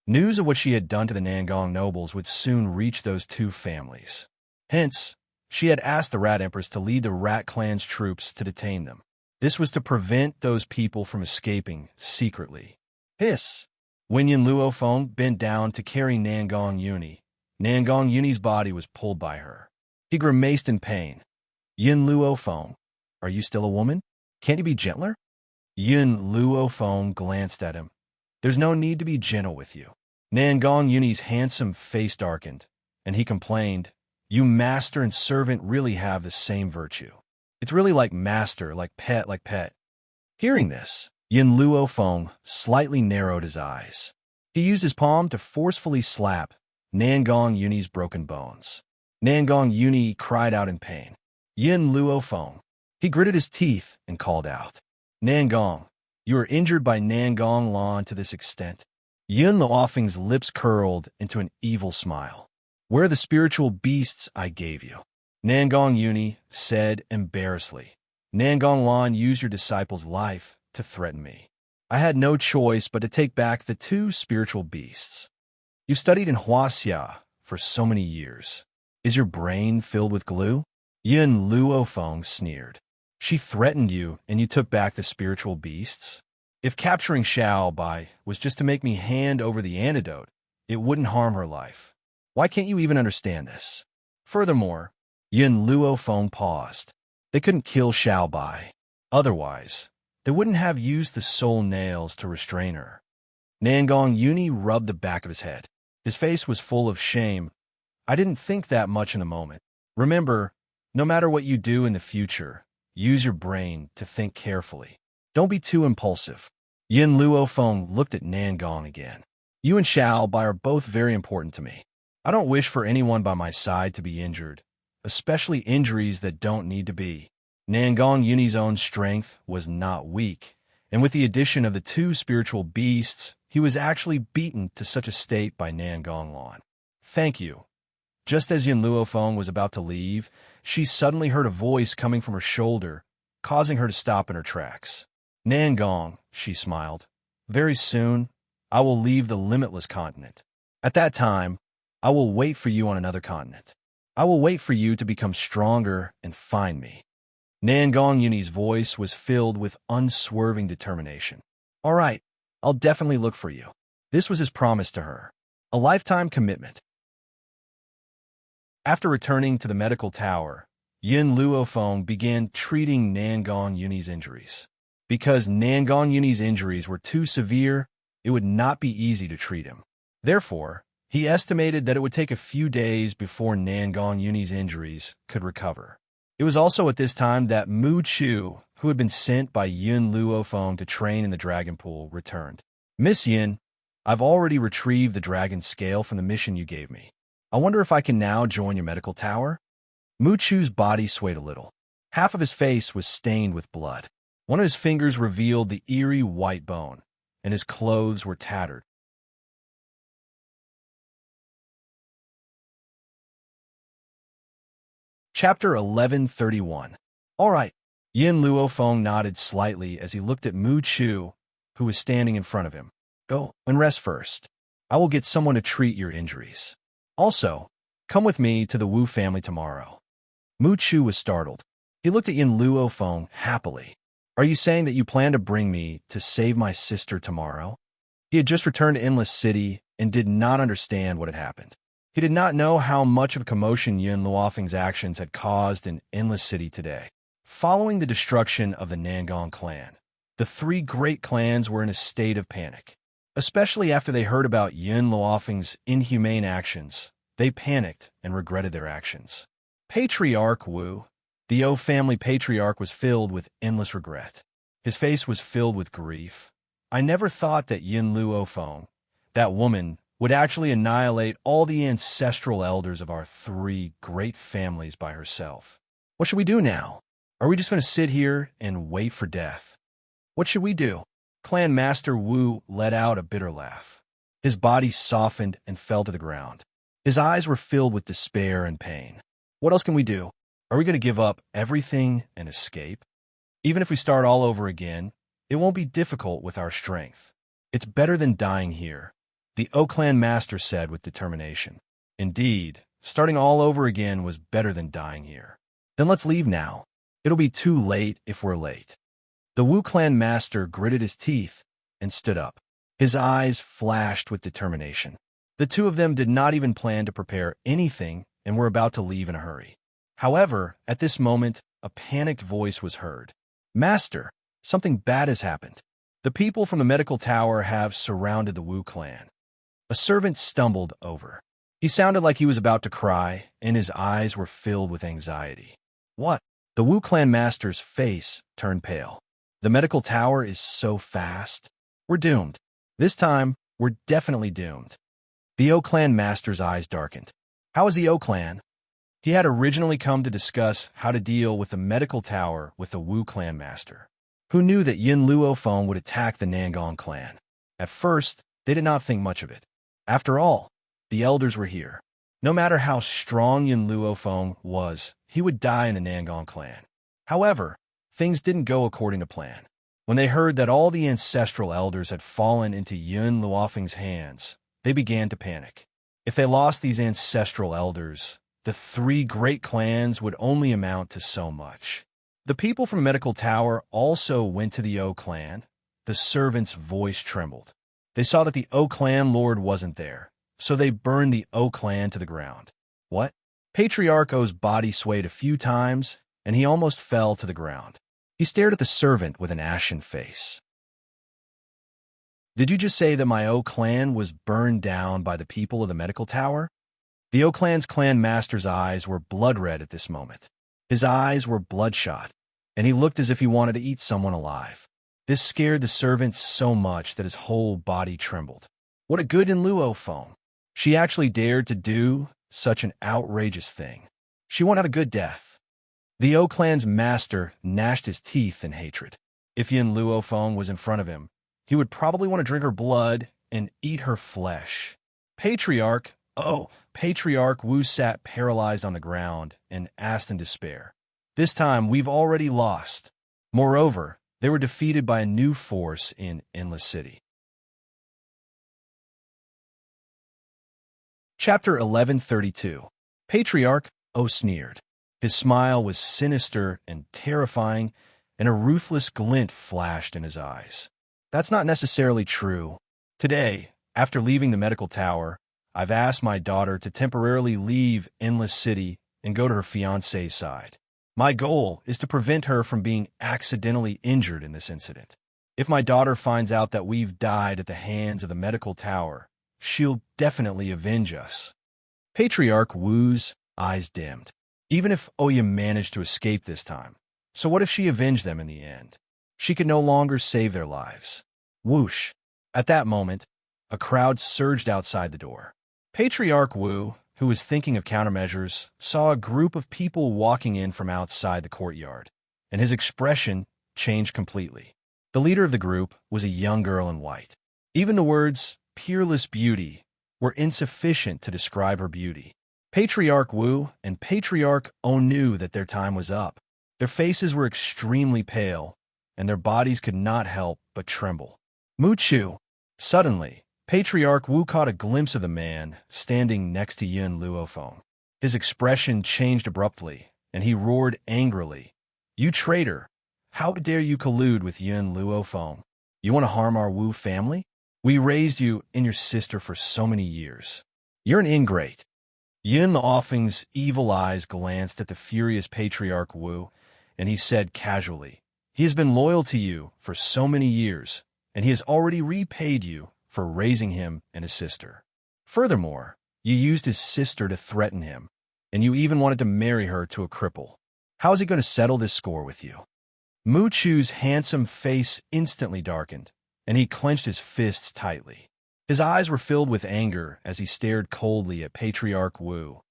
News of what she had done to the Nangong nobles would soon reach those two families. Hence, she had asked the Rat Empress to lead the Rat clan's troops to detain them. This was to prevent those people from escaping secretly. Hiss! When Yin Luofeng bent down to carry Nangong Uni, Nangong Uni's body was pulled by her. He grimaced in pain. Yin Luofeng, are you still a woman? Can't you be gentler? Yin Luofeng glanced at him. There's no need to be gentle with you. Nangong Uni's handsome face darkened, and he complained, you master and servant really have the same virtue. It's really like master, like pet. Hearing this, Yin Luofeng slightly narrowed his eyes. He used his palm to forcefully slap Nangong Uni's broken bones. Nangong Uni cried out in pain. Yin Luofeng. He gritted his teeth and called out, Nangong, you are injured by Nangong Lan to this extent. Yin Luofeng's lips curled into an evil smile. Where are the spiritual beasts I gave you? Nangong Uni said embarrassedly. Nangong Lan used your disciple's life to threaten me. I had no choice but to take back the two spiritual beasts. You studied in Huaxia for so many years. Is your brain filled with glue? Yin Luofeng sneered. She threatened you and you took back the spiritual beasts? If capturing Xiao Bai was just to make me hand over the antidote, it wouldn't harm her life. Why can't you even understand this? Furthermore, Yin Luofeng paused. They couldn't kill Xiao Bai. Otherwise, they wouldn't have used the soul nails to restrain her. Nangong Uni rubbed the back of his head. His face was full of shame. I didn't think that much in the moment. Remember, no matter what you do in the future, use your brain to think carefully. Don't be too impulsive. Yin Luofeng looked at Nangong again. You and Xiao Bai are both very important to me. I don't wish for anyone by my side to be injured, especially injuries that don't need to be. Nangong Uni's own strength was not weak, and with the addition of the two spiritual beasts, he was actually beaten to such a state by Nangong Lan. Thank you. Just as Yin Luofeng was about to leave, she suddenly heard a voice coming from her shoulder, causing her to stop in her tracks. Nangong, she smiled. Very soon, I will leave the limitless continent. At that time, I will wait for you on another continent. I will wait for you to become stronger and find me. Nangong Uni's voice was filled with unswerving determination. All right, I'll definitely look for you. This was his promise to her. A lifetime commitment. After returning to the medical tower, Yin Luofeng began treating Nangong Uni's injuries. Because Nangong Uni's injuries were too severe, it would not be easy to treat him. Therefore, he estimated that it would take a few days before Nangong Uni's injuries could recover. It was also at this time that Mu Chu, who had been sent by Yun Luofeng to train in the dragon pool, returned. Miss Yin, I've already retrieved the dragon scale from the mission you gave me. I wonder if I can now join your medical tower? Mu Chu's body swayed a little. Half of his face was stained with blood. One of his fingers revealed the eerie white bone, and his clothes were tattered. Chapter 1131. All right. Yin Luofeng nodded slightly as he looked at Mu Chu, who was standing in front of him. Go and rest first. I will get someone to treat your injuries. Also, come with me to the Wu family tomorrow. Mu Chu was startled. He looked at Yin Luofeng happily. Are you saying that you plan to bring me to save my sister tomorrow? He had just returned to Endless City and did not understand what had happened. He did not know how much of a commotion Yun Luofeng's actions had caused in Endless City today. Following the destruction of the Nangong clan, the three great clans were in a state of panic. Especially after they heard about Yun Luofeng's inhumane actions, they panicked and regretted their actions. Patriarch Wu, the O family patriarch, was filled with endless regret. His face was filled with grief. I never thought that Yun Luofeng, that woman, would actually annihilate all the ancestral elders of our three great families by herself. What should we do now? Are we just going to sit here and wait for death? What should we do? Clan Master Wu let out a bitter laugh. His body softened and fell to the ground. His eyes were filled with despair and pain. What else can we do? Are we going to give up everything and escape? Even if we start all over again, it won't be difficult with our strength. It's better than dying here, the O Clan Master said with determination. Indeed, starting all over again was better than dying here. Then let's leave now. It'll be too late if we're late. The Wu Clan Master gritted his teeth and stood up. His eyes flashed with determination. The two of them did not even plan to prepare anything and were about to leave in a hurry. However, at this moment, a panicked voice was heard. Master, something bad has happened. The people from the medical tower have surrounded the Wu clan. A servant stumbled over. He sounded like he was about to cry, and his eyes were filled with anxiety. What? The Wu Clan Master's face turned pale. The medical tower is so fast. We're doomed. This time, we're definitely doomed. The O Clan Master's eyes darkened. How is the O Clan? He had originally come to discuss how to deal with the medical tower with the Wu Clan Master, who knew that Yin Luofeng would attack the Nangong clan. At first, they did not think much of it. After all, the elders were here. No matter how strong Yin Luofeng was, he would die in the Nangong clan. However, things didn't go according to plan. When they heard that all the ancestral elders had fallen into Yun Luofeng's hands, they began to panic. If they lost these ancestral elders, the three great clans would only amount to so much. The people from Medical Tower also went to the O clan. The servant's voice trembled. They saw that the O clan lord wasn't there, so they burned the O clan to the ground. What? Patriarch O's body swayed a few times, and he almost fell to the ground. He stared at the servant with an ashen face. Did you just say that my O clan was burned down by the people of the medical tower? The O clan's clan master's eyes were blood red at this moment. His eyes were bloodshot, and he looked as if he wanted to eat someone alive. This scared the servant so much that his whole body trembled. What a good Yin Luofeng. She actually dared to do such an outrageous thing. She won't have a good death. The O clan's master gnashed his teeth in hatred. If Yin Luofeng was in front of him, he would probably want to drink her blood and eat her flesh. Patriarch Wu sat paralyzed on the ground and asked in despair. This time, we've already lost. Moreover, they were defeated by a new force in Endless City. Chapter 1132. Patriarch O sneered. His smile was sinister and terrifying, and a ruthless glint flashed in his eyes. That's not necessarily true. Today, after leaving the medical tower, I've asked my daughter to temporarily leave Endless City and go to her fiancé's side. My goal is to prevent her from being accidentally injured in this incident. If my daughter finds out that we've died at the hands of the medical tower, she'll definitely avenge us. Patriarch Wu's eyes dimmed. Even if Oya managed to escape this time, so what if she avenged them in the end? She could no longer save their lives. Whoosh! At that moment, a crowd surged outside the door. Patriarch Wu, who was thinking of countermeasures, saw a group of people walking in from outside the courtyard, and his expression changed completely. The leader of the group was a young girl in white. Even the words, peerless beauty, were insufficient to describe her beauty. Patriarch Wu and Patriarch O knew that their time was up. Their faces were extremely pale, and their bodies could not help but tremble. Mu Chu. Suddenly, Patriarch Wu caught a glimpse of the man standing next to Yun Luofeng. His expression changed abruptly, and he roared angrily, "You traitor! How dare you collude with Yun Luofeng? You want to harm our Wu family? We raised you and your sister for so many years. You're an ingrate." Yun Luofeng's evil eyes glanced at the furious Patriarch Wu, and he said casually, "He has been loyal to you for so many years, and he has already repaid you for raising him and his sister. Furthermore, you used his sister to threaten him, and you even wanted to marry her to a cripple. How is he going to settle this score with you?" Mu Chu's handsome face instantly darkened, and he clenched his fists tightly. His eyes were filled with anger as he stared coldly at Patriarch Wu.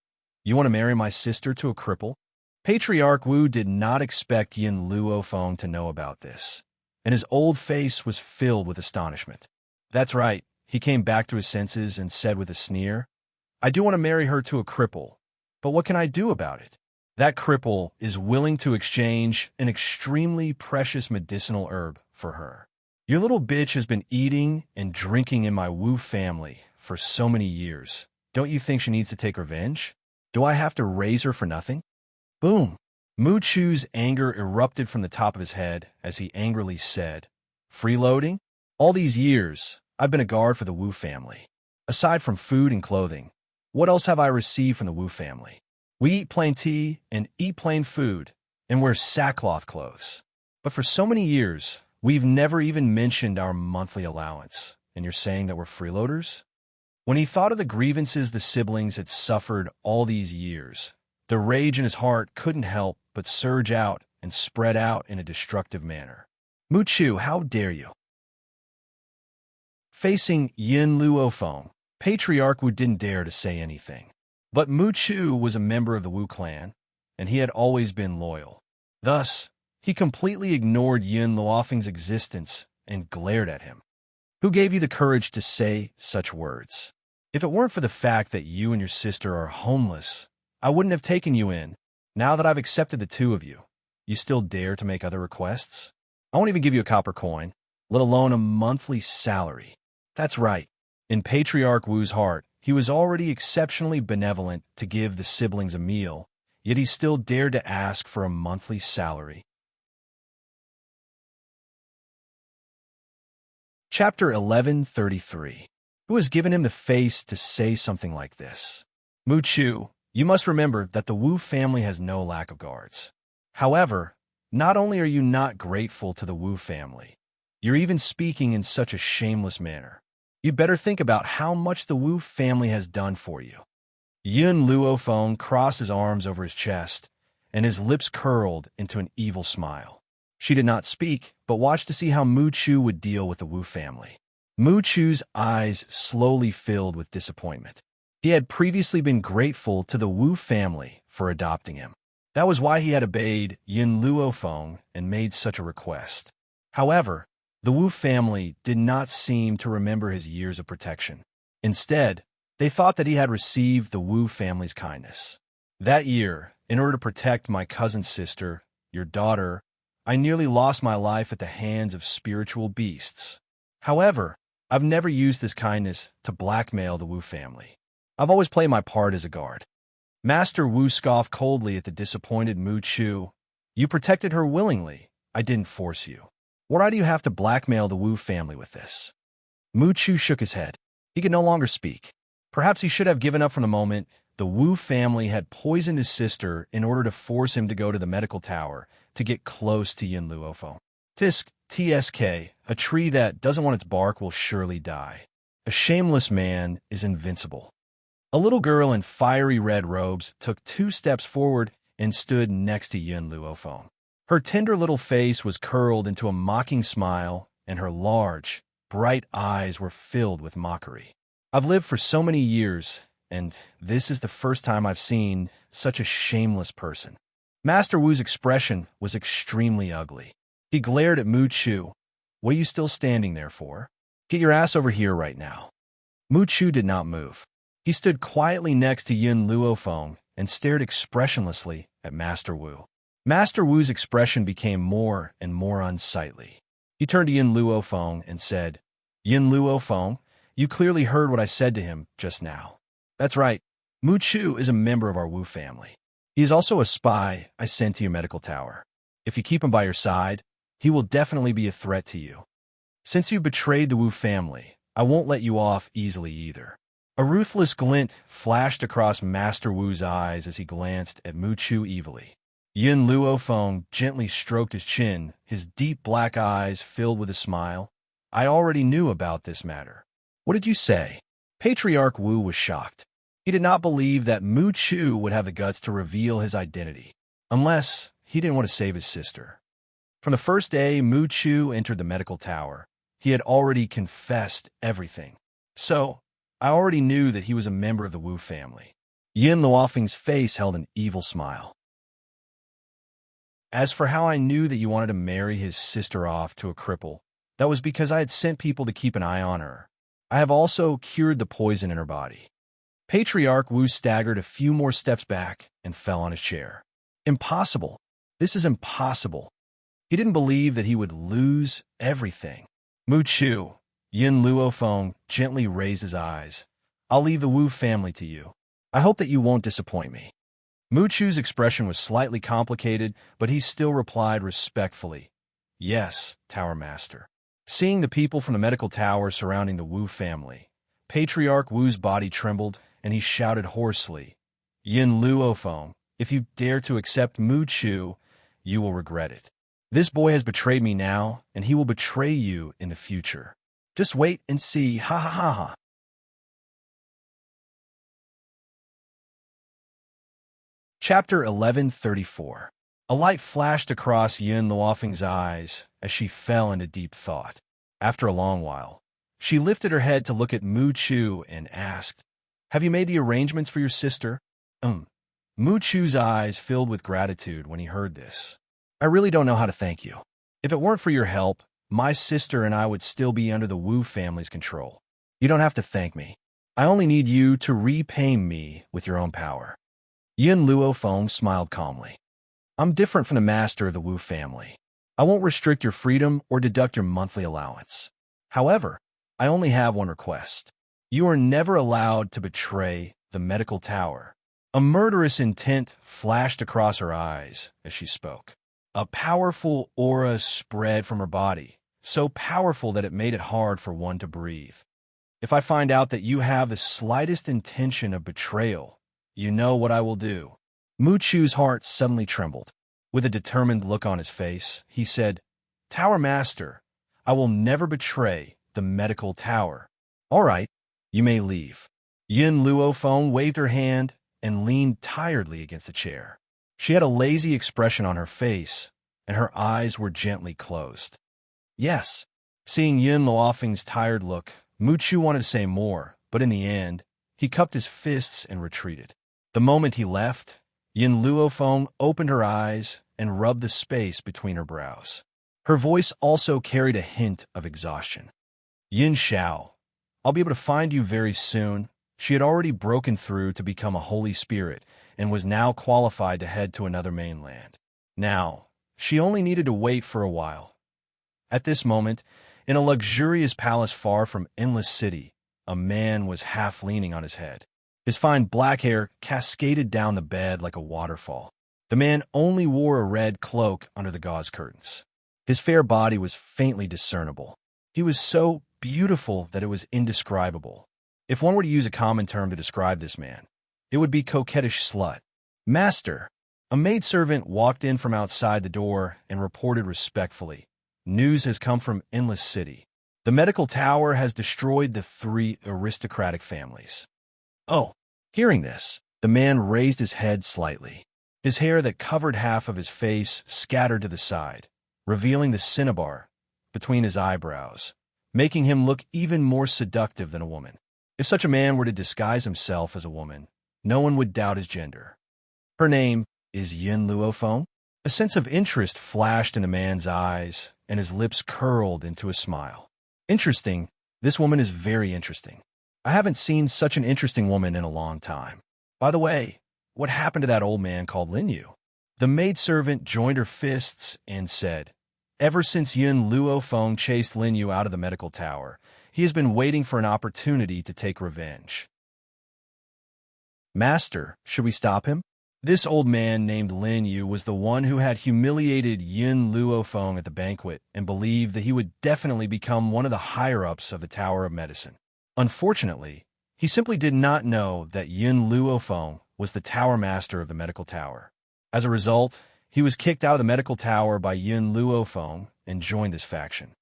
"You want to marry my sister to a cripple?" Patriarch Wu did not expect Yin Luofeng to know about this, and his old face was filled with astonishment. "That's right," he came back to his senses and said with a sneer, "I do want to marry her to a cripple, but what can I do about it? That cripple is willing to exchange an extremely precious medicinal herb for her. Your little bitch has been eating and drinking in my Wu family for so many years. Don't you think she needs to take revenge? Do I have to raise her for nothing?" Boom! Mu Chu's anger erupted from the top of his head as he angrily said, "Freeloading? All these years, I've been a guard for the Wu family. Aside from food and clothing, what else have I received from the Wu family? We eat plain tea and eat plain food and wear sackcloth clothes. But for so many years, we've never even mentioned our monthly allowance, and you're saying that we're freeloaders?" When he thought of the grievances the siblings had suffered all these years, the rage in his heart couldn't help but surge out and spread out in a destructive manner. "Mu Chu, how dare you?" Facing Yin Luofeng, Patriarch Wu didn't dare to say anything. But Mu Chu was a member of the Wu clan, and he had always been loyal. Thus, he completely ignored Yin Luofeng's existence and glared at him. "Who gave you the courage to say such words? If it weren't for the fact that you and your sister are homeless, I wouldn't have taken you in. Now that I've accepted the two of you, you still dare to make other requests? I won't even give you a copper coin, let alone a monthly salary." That's right. In Patriarch Wu's heart, he was already exceptionally benevolent to give the siblings a meal, yet he still dared to ask for a monthly salary. Chapter 1133. Who has given him the face to say something like this? Mu Chu, you must remember that the Wu family has no lack of guards. However, not only are you not grateful to the Wu family, you're even speaking in such a shameless manner. You better think about how much the Wu family has done for you. Yun Luofeng crossed his arms over his chest, and his lips curled into an evil smile. She did not speak, but watched to see how Mu Chu would deal with the Wu family. Mu Chu's eyes slowly filled with disappointment. He had previously been grateful to the Wu family for adopting him. That was why he had obeyed Yun Luofeng and made such a request. However, the Wu family did not seem to remember his years of protection. Instead, they thought that he had received the Wu family's kindness. That year, in order to protect my cousin's sister, your daughter, I nearly lost my life at the hands of spiritual beasts. However, I've never used this kindness to blackmail the Wu family. I've always played my part as a guard. Master Wu scoffed coldly at the disappointed Mu Chu. You protected her willingly. I didn't force you. Why do you have to blackmail the Wu family with this? Mu Chu shook his head. He could no longer speak. Perhaps he should have given up from the moment the Wu family had poisoned his sister in order to force him to go to the medical tower to get close to Yin Luofeng. TSK, a tree that doesn't want its bark will surely die. A shameless man is invincible. A little girl in fiery red robes took 2 steps forward and stood next to Yin Luofeng. Her tender little face was curled into a mocking smile, and her large, bright eyes were filled with mockery. I've lived for so many years, and this is the first time I've seen such a shameless person. Master Wu's expression was extremely ugly. He glared at Mu Chu. What are you still standing there for? Get your ass over here right now. Mu Chu did not move. He stood quietly next to Yin Luofeng and stared expressionlessly at Master Wu. Master Wu's expression became more and more unsightly. He turned to Yin Luofeng and said, Yin Luofeng, you clearly heard what I said to him just now. That's right. Mu Chu is a member of our Wu family. He is also a spy I sent to your medical tower. If you keep him by your side, he will definitely be a threat to you. Since you betrayed the Wu family, I won't let you off easily either. A ruthless glint flashed across Master Wu's eyes as he glanced at Mu Chu evilly. Yin Luofeng gently stroked his chin, his deep black eyes filled with a smile. I already knew about this matter. What did you say? Patriarch Wu was shocked. He did not believe that Mu Chu would have the guts to reveal his identity, unless he didn't want to save his sister. From the first day Mu Chu entered the medical tower, he had already confessed everything. So, I already knew that he was a member of the Wu family. Yin Luofeng's face held an evil smile. As for how I knew that you wanted to marry his sister off to a cripple, that was because I had sent people to keep an eye on her. I have also cured the poison in her body. Patriarch Wu staggered a few more steps back and fell on his chair. Impossible. This is impossible. He didn't believe that he would lose everything. Mu Chu, Yin Luofeng gently raised his eyes. I'll leave the Wu family to you. I hope that you won't disappoint me. Mu Chu's expression was slightly complicated, but he still replied respectfully. Yes, Tower Master. Seeing the people from the medical tower surrounding the Wu family, Patriarch Wu's body trembled, and he shouted hoarsely, Yin Luofeng, if you dare to accept Mu Chu, you will regret it. This boy has betrayed me now, and he will betray you in the future. Just wait and see, ha ha ha ha. Chapter 1134. A light flashed across Yin Luofeng's eyes as she fell into deep thought. After a long while, she lifted her head to look at Mu Chu and asked, Have you made the arrangements for your sister? Mu Chu's eyes filled with gratitude when he heard this. I really don't know how to thank you. If it weren't for your help, my sister and I would still be under the Wu family's control. You don't have to thank me. I only need you to repay me with your own power. Yin Luofeng smiled calmly. I'm different from the master of the Wu family. I won't restrict your freedom or deduct your monthly allowance. However, I only have one request. You are never allowed to betray the medical tower. A murderous intent flashed across her eyes as she spoke. A powerful aura spread from her body, so powerful that it made it hard for one to breathe. If I find out that you have the slightest intention of betrayal, you know what I will do. Mu Chu's heart suddenly trembled. With a determined look on his face, he said, Tower Master, I will never betray the medical tower. All right, you may leave. Yin Luofeng waved her hand and leaned tiredly against the chair. She had a lazy expression on her face, and her eyes were gently closed. Yes. Seeing Yin Luofeng's tired look, Mu Chu wanted to say more, but in the end, he cupped his fists and retreated. The moment he left, Yin Luofeng opened her eyes and rubbed the space between her brows. Her voice also carried a hint of exhaustion. Yin Xiao, I'll be able to find you very soon. She had already broken through to become a holy spirit and was now qualified to head to another mainland. Now, she only needed to wait for a while. At this moment, in a luxurious palace far from Endless City, a man was half leaning on his head. His fine black hair cascaded down the bed like a waterfall. The man only wore a red cloak under the gauze curtains. His fair body was faintly discernible. He was so beautiful that it was indescribable. If one were to use a common term to describe this man, it would be coquettish slut. Master, a maidservant walked in from outside the door and reported respectfully, News has come from Endless City. The medical tower has destroyed the 3 aristocratic families. Oh, hearing this, the man raised his head slightly. His hair that covered half of his face scattered to the side, revealing the cinnabar between his eyebrows, making him look even more seductive than a woman. If such a man were to disguise himself as a woman, no one would doubt his gender. Her name is Yin Luofeng. A sense of interest flashed in the man's eyes, and his lips curled into a smile. Interesting. This woman is very interesting. I haven't seen such an interesting woman in a long time. By the way, what happened to that old man called Lin Yu? The maidservant joined her fists and said, "Ever since Yin Luofeng chased Lin Yu out of the medical tower, he has been waiting for an opportunity to take revenge." "Master, should we stop him?" This old man named Lin Yu was the one who had humiliated Yin Luofeng at the banquet and believed that he would definitely become one of the higher-ups of the Tower of Medicine. Unfortunately, he simply did not know that Yin Luofeng was the tower master of the medical tower. As a result, he was kicked out of the medical tower by Yin Luofeng and joined this faction.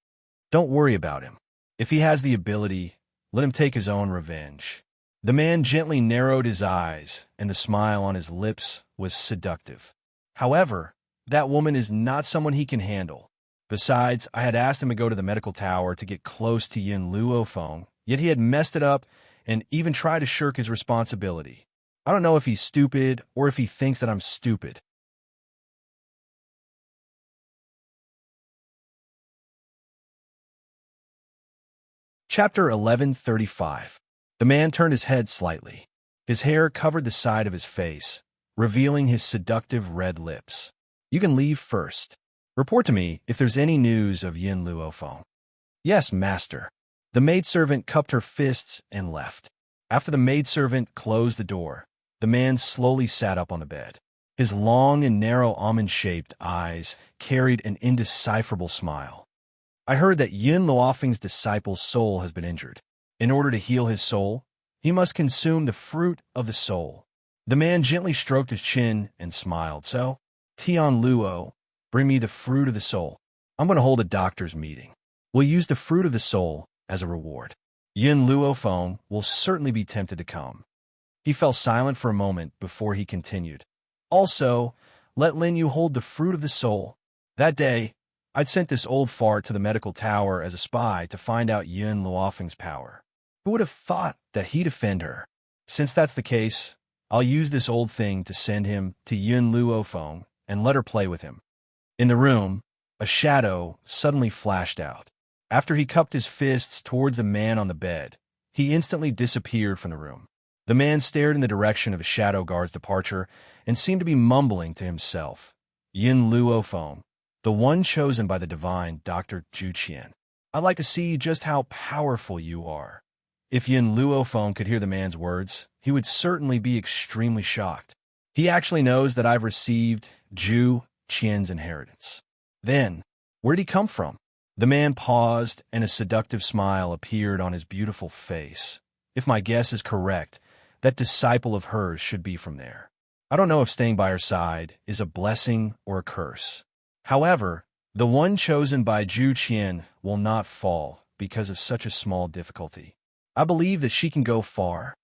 Don't worry about him. If he has the ability, let him take his own revenge. The man gently narrowed his eyes, and the smile on his lips was seductive. However, that woman is not someone he can handle. Besides, I had asked him to go to the medical tower to get close to Yin Luofeng, yet he had messed it up and even tried to shirk his responsibility. I don't know if he's stupid or if he thinks that I'm stupid. Chapter 1135. The man turned his head slightly. His hair covered the side of his face, revealing his seductive red lips. "You can leave first. Report to me if there's any news of Yin Luofeng." "Yes, master." The maidservant cupped her fists and left. After the maidservant closed the door, the man slowly sat up on the bed. His long and narrow almond-shaped eyes carried an indecipherable smile. "I heard that Yin Luofeng's disciple's soul has been injured. In order to heal his soul, he must consume the fruit of the soul." The man gently stroked his chin and smiled. "So, Tian Luo, bring me the fruit of the soul. I'm going to hold a doctor's meeting. We'll use the fruit of the soul as a reward. Yin Luofeng will certainly be tempted to come." He fell silent for a moment before he continued. "Also, let Lin Yu hold the fruit of the soul. That day, I'd sent this old fart to the medical tower as a spy to find out Yin Luofeng's power. Who would have thought that he'd offend her? Since that's the case, I'll use this old thing to send him to Yin Luofeng and let her play with him." In the room, a shadow suddenly flashed out. After he cupped his fists towards the man on the bed, he instantly disappeared from the room. The man stared in the direction of his shadow guard's departure and seemed to be mumbling to himself. "Yin Luofeng, the one chosen by the divine Dr. Zhu Qian. I'd like to see just how powerful you are." If Yin Luofeng could hear the man's words, he would certainly be extremely shocked. He actually knows that I've received Zhu Qian's inheritance. Then, where'd he come from? The man paused, and a seductive smile appeared on his beautiful face. If my guess is correct, that disciple of hers should be from there. I don't know if staying by her side is a blessing or a curse. However, the one chosen by Zhu Qian will not fall because of such a small difficulty. I believe that she can go far.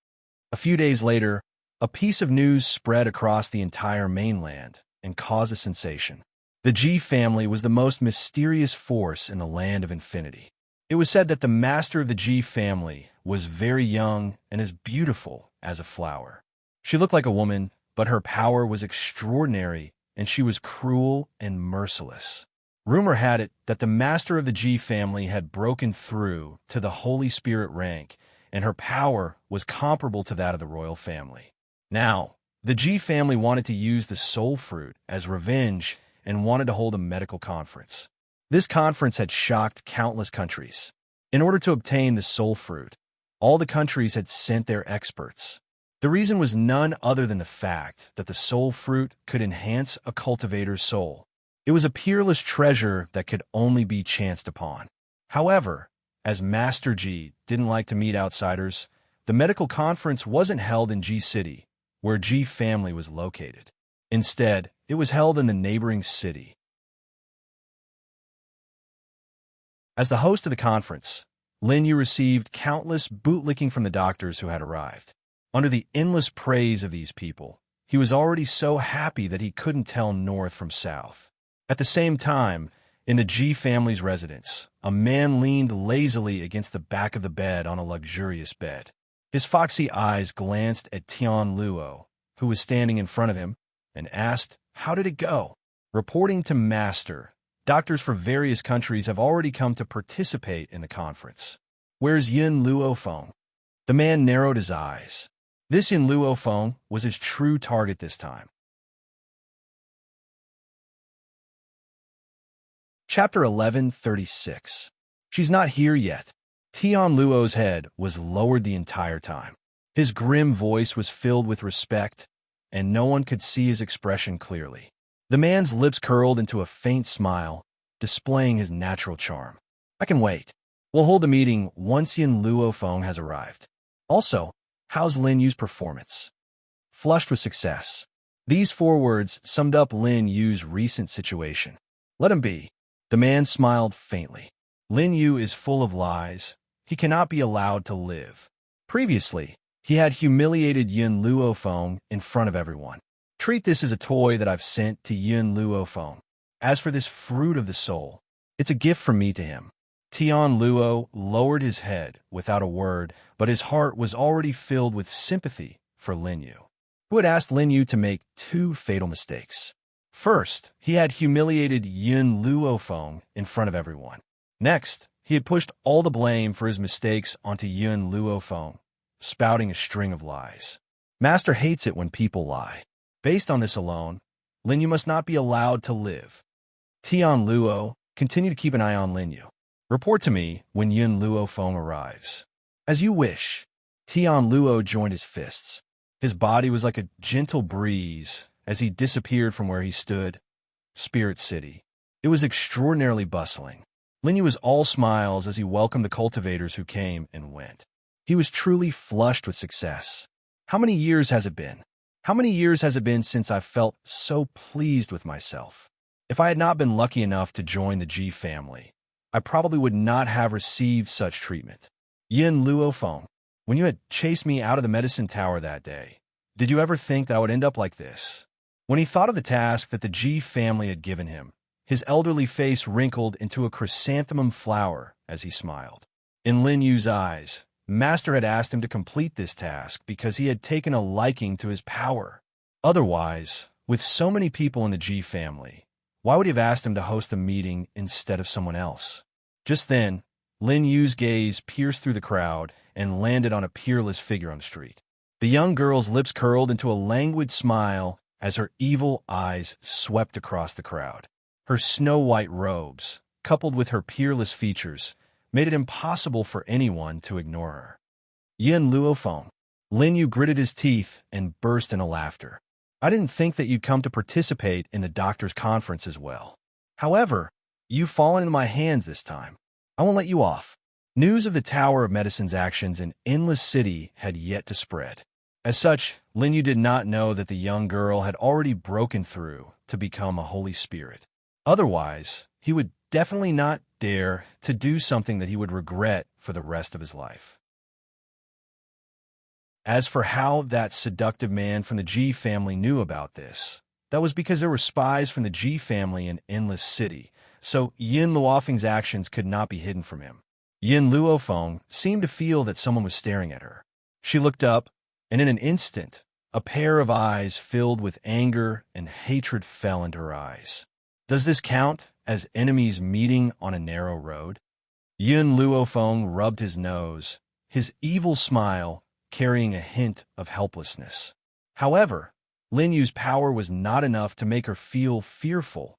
A few days later, a piece of news spread across the entire mainland and caused a sensation. The Ji family was the most mysterious force in the land of infinity. It was said that the master of the Ji family was very young and as beautiful as a flower. She looked like a woman, but her power was extraordinary, and she was cruel and merciless. Rumor had it that the master of the Ji family had broken through to the Holy Spirit rank, and her power was comparable to that of the royal family. Now, the Ji family wanted to use the soul fruit as revenge and wanted to hold a medical conference. This conference had shocked countless countries. In order to obtain the soul fruit, all the countries had sent their experts. The reason was none other than the fact that the soul fruit could enhance a cultivator's soul. It was a peerless treasure that could only be chanced upon. However, as Master Ji didn't like to meet outsiders, the medical conference wasn't held in Ji City, where Ji family was located. Instead, it was held in the neighboring city. As the host of the conference, Lin Yu received countless bootlicking from the doctors who had arrived. Under the endless praise of these people, He was already so happy that he couldn't tell north from south. At the same time, in the G family's residence, a man leaned lazily against the back of the bed on a luxurious bed. His foxy eyes glanced at Tian Luo, who was standing in front of him, and asked, "How did it go?" Reporting to Master, doctors for various countries have already come to participate in the conference. "Where's Yun Luofeng?" The man narrowed his eyes. This Yun Luofeng was his true target this time. Chapter 1136. She's not here yet. Tian Luo's head was lowered the entire time. His grim voice was filled with respect, and no one could see his expression clearly. The man's lips curled into a faint smile, displaying his natural charm. "I can wait. We'll hold the meeting once Yun Luofeng has arrived. Also, how's Lin Yu's performance?" Flushed with success. These 4 words summed up Lin Yu's recent situation. "Let him be." The man smiled faintly. Lin Yu is full of lies. He cannot be allowed to live. Previously, he had humiliated Yun Luofeng in front of everyone. Treat this as a toy that I've sent to Yun Luofeng. As for this fruit of the soul, it's a gift from me to him. Tian Luo lowered his head without a word, but his heart was already filled with sympathy for Lin Yu, who had asked Lin Yu to make 2 fatal mistakes. First, he had humiliated Yun Luofeng in front of everyone. Next, he had pushed all the blame for his mistakes onto Yun Luofeng, spouting a string of lies. Master hates it when people lie. Based on this alone, Lin Yu must not be allowed to live. Tian Luo, continue to keep an eye on Lin Yu. Report to me when Yun Luofeng arrives. As you wish. Tian Luo joined his fists. His body was like a gentle breeze as he disappeared from where he stood. Spirit City. It was extraordinarily bustling. Lin Yu was all smiles as he welcomed the cultivators who came and went. He was truly flushed with success. How many years has it been? How many years has it been since I felt so pleased with myself? If I had not been lucky enough to join the G family, I probably would not have received such treatment. Yun Luofeng, when you had chased me out of the medicine tower that day, did you ever think that I would end up like this? When he thought of the task that the G family had given him, his elderly face wrinkled into a chrysanthemum flower as he smiled. In Lin Yu's eyes, Master had asked him to complete this task because he had taken a liking to his power. Otherwise, with so many people in the G family, why would he have asked him to host a meeting instead of someone else? Just then, Lin Yu's gaze pierced through the crowd and landed on a peerless figure on the street. The young girl's lips curled into a languid smile as her evil eyes swept across the crowd. Her snow-white robes, coupled with her peerless features, made it impossible for anyone to ignore her. Yun Luofeng. Lin Yu gritted his teeth and burst into laughter. I didn't think that you'd come to participate in the doctor's conference as well. However, you've fallen into my hands this time. I won't let you off. News of the Tower of Medicine's actions in Endless City had yet to spread. As such, Lin Yu did not know that the young girl had already broken through to become a holy spirit. Otherwise, he would definitely not dare to do something that he would regret for the rest of his life. As for how that seductive man from the G family knew about this, that was because there were spies from the G family in Endless City, so Yun Luofeng's actions could not be hidden from him. Yun Luofeng seemed to feel that someone was staring at her. She looked up, and in an instant, a pair of eyes filled with anger and hatred fell into her eyes. Does this count as enemies meeting on a narrow road? Yun Luofeng rubbed his nose, his evil smile carrying a hint of helplessness. However, Lin Yu's power was not enough to make her feel fearful.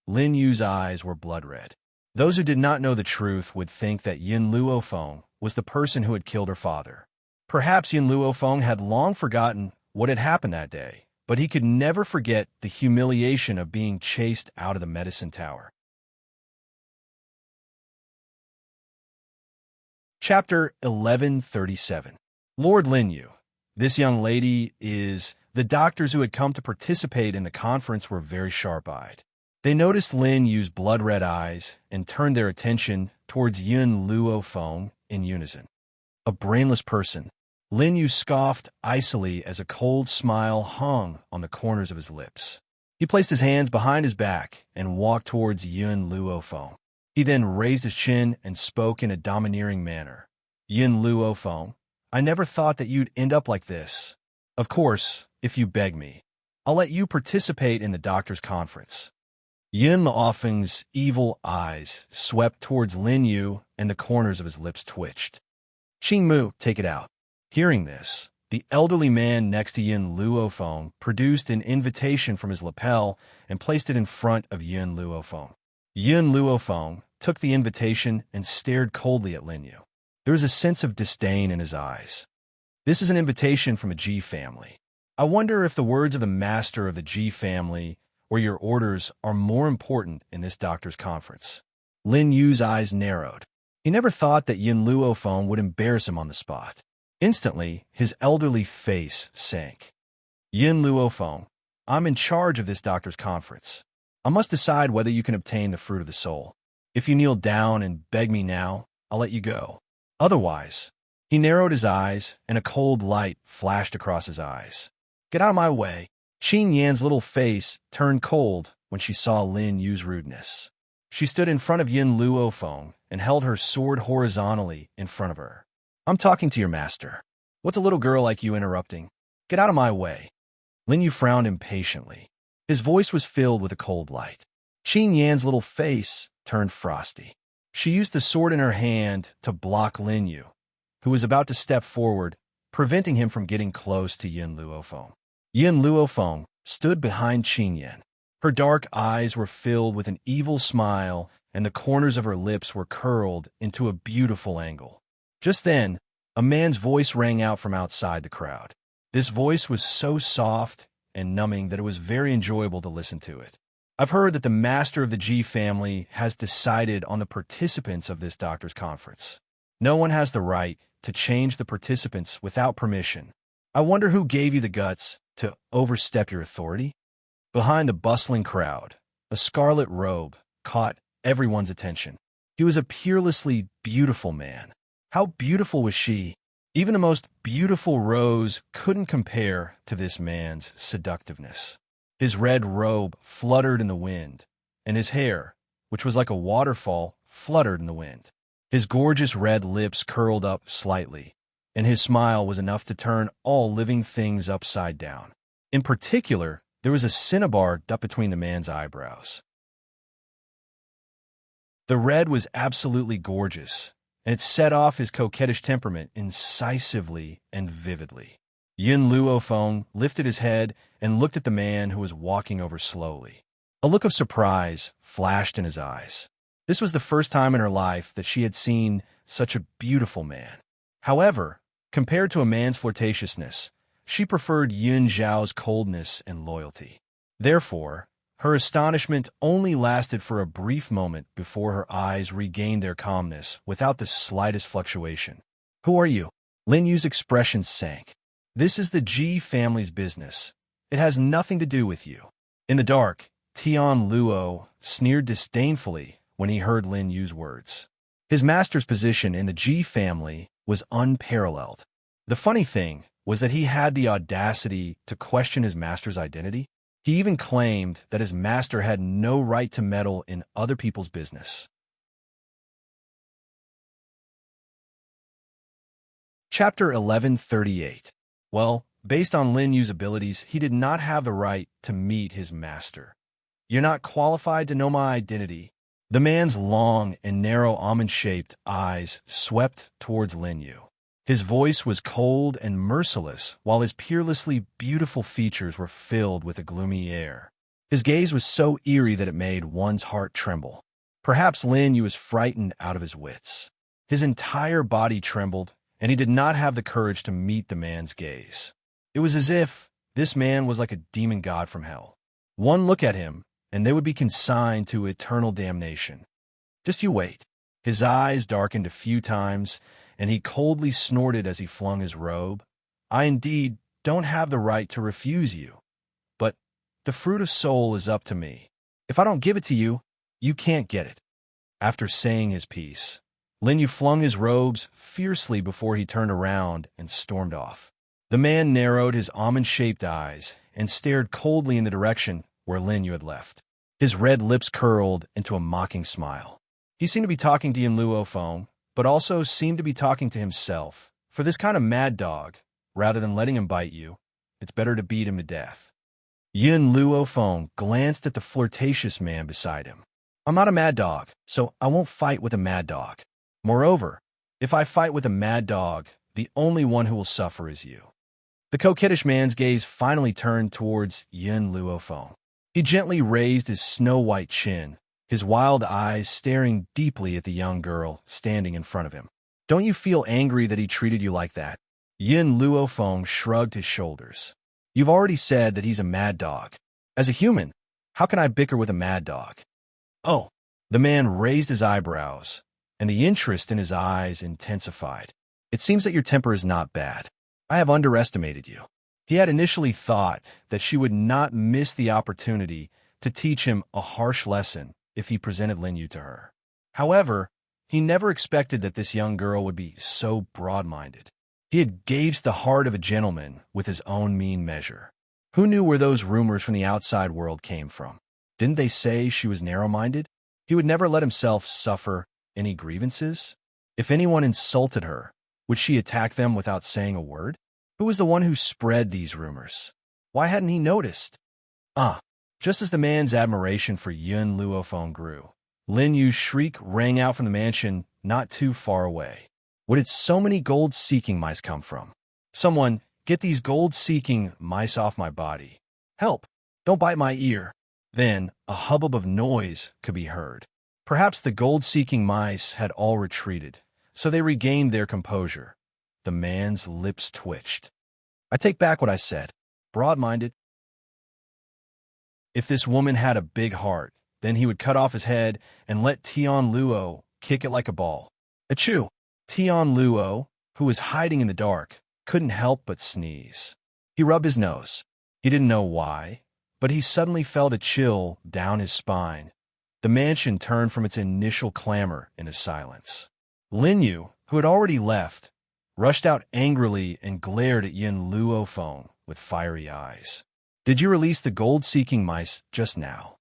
Lin Yu's eyes were blood red. Those who did not know the truth would think that Yun Luofeng was the person who had killed her father. Perhaps Yun Luofeng had long forgotten what had happened that day, but he could never forget the humiliation of being chased out of the medicine tower. Chapter 1137. Lord Lin Yu. This young lady is... The doctors who had come to participate in the conference were very sharp-eyed. They noticed Lin Yu's blood-red eyes and turned their attention towards Yun Luofeng in unison. A brainless person, Lin Yu scoffed icily as a cold smile hung on the corners of his lips. He placed his hands behind his back and walked towards Yun Luofeng. He then raised his chin and spoke in a domineering manner. Yun Luofeng, I never thought that you'd end up like this. Of course, if you beg me, I'll let you participate in the doctor's conference. Yun Luofeng's evil eyes swept towards Lin Yu, and the corners of his lips twitched. Xing Mu, take it out. Hearing this, the elderly man next to Yun Luofeng produced an invitation from his lapel and placed it in front of Yun Luofeng. Yun Luofeng took the invitation and stared coldly at Lin Yu. There was a sense of disdain in his eyes. This is an invitation from a Ji family. I wonder if the words of the master of the Ji family or your orders are more important in this doctor's conference. Lin Yu's eyes narrowed. He never thought that Yun Luofeng would embarrass him on the spot. Instantly, his elderly face sank. Yun Luofeng, I'm in charge of this doctor's conference. I must decide whether you can obtain the fruit of the soul. If you kneel down and beg me now, I'll let you go. Otherwise, he narrowed his eyes, and a cold light flashed across his eyes. Get out of my way. Xin Yan's little face turned cold when she saw Lin Yu's rudeness. She stood in front of Yun Luofeng and held her sword horizontally in front of her. I'm talking to your master. What's a little girl like you interrupting? Get out of my way. Lin Yu frowned impatiently. His voice was filled with a cold light. Xin Yan's little face turned frosty. She used the sword in her hand to block Lin Yu, who was about to step forward, preventing him from getting close to Yun Luofeng. Yun Luofeng stood behind Xin Yan. Her dark eyes were filled with an evil smile, and the corners of her lips were curled into a beautiful angle. Just then, a man's voice rang out from outside the crowd. This voice was so soft and numbing that it was very enjoyable to listen to it. I've heard that the master of the Ji family has decided on the participants of this doctor's conference. No one has the right to change the participants without permission. I wonder who gave you the guts to overstep your authority? Behind the bustling crowd, a scarlet robe caught everyone's attention. He was a peerlessly beautiful man. How beautiful was she? Even the most beautiful rose couldn't compare to this man's seductiveness. His red robe fluttered in the wind, and his hair, which was like a waterfall, fluttered in the wind. His gorgeous red lips curled up slightly, and his smile was enough to turn all living things upside down. In particular, there was a cinnabar up between the man's eyebrows. The red was absolutely gorgeous, and it set off his coquettish temperament incisively and vividly. Yun Luofeng lifted his head and looked at the man who was walking over slowly. A look of surprise flashed in his eyes. This was the first time in her life that she had seen such a beautiful man. However, compared to a man's flirtatiousness, she preferred Yun Zhao's coldness and loyalty. Therefore, her astonishment only lasted for a brief moment before her eyes regained their calmness without the slightest fluctuation. Who are you? Lin Yu's expression sank. This is the Ji family's business. It has nothing to do with you. In the dark, Tian Luo sneered disdainfully when he heard Lin Yu's words. His master's position in the Ji family was unparalleled. The funny thing was that he had the audacity to question his master's identity. He even claimed that his master had no right to meddle in other people's business. Chapter 1138. Well, based on Lin Yu's abilities, he did not have the right to meet his master. You're not qualified to know my identity. The man's long and narrow almond-shaped eyes swept towards Lin Yu. His voice was cold and merciless, while his peerlessly beautiful features were filled with a gloomy air. His gaze was so eerie that it made one's heart tremble. Perhaps Lin Yu was frightened out of his wits. His entire body trembled, and he did not have the courage to meet the man's gaze. It was as if this man was like a demon god from hell. One look at him, and they would be consigned to eternal damnation. Just you wait. His eyes darkened a few times, and he coldly snorted as he flung his robe. I indeed don't have the right to refuse you, but the fruit of soul is up to me. If I don't give it to you, you can't get it. After saying his piece, Lin Yu flung his robes fiercely before he turned around and stormed off. The man narrowed his almond-shaped eyes and stared coldly in the direction where Lin Yu had left. His red lips curled into a mocking smile. He seemed to be talking to Yin Luo Feng, but also seemed to be talking to himself. For this kind of mad dog, rather than letting him bite you, it's better to beat him to death. Yin Luo Feng glanced at the flirtatious man beside him. I'm not a mad dog, so I won't fight with a mad dog. Moreover, if I fight with a mad dog, the only one who will suffer is you. The coquettish man's gaze finally turned towards Yin Luo Feng. He gently raised his snow-white chin, his wild eyes staring deeply at the young girl standing in front of him. Don't you feel angry that he treated you like that? Yin Luo Feng shrugged his shoulders. You've already said that he's a mad dog. As a human, how can I bicker with a mad dog? Oh, the man raised his eyebrows, and the interest in his eyes intensified. It seems that your temper is not bad. I have underestimated you. He had initially thought that she would not miss the opportunity to teach him a harsh lesson if he presented Lin Yu to her. However, he never expected that this young girl would be so broad-minded. He had gauged the heart of a gentleman with his own mean measure. Who knew where those rumors from the outside world came from? Didn't they say she was narrow-minded? He would never let himself suffer any grievances? If anyone insulted her, would she attack them without saying a word? Who was the one who spread these rumors? Why hadn't he noticed? Just as the man's admiration for Yin Luo Feng grew, Lin Yu's shriek rang out from the mansion not too far away. Where did so many gold-seeking mice come from? Someone, get these gold-seeking mice off my body. Help! Don't bite my ear. Then a hubbub of noise could be heard. Perhaps the gold-seeking mice had all retreated, so they regained their composure. The man's lips twitched. I take back what I said. Broad-minded. If this woman had a big heart, then he would cut off his head and let Tian Luo kick it like a ball. Achoo! Tian Luo, who was hiding in the dark, couldn't help but sneeze. He rubbed his nose. He didn't know why, but he suddenly felt a chill down his spine. The mansion turned from its initial clamor into silence. Lin Yu, who had already left, rushed out angrily and glared at Yin Luo Feng with fiery eyes. Did you release the gold-seeking mice just now?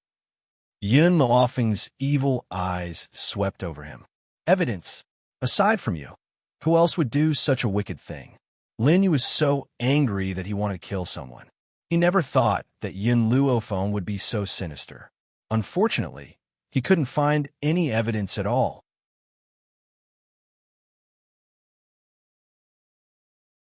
Yin Luo Feng's evil eyes swept over him. Evidence. Aside from you, who else would do such a wicked thing? Lin Yu was so angry that he wanted to kill someone. He never thought that Yin Luo Feng would be so sinister. Unfortunately, he couldn't find any evidence at all.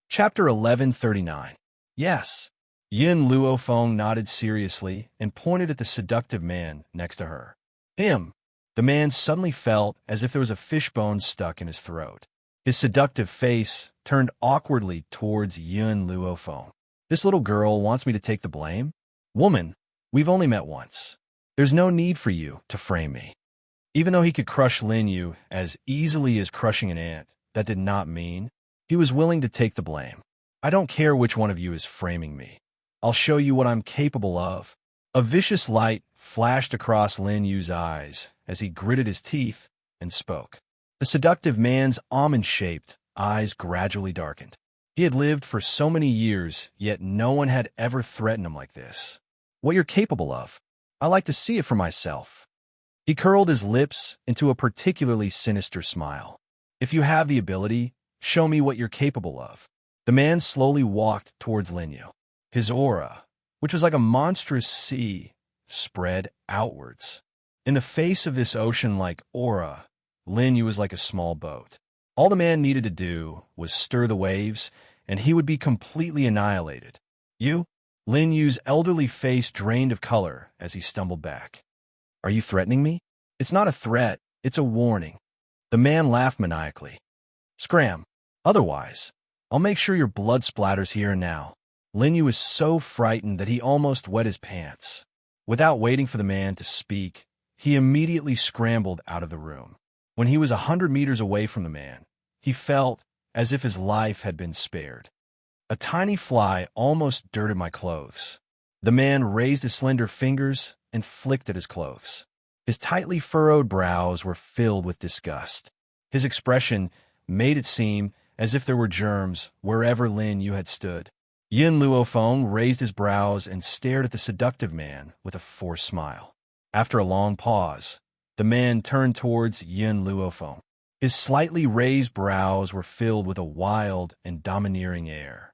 Chapter 1139. Yes. Yin Luo Feng nodded seriously and pointed at the seductive man next to her. Him. The man suddenly felt as if there was a fishbone stuck in his throat. His seductive face turned awkwardly towards Yin Luo Feng. This little girl wants me to take the blame? Woman, we've only met once. There's no need for you to frame me. Even though he could crush Lin Yu as easily as crushing an ant, that did not mean he was willing to take the blame. I don't care which one of you is framing me. I'll show you what I'm capable of. A vicious light flashed across Lin Yu's eyes as he gritted his teeth and spoke. The seductive man's almond-shaped eyes gradually darkened. He had lived for so many years, yet no one had ever threatened him like this. What you're capable of, I like to see it for myself. He curled his lips into a particularly sinister smile. If you have the ability, show me what you're capable of. The man slowly walked towards Lin Yu. His aura, which was like a monstrous sea, spread outwards. In the face of this ocean-like aura, Lin Yu was like a small boat. All the man needed to do was stir the waves, and he would be completely annihilated. You? Lin Yu's elderly face drained of color as he stumbled back. Are you threatening me? It's not a threat, it's a warning. The man laughed maniacally. Scram. Otherwise, I'll make sure your blood splatters here and now. Lin Yu was so frightened that he almost wet his pants. Without waiting for the man to speak, he immediately scrambled out of the room. When he was 100 meters away from the man, he felt as if his life had been spared. A tiny fly almost dirted my clothes. The man raised his slender fingers and flicked at his clothes. His tightly furrowed brows were filled with disgust. His expression made it seem as if there were germs wherever Lin Yu had stood. Yin Luofeng raised his brows and stared at the seductive man with a forced smile. After a long pause, the man turned towards Yin Luofeng. His slightly raised brows were filled with a wild and domineering air.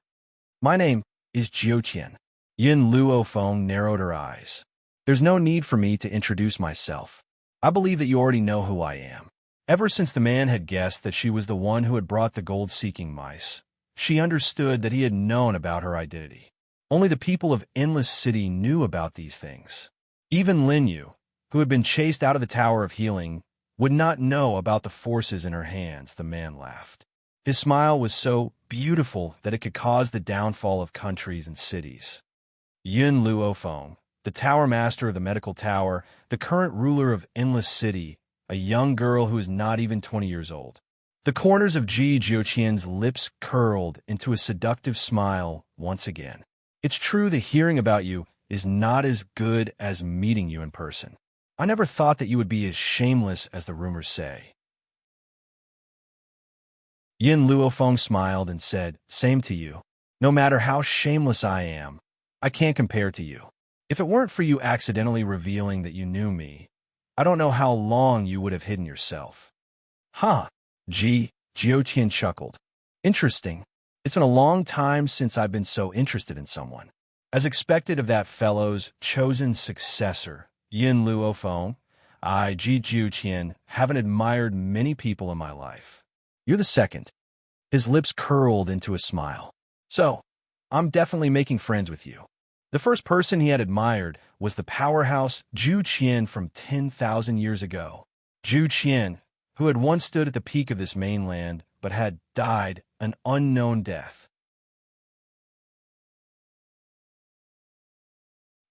"My name is Jiuqian." Yin Luofeng narrowed her eyes. "There's no need for me to introduce myself. I believe that you already know who I am." Ever since the man had guessed that she was the one who had brought the gold-seeking mice, she understood that he had known about her identity. Only the people of Endless City knew about these things. Even Lin Yu, who had been chased out of the Tower of Healing, would not know about the forces in her hands. The man laughed. His smile was so beautiful that it could cause the downfall of countries and cities. Yin Luofeng, the Tower Master of the Medical Tower, the current ruler of Endless City, a young girl who is not even 20 years old. The corners of Ji Jiuqian's lips curled into a seductive smile once again. "It's true that hearing about you is not as good as meeting you in person. I never thought that you would be as shameless as the rumors say." Yin Luofeng smiled and said, "Same to you. No matter how shameless I am, I can't compare to you. If it weren't for you accidentally revealing that you knew me, I don't know how long you would have hidden yourself." "Huh." Ji Jiuqian chuckled. "Interesting. It's been a long time since I've been so interested in someone." As expected of that fellow's chosen successor, Yin Luofeng, I, Ji Jiuqian, haven't admired many people in my life. You're the second. His lips curled into a smile. "So, I'm definitely making friends with you." The first person he had admired was the powerhouse Zhu Qian from 10,000 years ago. Zhu Qian, who had once stood at the peak of this mainland but had died an unknown death.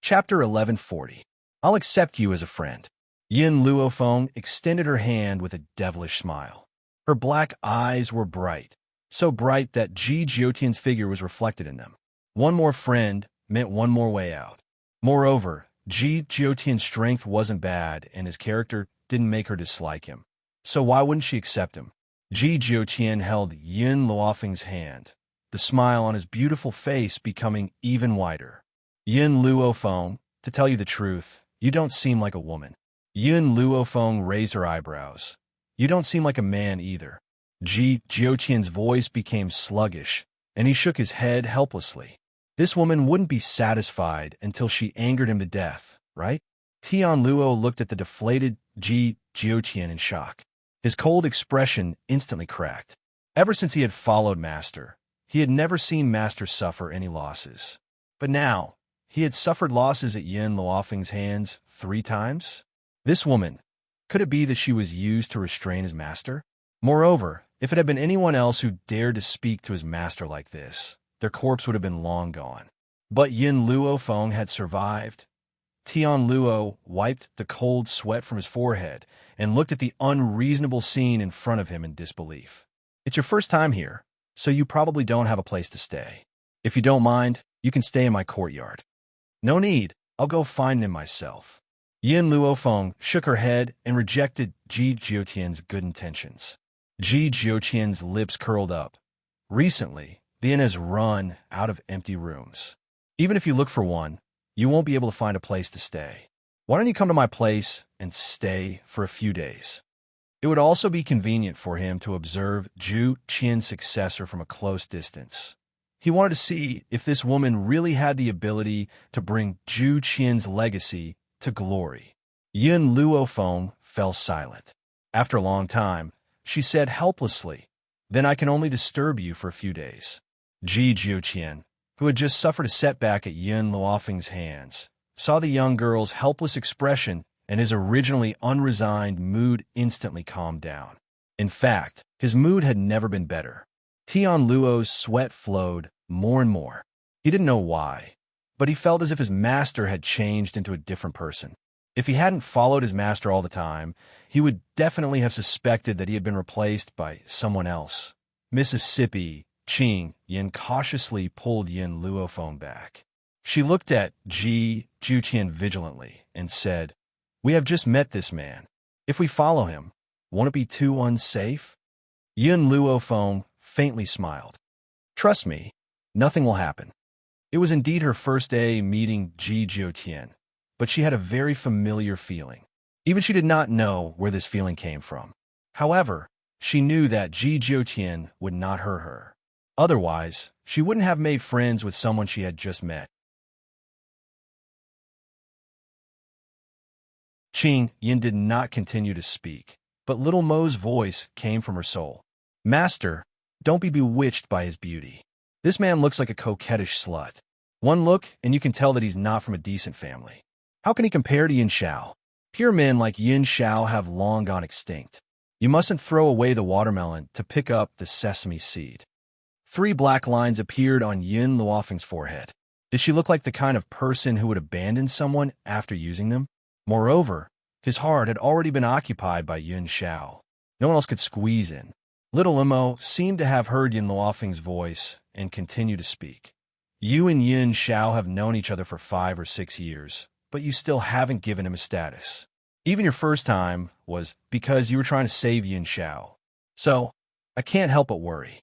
Chapter 1140. I'll accept you as a friend. Yin Luofeng extended her hand with a devilish smile. Her black eyes were bright, so bright that Ji Jiuqian's figure was reflected in them. One more friend meant one more way out. Moreover, Ji Jiuqian's strength wasn't bad, and his character didn't make her dislike him. So why wouldn't she accept him? Ji Jiuqian held Yin Luofeng's hand, the smile on his beautiful face becoming even wider. "Yin Luofeng, to tell you the truth, you don't seem like a woman." Yin Luofeng raised her eyebrows. "You don't seem like a man either." Ji Jiuqian's voice became sluggish, and he shook his head helplessly. This woman wouldn't be satisfied until she angered him to death, right? Tian Luo looked at the deflated Ji Jiuqian in shock. His cold expression instantly cracked. Ever since he had followed Master, he had never seen Master suffer any losses. But now, he had suffered losses at Yin Luofeng's hands 3 times? This woman, could it be that she was used to restrain his master? Moreover, if it had been anyone else who dared to speak to his master like this, their corpse would have been long gone. But Yin Luofeng had survived. Tian Luo wiped the cold sweat from his forehead and looked at the unreasonable scene in front of him in disbelief. "It's your first time here, so you probably don't have a place to stay. If you don't mind, you can stay in my courtyard." "No need, I'll go find him myself." Yin Luofeng shook her head and rejected Ji Jiuqian's good intentions. Ji Jiuqian's lips curled up. Recently, the inn has run out of empty rooms. Even if you look for one, you won't be able to find a place to stay. Why don't you come to my place and stay for a few days? It would also be convenient for him to observe Zhu Qian's successor from a close distance. He wanted to see if this woman really had the ability to bring Zhu Qian's legacy to glory. Yin Luofeng fell silent. After a long time, she said helplessly, "Then I can only disturb you for a few days." Ji Jiuqian, who had just suffered a setback at Yin Luofeng's hands, saw the young girl's helpless expression, and his originally unresigned mood instantly calmed down. In fact, his mood had never been better. Tian Luo's sweat flowed more and more. He didn't know why, but he felt as if his master had changed into a different person. If he hadn't followed his master all the time, he would definitely have suspected that he had been replaced by someone else. Mississippi Qing Yin cautiously pulled Yin Luofeng back. She looked at Ji Jiuqian vigilantly and said, "We have just met this man. If we follow him, won't it be too unsafe?" Yun Luofeng faintly smiled. Trust me, nothing will happen. It was indeed her first day meeting Ji Jiutian, but she had a very familiar feeling. Even she did not know where this feeling came from. However, she knew that Ji Jiutian would not hurt her. Otherwise, she wouldn't have made friends with someone she had just met. Qing Yin did not continue to speak, but little Mo's voice came from her soul. Master, don't be bewitched by his beauty. This man looks like a coquettish slut. One look, and you can tell that he's not from a decent family. How can he compare to Yin Xiao? Pure men like Yin Xiao have long gone extinct. You mustn't throw away the watermelon to pick up the sesame seed. 3 black lines appeared on Yun Luofeng's forehead. Did she look like the kind of person who would abandon someone after using them? Moreover, his heart had already been occupied by Yun Xiao. No one else could squeeze in. Little Imo seemed to have heard Yun Luofeng's voice and continued to speak. You and Yun Xiao have known each other for 5 or 6 years, but you still haven't given him a status. Even your first time was because you were trying to save Yun Xiao. So, I can't help but worry.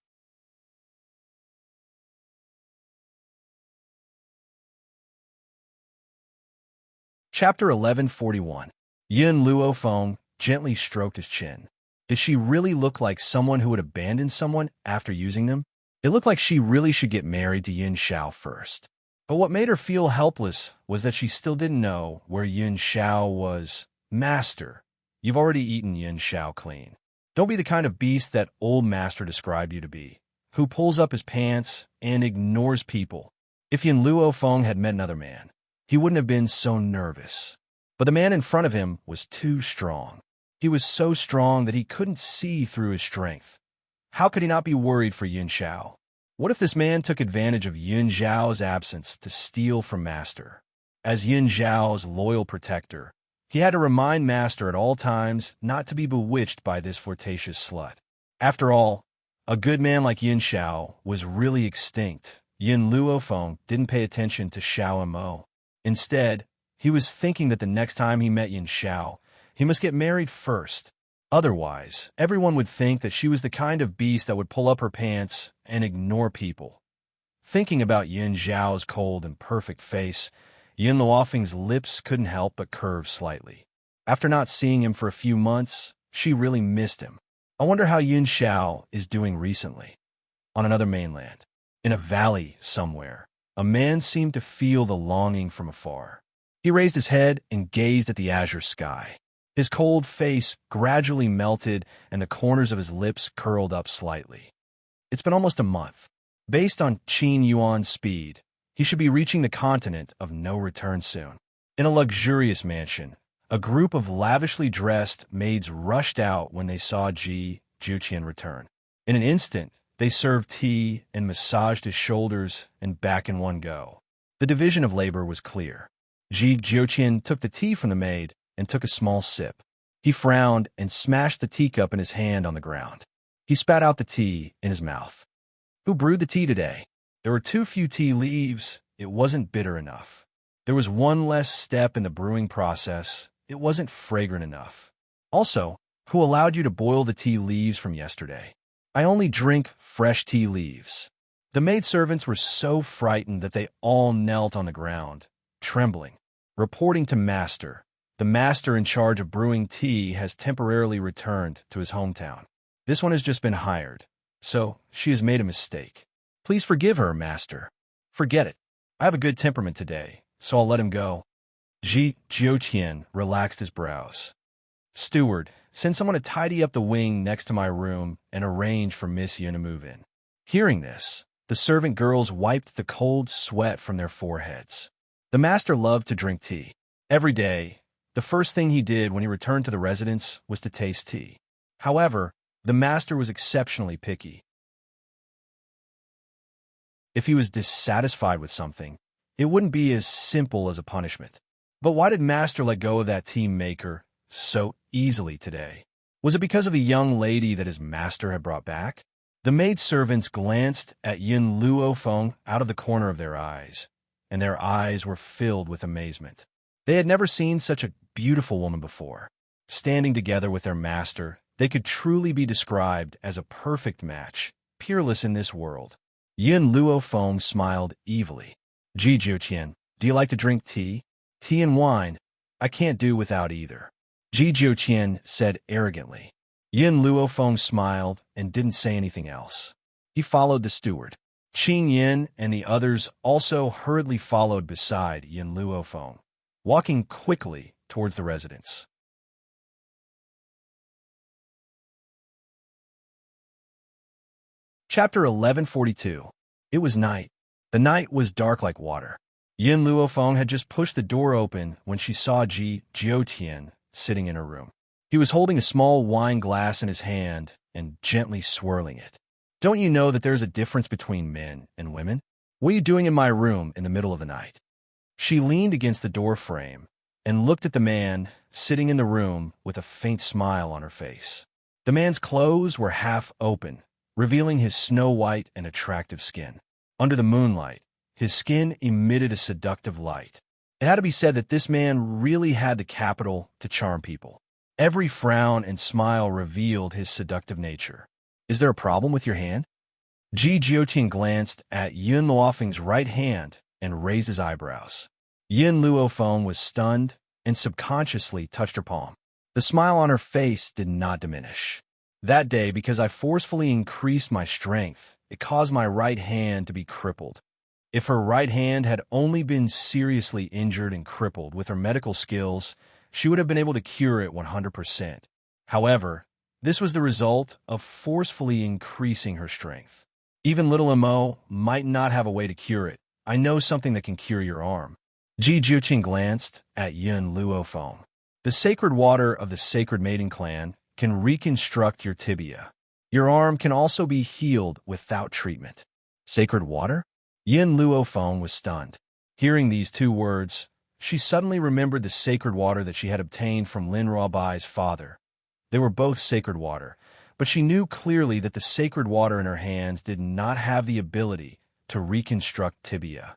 Chapter 1141. Yun Luofeng gently stroked his chin. Did she really look like someone who would abandon someone after using them? It looked like she really should get married to Yun Xiao first. But what made her feel helpless was that she still didn't know where Yun Xiao was. Master, you've already eaten Yun Xiao clean. Don't be the kind of beast that old master described you to be, who pulls up his pants and ignores people. If Yun Luofeng had met another man, he wouldn't have been so nervous. But the man in front of him was too strong. He was so strong that he couldn't see through his strength. How could he not be worried for Yun Xiao? What if this man took advantage of Yun Xiao's absence to steal from Master? As Yun Xiao's loyal protector, he had to remind Master at all times not to be bewitched by this flirtatious slut. After all, a good man like Yun Xiao was really extinct. Yun Luofeng didn't pay attention to Xiao Mo. Instead, he was thinking that the next time he met Yun Xiao, he must get married first. Otherwise, everyone would think that she was the kind of beast that would pull up her pants and ignore people. Thinking about Yun Xiao's cold and perfect face, Yun Luofeng's lips couldn't help but curve slightly. After not seeing him for a few months, she really missed him. I wonder how Yun Xiao is doing recently. On another mainland, in a valley somewhere, a man seemed to feel the longing from afar. He raised his head and gazed at the azure sky. His cold face gradually melted and the corners of his lips curled up slightly. It's been almost a month. Based on Qin Yuan's speed, he should be reaching the continent of no return soon. In a luxurious mansion, a group of lavishly dressed maids rushed out when they saw Ji Jiutian return. In an instant, they served tea and massaged his shoulders and back in one go. The division of labor was clear. Ji Jiutian took the tea from the maid and took a small sip. He frowned and smashed the teacup in his hand on the ground. He spat out the tea in his mouth. Who brewed the tea today? There were too few tea leaves. It wasn't bitter enough. There was one less step in the brewing process. It wasn't fragrant enough. Also, who allowed you to boil the tea leaves from yesterday? I only drink fresh tea leaves. The maidservants were so frightened that they all knelt on the ground, trembling, reporting to Master. The master in charge of brewing tea has temporarily returned to his hometown. This one has just been hired, so she has made a mistake. Please forgive her, Master. Forget it. I have a good temperament today, so I'll let him go. Ji Jiutian relaxed his brows. Steward, send someone to tidy up the wing next to my room and arrange for Miss Yun to move in. Hearing this, the servant girls wiped the cold sweat from their foreheads. The master loved to drink tea. Every day, the first thing he did when he returned to the residence was to taste tea. However, the master was exceptionally picky. If he was dissatisfied with something, it wouldn't be as simple as a punishment. But why did Master let go of that tea maker so easily today? Was it because of the young lady that his master had brought back? The maidservants glanced at Yun Luofeng out of the corner of their eyes, and their eyes were filled with amazement. They had never seen such a beautiful woman before. Standing together with their master, They could truly be described as a perfect match, peerless in this world. Yin Luofeng smiled evilly. Ji Jiuqian, do you like to drink tea? Tea and wine? I can't do without either. Ji Jiuqian said arrogantly. Yin Luofeng smiled and didn't say anything else. He followed the steward. Qing Yin and the others also hurriedly followed beside Yin Luofeng, walking quickly towards the residence. Chapter 1142. It was night. The night was dark like water. Yin Luofeng had just pushed the door open when she saw Ji Jiutian sitting in her room. He was holding a small wine glass in his hand and gently swirling it. Don't you know that there's a difference between men and women? What are you doing in my room in the middle of the night? She leaned against the door frame and looked at the man sitting in the room with a faint smile on her face. The man's clothes were half open, revealing his snow-white and attractive skin. Under the moonlight, his skin emitted a seductive light. It had to be said that this man really had the capital to charm people. Every frown and smile revealed his seductive nature. Is there a problem with your hand? Ji Jiutian glanced at Yin Luofeng's right hand and raised his eyebrows. Yin Luofeng was stunned and subconsciously touched her palm. The smile on her face did not diminish. That day, because I forcefully increased my strength, it caused my right hand to be crippled. If her right hand had only been seriously injured and crippled with her medical skills, she would have been able to cure it 100%. However, this was the result of forcefully increasing her strength. Even little Mo might not have a way to cure it. I know something that can cure your arm. Ji Jiuqing glanced at Yin Luofeng. The sacred water of the Sacred Maiden clan can reconstruct your tibia. Your arm can also be healed without treatment. Sacred water? Yin Luofeng was stunned. Hearing these two words, she suddenly remembered the sacred water that she had obtained from Lin Ruobai's father. They were both sacred water, but she knew clearly that the sacred water in her hands did not have the ability to reconstruct tibia.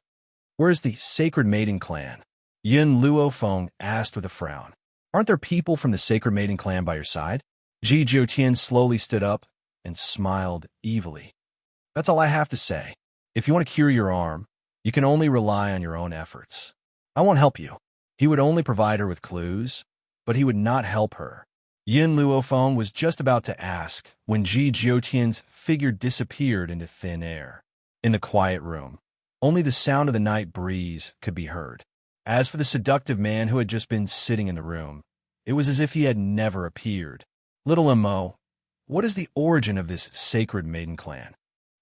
Where is the Sacred Maiden clan? Yin Luofeng asked with a frown. Aren't there people from the Sacred Maiden clan by your side? Ji Jiutian slowly stood up and smiled evilly. That's all I have to say. If you want to cure your arm, you can only rely on your own efforts. I won't help you. He would only provide her with clues, but he would not help her. Yin Luofeng was just about to ask when Ji Jiutian's figure disappeared into thin air. In the quiet room, only the sound of the night breeze could be heard. As for the seductive man who had just been sitting in the room, it was as if he had never appeared. Little Mo, what is the origin of this Sacred Maiden clan?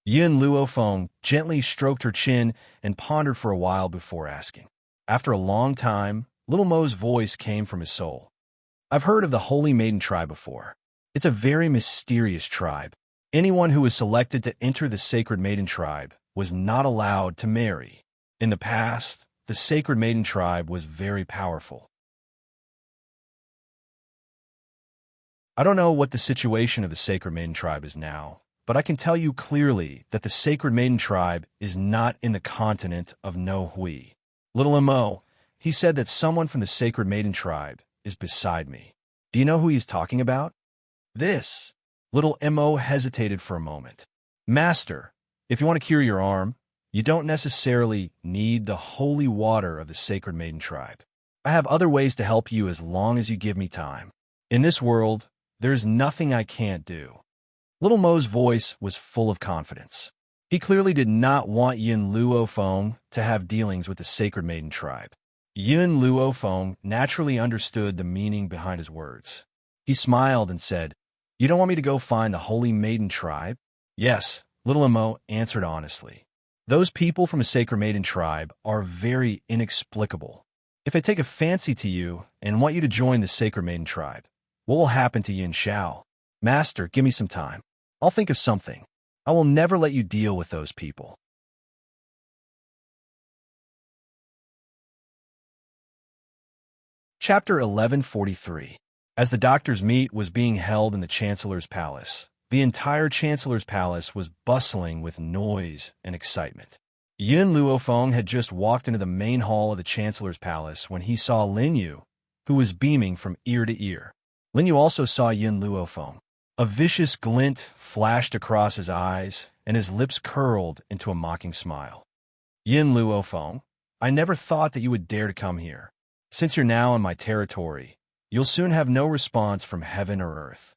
Yin Luofeng gently stroked her chin and pondered for a while before asking. After a long time, Little Mo's voice came from his soul. I've heard of the Holy Maiden tribe before. It's a very mysterious tribe. Anyone who was selected to enter the Sacred Maiden tribe was not allowed to marry. In the past, the Sacred Maiden tribe was very powerful. I don't know what the situation of the Sacred Maiden tribe is now, but I can tell you clearly that the Sacred Maiden tribe is not in the continent of No Hui. Little Mo, he said that someone from the Sacred Maiden tribe is beside me. Do you know who he's talking about? This. Little Mo hesitated for a moment. Master, if you want to cure your arm, you don't necessarily need the holy water of the Sacred Maiden tribe. I have other ways to help you as long as you give me time. In this world, there's nothing I can't do. Little Mo's voice was full of confidence. He clearly did not want Yin Luofeng to have dealings with the Sacred Maiden tribe. Yin Luofeng naturally understood the meaning behind his words. He smiled and said, You don't want me to go find the Holy Maiden tribe? Yes, Little Mo answered honestly. Those people from a Sacred Maiden tribe are very inexplicable. If I take a fancy to you and want you to join the Sacred Maiden tribe, what will happen to Yin Xiao? Master, give me some time. I'll think of something. I will never let you deal with those people. Chapter 1143. As the doctor's meet was being held in the Chancellor's palace, the entire Chancellor's palace was bustling with noise and excitement. Yin Luofeng had just walked into the main hall of the Chancellor's palace when he saw Lin Yu, who was beaming from ear to ear. Lin Yu also saw Yin Luofeng. A vicious glint flashed across his eyes, and his lips curled into a mocking smile. Yin Luofeng, I never thought that you would dare to come here. Since you're now in my territory, you'll soon have no response from heaven or earth.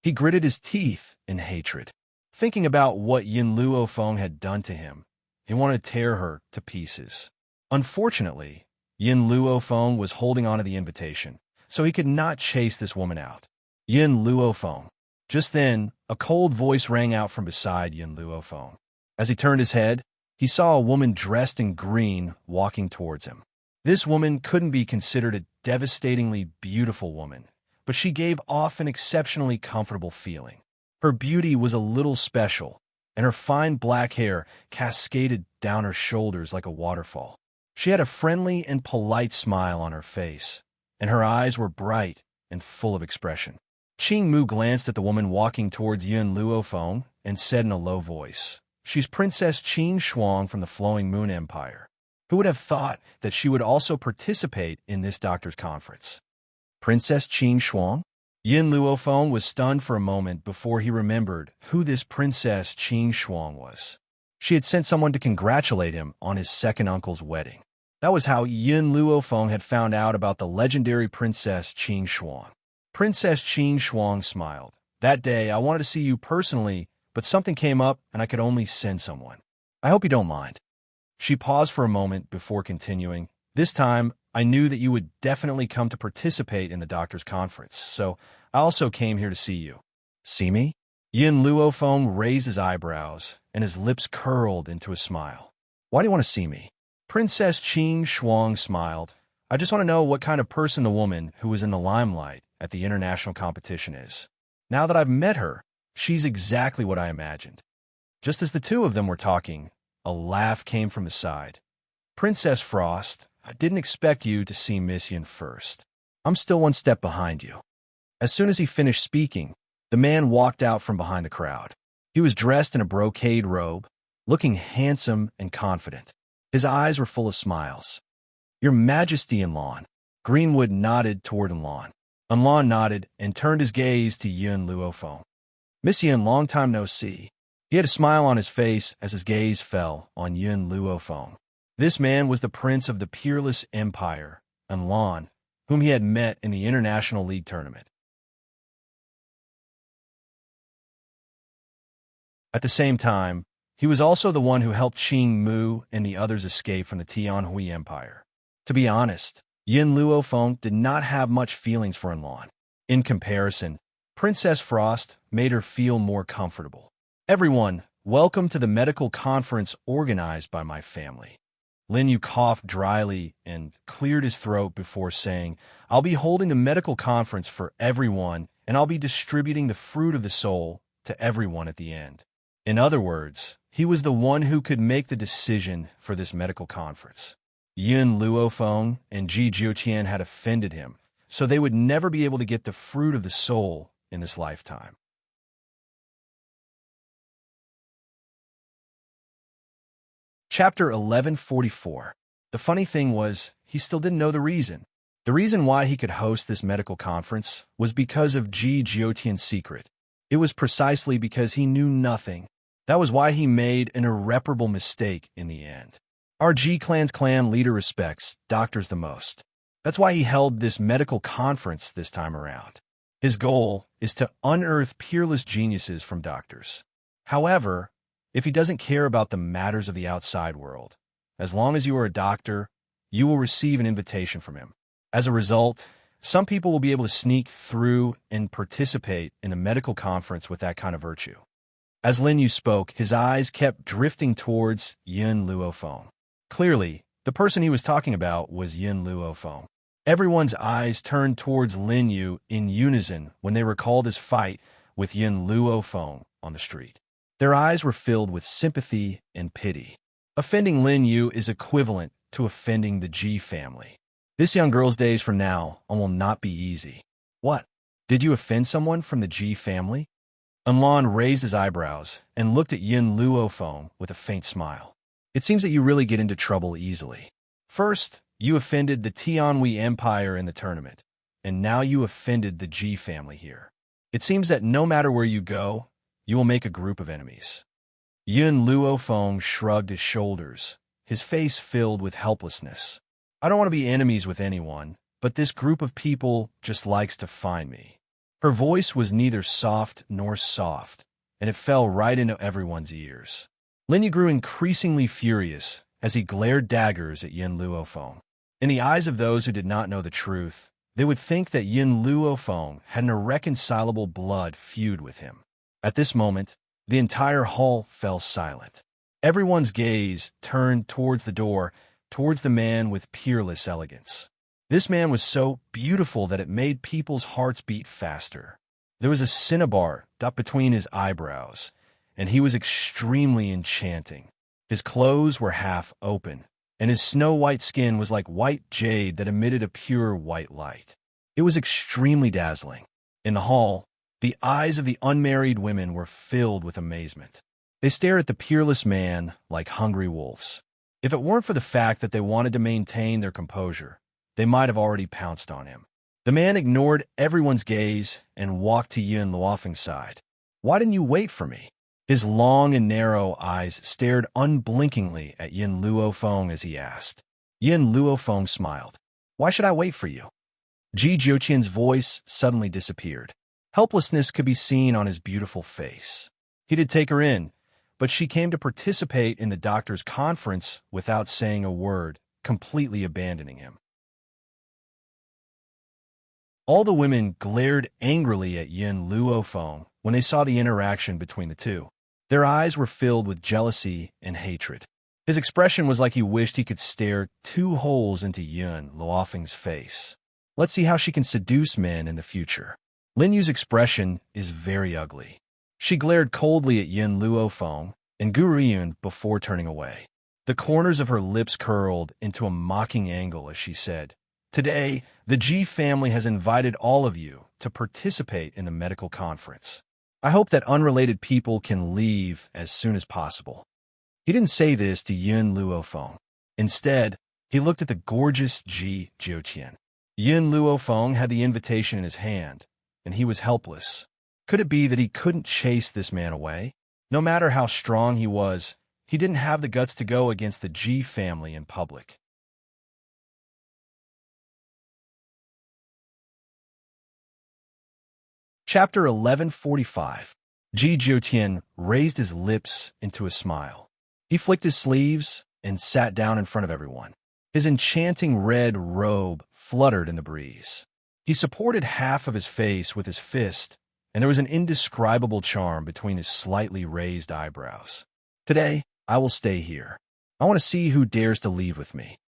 He gritted his teeth in hatred. Thinking about what Yin Luofeng had done to him, he wanted to tear her to pieces. Unfortunately, Yin Luofeng was holding on to the invitation, so he could not chase this woman out. Yin Luofeng. Just then, a cold voice rang out from beside Yin Luofeng. As he turned his head, he saw a woman dressed in green walking towards him. This woman couldn't be considered a devastatingly beautiful woman, but she gave off an exceptionally comfortable feeling. Her beauty was a little special, and her fine black hair cascaded down her shoulders like a waterfall. She had a friendly and polite smile on her face, and her eyes were bright and full of expression. Qing Mu glanced at the woman walking towards Yin Luofeng and said in a low voice, "She's Princess Qing Shuang from the Flowing Moon Empire. Who would have thought that she would also participate in this doctor's conference?" Princess Qing Shuang? Yin Luofeng was stunned for a moment before he remembered who this Princess Qing Shuang was. She had sent someone to congratulate him on his second uncle's wedding. That was how Yin Luofeng had found out about the legendary Princess Qing Shuang. Princess Qing Shuang smiled. "That day, I wanted to see you personally, but something came up and I could only send someone. I hope you don't mind." She paused for a moment before continuing. "This time, I knew that you would definitely come to participate in the doctor's conference, so I also came here to see you." "See me?" Yin Luofeng raised his eyebrows, and his lips curled into a smile. "Why do you want to see me?" Princess Qing Shuang smiled. "I just want to know what kind of person the woman who was in the limelight at the international competition is. Now that I've met her, she's exactly what I imagined." Just as the two of them were talking, a laugh came from the side. "Princess Frost, I didn't expect you to see Miss Yin first. I'm still one step behind you." As soon as he finished speaking, the man walked out from behind the crowd. He was dressed in a brocade robe, looking handsome and confident. His eyes were full of smiles. "Your Majesty, Enlon." Greenwood nodded toward Enlon. Enlon nodded and turned his gaze to Yin Luofeng. "Miss Yin, long time no see." He had a smile on his face as his gaze fell on Yin Luofeng. This man was the prince of the peerless empire, Enlon, whom he had met in the International League tournament. At the same time, he was also the one who helped Qing Mu and the others escape from the Tianhui Empire. To be honest, Yin Luofeng did not have much feelings for Enlon. In comparison, Princess Frost made her feel more comfortable. "Everyone, welcome to the medical conference organized by my family." Lin Yu coughed dryly and cleared his throat before saying, "I'll be holding the medical conference for everyone, and I'll be distributing the fruit of the soul to everyone at the end." In other words, he was the one who could make the decision for this medical conference. Yin Luofeng and Ji Jiuqian had offended him, so they would never be able to get the fruit of the soul in this lifetime. Chapter 1144. The funny thing was, he still didn't know the reason. The reason why he could host this medical conference was because of Ji Jiuqian's secret. It was precisely because he knew nothing. That was why he made an irreparable mistake in the end. Our Ji clan's clan leader respects doctors the most. That's why he held this medical conference this time around. His goal is to unearth peerless geniuses from doctors. However, if he doesn't care about the matters of the outside world, as long as you are a doctor, you will receive an invitation from him. As a result, some people will be able to sneak through and participate in a medical conference with that kind of virtue. As Lin Yu spoke, his eyes kept drifting towards Yin Luofeng. Clearly, the person he was talking about was Yin Luofeng. Everyone's eyes turned towards Lin Yu in unison when they recalled his fight with Yin Luofeng on the street. Their eyes were filled with sympathy and pity. Offending Lin Yu is equivalent to offending the Ji family. This young girl's days from now on will not be easy. "What? Did you offend someone from the Ji family?" Enlon raised his eyebrows and looked at Yin Luofeng with a faint smile. "It seems that you really get into trouble easily. First, you offended the Tianhui Empire in the tournament. and now you offended the G family here. It seems that no matter where you go, you will make a group of enemies." Yun Luofeng shrugged his shoulders, his face filled with helplessness. "I don't want to be enemies with anyone, but this group of people just likes to find me." Her voice was neither soft nor soft, and it fell right into everyone's ears. Lin Yu grew increasingly furious as he glared daggers at Yun Luofeng. In the eyes of those who did not know the truth, they would think that Yun Luofeng had an irreconcilable blood feud with him. At this moment, the entire hall fell silent. Everyone's gaze turned towards the door, towards the man with peerless elegance. This man was so beautiful that it made people's hearts beat faster. There was a cinnabar up between his eyebrows, and he was extremely enchanting. His clothes were half open, and his snow-white skin was like white jade that emitted a pure white light. It was extremely dazzling. In the hall, the eyes of the unmarried women were filled with amazement. They stared at the peerless man like hungry wolves. If it weren't for the fact that they wanted to maintain their composure, they might have already pounced on him. The man ignored everyone's gaze and walked to Yun Luofeng's side. "Why didn't you wait for me?" His long and narrow eyes stared unblinkingly at Yun Luofeng as he asked. Yun Luofeng smiled. "Why should I wait for you?" Ji Jiuqian's voice suddenly disappeared. Helplessness could be seen on his beautiful face. He did take her in, but she came to participate in the doctor's conference without saying a word, completely abandoning him. All the women glared angrily at Yun Luofeng when they saw the interaction between the two. Their eyes were filled with jealousy and hatred. His expression was like he wished he could stare 2 holes into Yun Luofeng's face. Let's see how she can seduce men in the future. Lin Yu's expression is very ugly. She glared coldly at Yun Luofeng and Gu Riyun before turning away. The corners of her lips curled into a mocking angle as she said, "Today, the Ji family has invited all of you to participate in the medical conference. I hope that unrelated people can leave as soon as possible." He didn't say this to Yun Luofeng. Instead, he looked at the gorgeous Ji Jiuqian. Yun Luofeng had the invitation in his hand, and he was helpless. Could it be that he couldn't chase this man away? No matter how strong he was, he didn't have the guts to go against the Ji family in public. Chapter 1145. Ji Jiuqian raised his lips into a smile. He flicked his sleeves and sat down in front of everyone. His enchanting red robe fluttered in the breeze. He supported half of his face with his fist, and there was an indescribable charm between his slightly raised eyebrows. "Today, I will stay here. I want to see who dares to leave with me."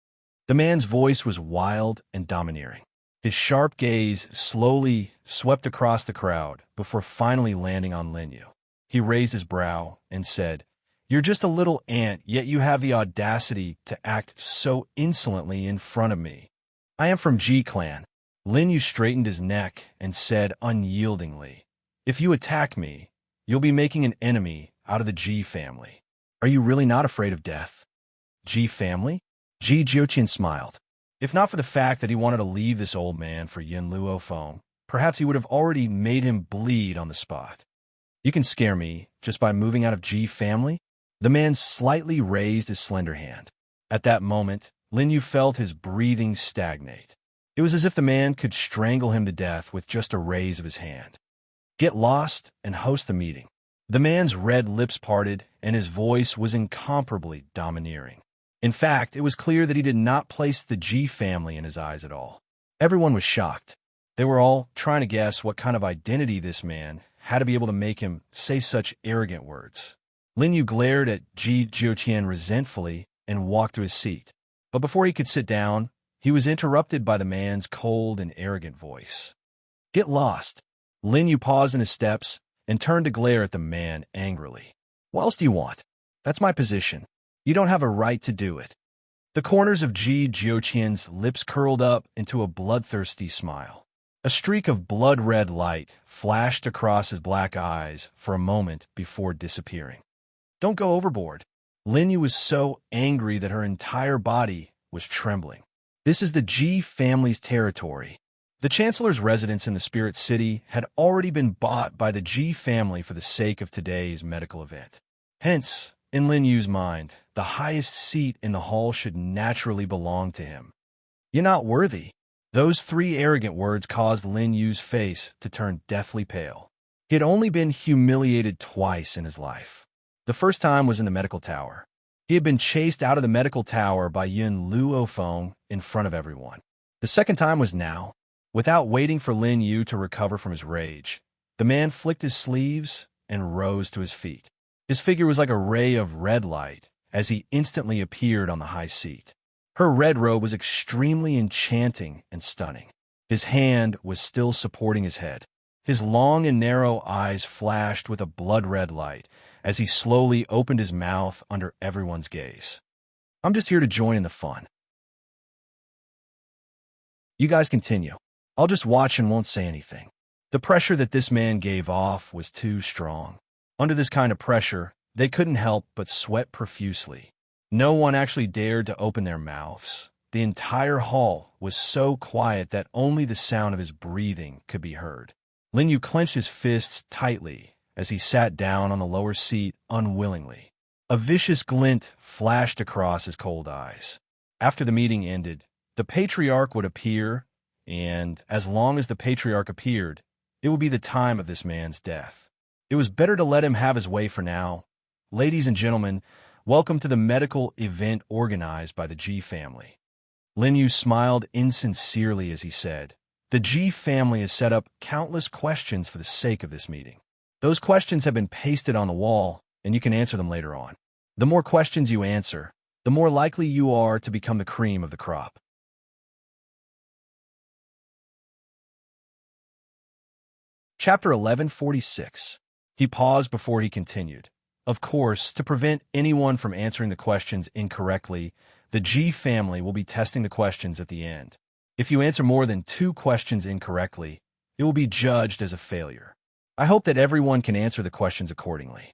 The man's voice was wild and domineering. His sharp gaze slowly swept across the crowd before finally landing on Lin Yu. He raised his brow and said, "You're just a little ant, yet you have the audacity to act so insolently in front of me. I am from Ji clan." Lin Yu straightened his neck and said unyieldingly, "If you attack me, you'll be making an enemy out of the Ji family. Are you really not afraid of death?" "Ji family?" Ji Jiuqian smiled. If not for the fact that he wanted to leave this old man for Yun Luofeng, perhaps he would have already made him bleed on the spot. "You can scare me just by moving out of Ji family?" The man slightly raised his slender hand. At that moment, Lin Yu felt his breathing stagnate. It was as if the man could strangle him to death with just a raise of his hand. "Get lost and host the meeting." The man's red lips parted, and his voice was incomparably domineering. In fact, it was clear that he did not place the Ji family in his eyes at all. Everyone was shocked. They were all trying to guess what kind of identity this man had to be able to make him say such arrogant words. Lin Yu glared at Ji Jiuqian resentfully and walked to his seat. But before he could sit down, he was interrupted by the man's cold and arrogant voice. "Get lost." Lin Yu paused in his steps and turned to glare at the man angrily. "What else do you want? That's my position. You don't have a right to do it." The corners of Ji Jiuqian's lips curled up into a bloodthirsty smile. A streak of blood-red light flashed across his black eyes for a moment before disappearing. "Don't go overboard." Lin Yu was so angry that her entire body was trembling. "This is the Ji family's territory. The Chancellor's residence in the Spirit City had already been bought by the Ji family for the sake of today's medical event. Hence, in Lin Yu's mind, the highest seat in the hall should naturally belong to him. "You're not worthy." Those three arrogant words caused Lin Yu's face to turn deathly pale. He had only been humiliated twice in his life. The first time was in the medical tower. He had been chased out of the medical tower by Yun Luofeng in front of everyone. The second time was now. Without waiting for Lin Yu to recover from his rage, the man flicked his sleeves and rose to his feet. His figure was like a ray of red light as he instantly appeared on the high seat. Her red robe was extremely enchanting and stunning. His hand was still supporting his head. His long and narrow eyes flashed with a blood-red light as he slowly opened his mouth under everyone's gaze. "I'm just here to join in the fun. You guys continue. I'll just watch and won't say anything." The pressure that this man gave off was too strong. Under this kind of pressure, they couldn't help but sweat profusely. No one actually dared to open their mouths. The entire hall was so quiet that only the sound of his breathing could be heard. Lin Yu clenched his fists tightly as he sat down on the lower seat unwillingly. A vicious glint flashed across his cold eyes. After the meeting ended, the patriarch would appear, and as long as the patriarch appeared, it would be the time of this man's death. It was better to let him have his way for now. "Ladies and gentlemen, welcome to the medical event organized by the Ji family." Lin Yu smiled insincerely as he said, "The Ji family has set up countless questions for the sake of this meeting. Those questions have been pasted on the wall, and you can answer them later on. The more questions you answer, the more likely you are to become the cream of the crop." Chapter 1146. He paused before he continued. "Of course, to prevent anyone from answering the questions incorrectly, the Ji family will be testing the questions at the end. If you answer more than 2 questions incorrectly, it will be judged as a failure. I hope that everyone can answer the questions accordingly."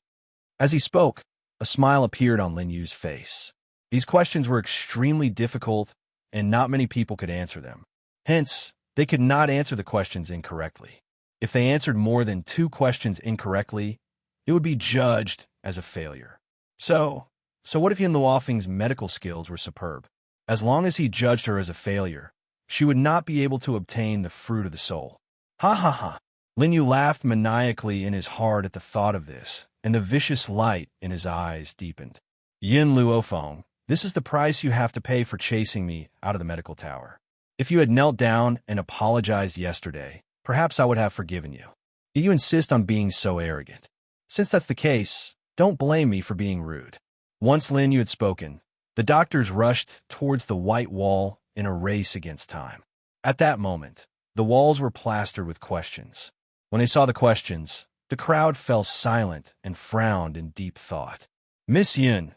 As he spoke, a smile appeared on Lin Yu's face. These questions were extremely difficult, and not many people could answer them. Hence, they could not answer the questions incorrectly. If they answered more than 2 questions incorrectly, it would be judged as a failure. So what if Yun Luofeng's medical skills were superb? As long as he judged her as a failure, she would not be able to obtain the fruit of the soul. Ha ha ha. Lin Yu laughed maniacally in his heart at the thought of this, and the vicious light in his eyes deepened. "Yin Luofeng, this is the price you have to pay for chasing me out of the medical tower. If you had knelt down and apologized yesterday, perhaps I would have forgiven you. Yet you insist on being so arrogant. Since that's the case, don't blame me for being rude." Once Lin Yu had spoken, the doctors rushed towards the white wall in a race against time. At that moment, the walls were plastered with questions. When they saw the questions, the crowd fell silent and frowned in deep thought. "Miss Yun."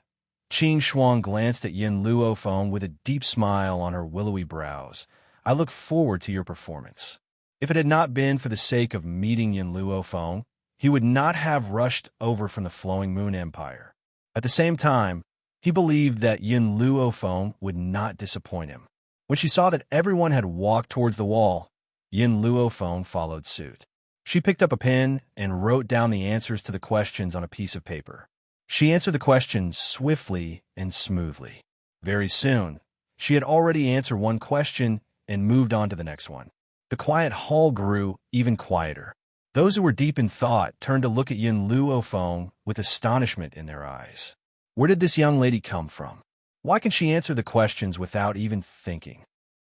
Qing Shuang glanced at Yin Luofeng with a deep smile on her willowy brows. "I look forward to your performance." If it had not been for the sake of meeting Yin Luofeng, he would not have rushed over from the Flowing Moon Empire. At the same time, he believed that Yin Luofeng would not disappoint him. When she saw that everyone had walked towards the wall, Yin Luofeng followed suit. She picked up a pen and wrote down the answers to the questions on a piece of paper. She answered the questions swiftly and smoothly. Very soon, she had already answered one question and moved on to the next one. The quiet hall grew even quieter. Those who were deep in thought turned to look at Yin Luofeng with astonishment in their eyes. Where did this young lady come from? Why can she answer the questions without even thinking?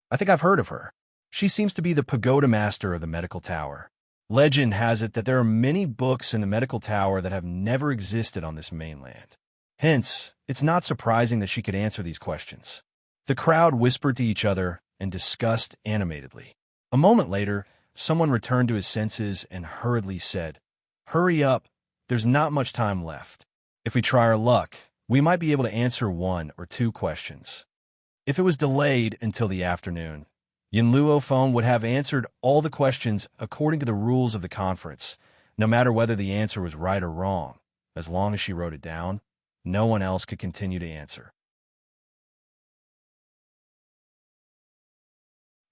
I think I've heard of her. She seems to be the pagoda master of the medical tower. Legend has it that there are many books in the medical tower that have never existed on this mainland. Hence, it's not surprising that she could answer these questions. The crowd whispered to each other and discussed animatedly. A moment later, someone returned to his senses and hurriedly said, "Hurry up, there's not much time left. If we try our luck, we might be able to answer 1 or 2 questions." If it was delayed until the afternoon, Yin Luofeng would have answered all the questions according to the rules of the conference, no matter whether the answer was right or wrong. As long as she wrote it down, no one else could continue to answer.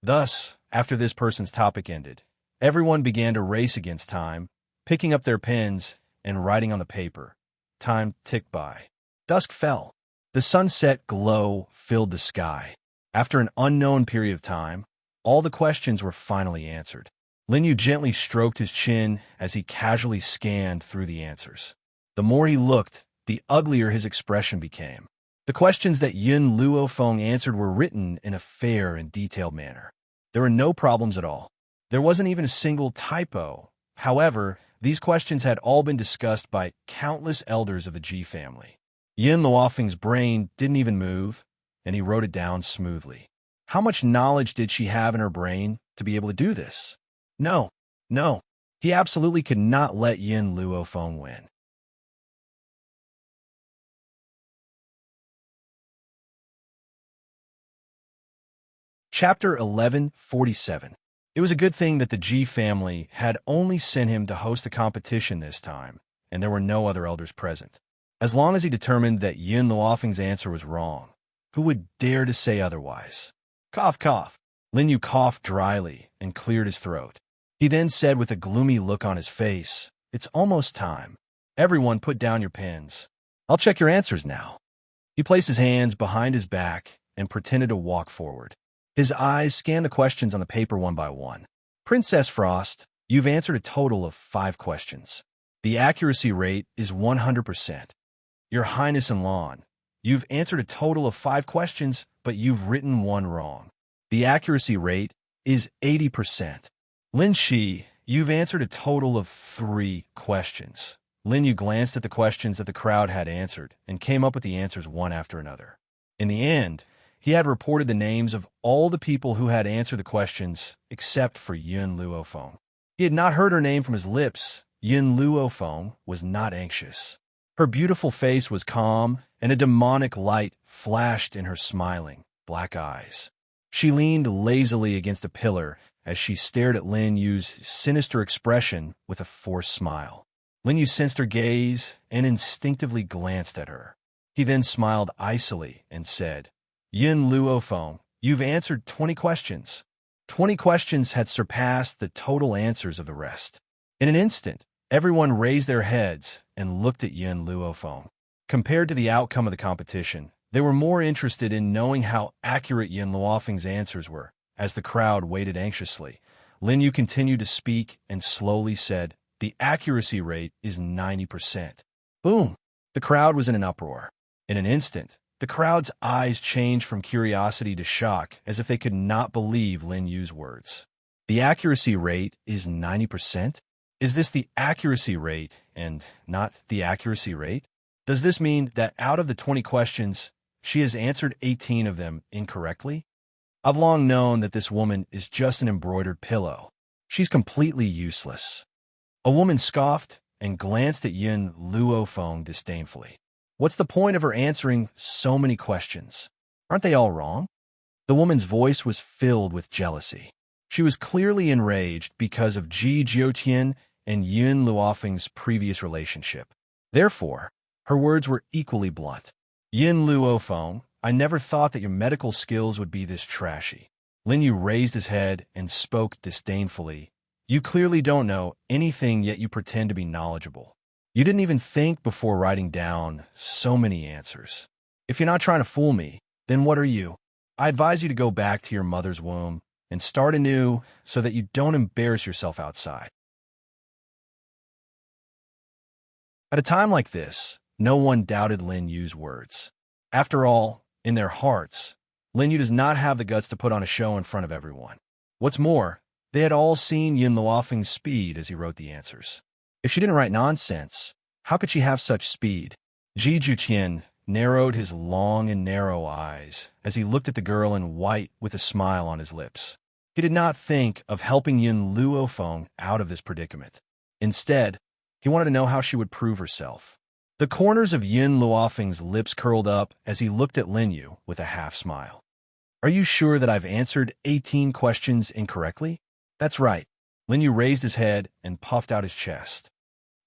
Thus, after this person's topic ended, everyone began to race against time, picking up their pens and writing on the paper. Time ticked by. Dusk fell. The sunset glow filled the sky. After an unknown period of time, all the questions were finally answered. Lin Yu gently stroked his chin as he casually scanned through the answers. The more he looked, the uglier his expression became. The questions that Yun Luofeng answered were written in a fair and detailed manner. There were no problems at all. There wasn't even a single typo. However, these questions had all been discussed by countless elders of the Ji family. Yun Luofeng's brain didn't even move, and he wrote it down smoothly. How much knowledge did she have in her brain to be able to do this? No. He absolutely could not let Yun Luofeng win. Chapter 1147. It was a good thing that the Ji family had only sent him to host the competition this time, and there were no other elders present. As long as he determined that Yun Luofeng's answer was wrong, who would dare to say otherwise? Cough, cough. Lin Yu coughed dryly and cleared his throat. He then said with a gloomy look on his face, "It's almost time. Everyone put down your pens. I'll check your answers now." He placed his hands behind his back and pretended to walk forward. His eyes scanned the questions on the paper one by one. Princess Frost, you've answered a total of 5 questions. The accuracy rate is 100%. Your Highness and Lawn, you've answered a total of 5 questions, but you've written 1 wrong. The accuracy rate is 80%. Lin Shi, you've answered a total of 3 questions. Lin Yu glanced at the questions that the crowd had answered and came up with the answers one after another. In the end, he had reported the names of all the people who had answered the questions except for Yun Luofeng. He had not heard her name from his lips. Yun Luofeng was not anxious. Her beautiful face was calm, and a demonic light flashed in her smiling, black eyes. She leaned lazily against a pillar as she stared at Lin Yu's sinister expression with a forced smile. Lin Yu sensed her gaze and instinctively glanced at her. He then smiled icily and said, Yun Luofeng, you've answered 20 questions. 20 questions had surpassed the total answers of the rest. In an instant, everyone raised their heads and looked at Yun Luofeng. Compared to the outcome of the competition, they were more interested in knowing how accurate Yun Luofeng's answers were. As the crowd waited anxiously, Lin Yu continued to speak and slowly said, the accuracy rate is 90%. Boom! The crowd was in an uproar. In an instant, the crowd's eyes changed from curiosity to shock as if they could not believe Lin Yu's words. The accuracy rate is 90%? Is this the accuracy rate and not the accuracy rate? Does this mean that out of the 20 questions, she has answered 18 of them incorrectly? I've long known that this woman is just an embroidered pillow. She's completely useless. A woman scoffed and glanced at Yun Luofeng disdainfully. What's the point of her answering so many questions? Aren't they all wrong? The woman's voice was filled with jealousy. She was clearly enraged because of Ji Jiutian and Yun Luofeng's previous relationship. Therefore, her words were equally blunt. Yun Luofeng, I never thought that your medical skills would be this trashy. Lin Yu raised his head and spoke disdainfully. You clearly don't know anything, yet you pretend to be knowledgeable. You didn't even think before writing down so many answers. If you're not trying to fool me, then what are you? I advise you to go back to your mother's womb and start anew so that you don't embarrass yourself outside. At a time like this, no one doubted Lin Yu's words. After all, in their hearts, Lin Yu does not have the guts to put on a show in front of everyone. What's more, they had all seen Yun Luofeng's speed as he wrote the answers. If she didn't write nonsense, how could she have such speed? Ji Jiutian narrowed his long and narrow eyes as he looked at the girl in white with a smile on his lips. He did not think of helping Yun Luofeng out of this predicament. Instead, he wanted to know how she would prove herself. The corners of Yun Luofeng's lips curled up as he looked at Lin Yu with a half-smile. Are you sure that I've answered 18 questions incorrectly? That's right. Lin Yu raised his head and puffed out his chest.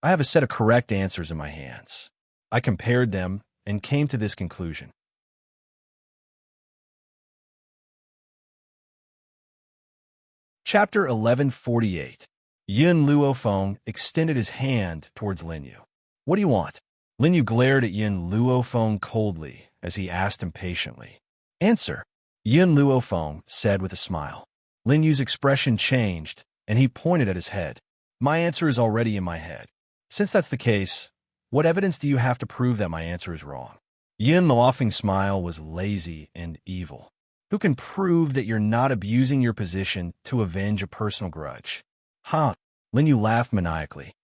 I have a set of correct answers in my hands. I compared them and came to this conclusion. Chapter 1148. Yun Luofeng extended his hand towards Lin Yu. What do you want? Lin Yu glared at Yun Luofeng coldly as he asked impatiently. Answer, Yun Luofeng said with a smile. Lin Yu's expression changed, and he pointed at his head. My answer is already in my head. Since that's the case, what evidence do you have to prove that my answer is wrong? Yun Luofeng's smile was lazy and evil. Who can prove that you're not abusing your position to avenge a personal grudge? Huh? Lin Yu laughed maniacally.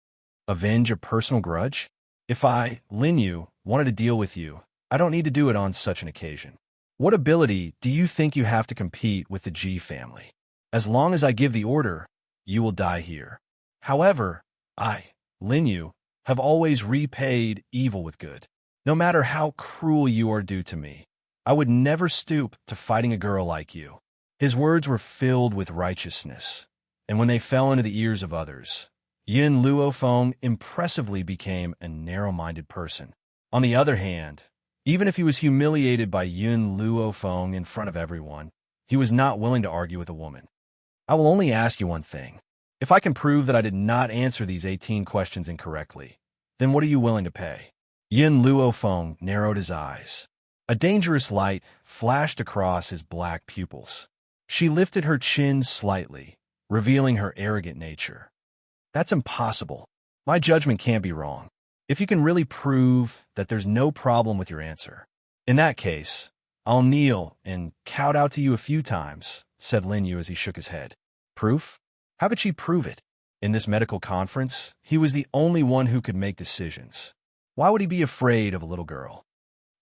Avenge a personal grudge? If I, Lin Yu, wanted to deal with you, I don't need to do it on such an occasion. What ability do you think you have to compete with the G family? As long as I give the order, you will die here. However, I, Lin Yu, have always repaid evil with good. No matter how cruel you are due to me, I would never stoop to fighting a girl like you. His words were filled with righteousness, and when they fell into the ears of others, Yun Luofeng impressively became a narrow-minded person. On the other hand, even if he was humiliated by Yun Luofeng in front of everyone, he was not willing to argue with a woman. I will only ask you one thing. If I can prove that I did not answer these 18 questions incorrectly, then what are you willing to pay? Yun Luofeng narrowed his eyes. A dangerous light flashed across his black pupils. She lifted her chin slightly, revealing her arrogant nature. That's impossible. My judgment can't be wrong. If you can really prove that there's no problem with your answer. In that case, I'll kneel and kowtow to you a few times, said Lin Yu as he shook his head. Proof? How could she prove it? In this medical conference, he was the only one who could make decisions. Why would he be afraid of a little girl?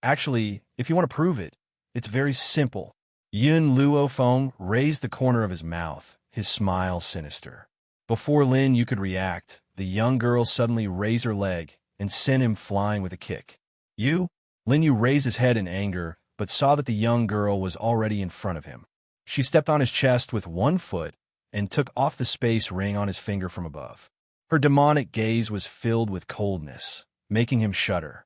Actually, if you want to prove it, it's very simple. Yun Luofeng raised the corner of his mouth, his smile sinister. Before Lin Yu could react, the young girl suddenly raised her leg and sent him flying with a kick. You? Lin Yu raised his head in anger, but saw that the young girl was already in front of him. She stepped on his chest with one foot and took off the space ring on his finger from above. Her demonic gaze was filled with coldness, making him shudder.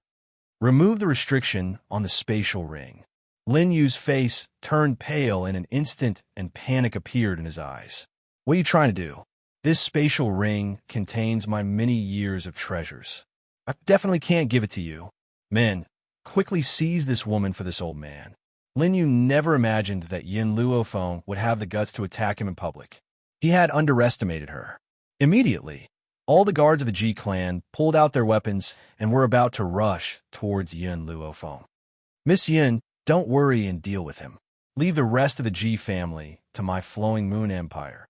Remove the restriction on the spatial ring. Lin Yu's face turned pale in an instant and panic appeared in his eyes. What are you trying to do? This spatial ring contains my many years of treasures. I definitely can't give it to you. Men, quickly seize this woman for this old man. Lin Yu never imagined that Yun Luofeng would have the guts to attack him in public. He had underestimated her. Immediately, all the guards of the Ji clan pulled out their weapons and were about to rush towards Yun Luofeng. Miss Yun, don't worry and deal with him. Leave the rest of the Ji family to my flowing moon empire.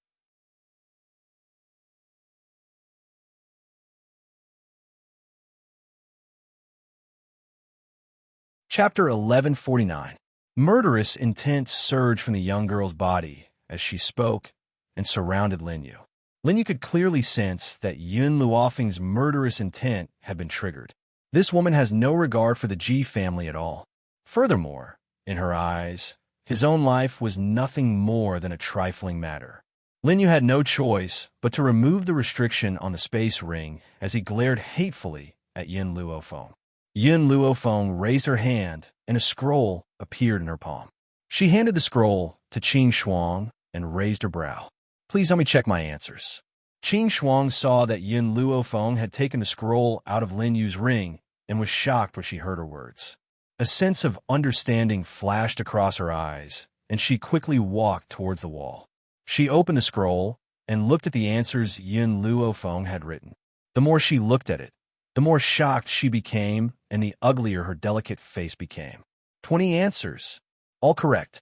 Chapter 1149. Murderous intent surged from the young girl's body as she spoke and surrounded Lin Yu. Lin Yu could clearly sense that Yun Luofeng's murderous intent had been triggered. This woman has no regard for the Ji family at all. Furthermore, in her eyes, his own life was nothing more than a trifling matter. Lin Yu had no choice but to remove the restriction on the space ring as he glared hatefully at Yun Luofeng. Yun Luofeng raised her hand, and a scroll appeared in her palm. She handed the scroll to Qing Shuang and raised her brow. Please help me check my answers. Qing Shuang saw that Yun Luofeng had taken the scroll out of Lin Yu's ring and was shocked when she heard her words. A sense of understanding flashed across her eyes, and she quickly walked towards the wall. She opened the scroll and looked at the answers Yun Luofeng had written. The more she looked at it, the more shocked she became and the uglier her delicate face became. 20 answers. All correct.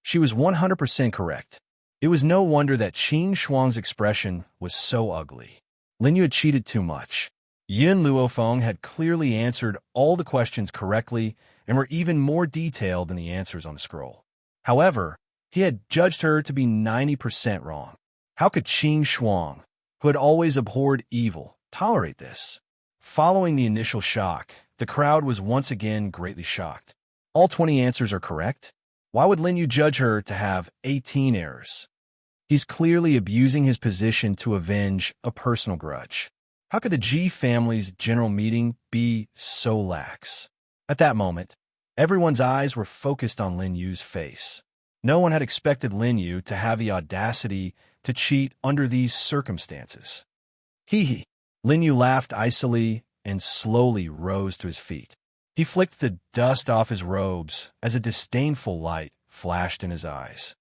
She was 100% correct. It was no wonder that Qing Shuang's expression was so ugly. Lin Yu had cheated too much. Yun Luofeng had clearly answered all the questions correctly and were even more detailed than the answers on the scroll. However, he had judged her to be 90% wrong. How could Qing Shuang, who had always abhorred evil, tolerate this? Following the initial shock, the crowd was once again greatly shocked. All 20 answers are correct? Why would Lin Yu judge her to have 18 errors? He's clearly abusing his position to avenge a personal grudge. How could the Ji family's general meeting be so lax? At that moment, everyone's eyes were focused on Lin Yu's face. No one had expected Lin Yu to have the audacity to cheat under these circumstances. Hee hee. Lin Yu laughed icily and slowly rose to his feet. He flicked the dust off his robes as a disdainful light flashed in his eyes.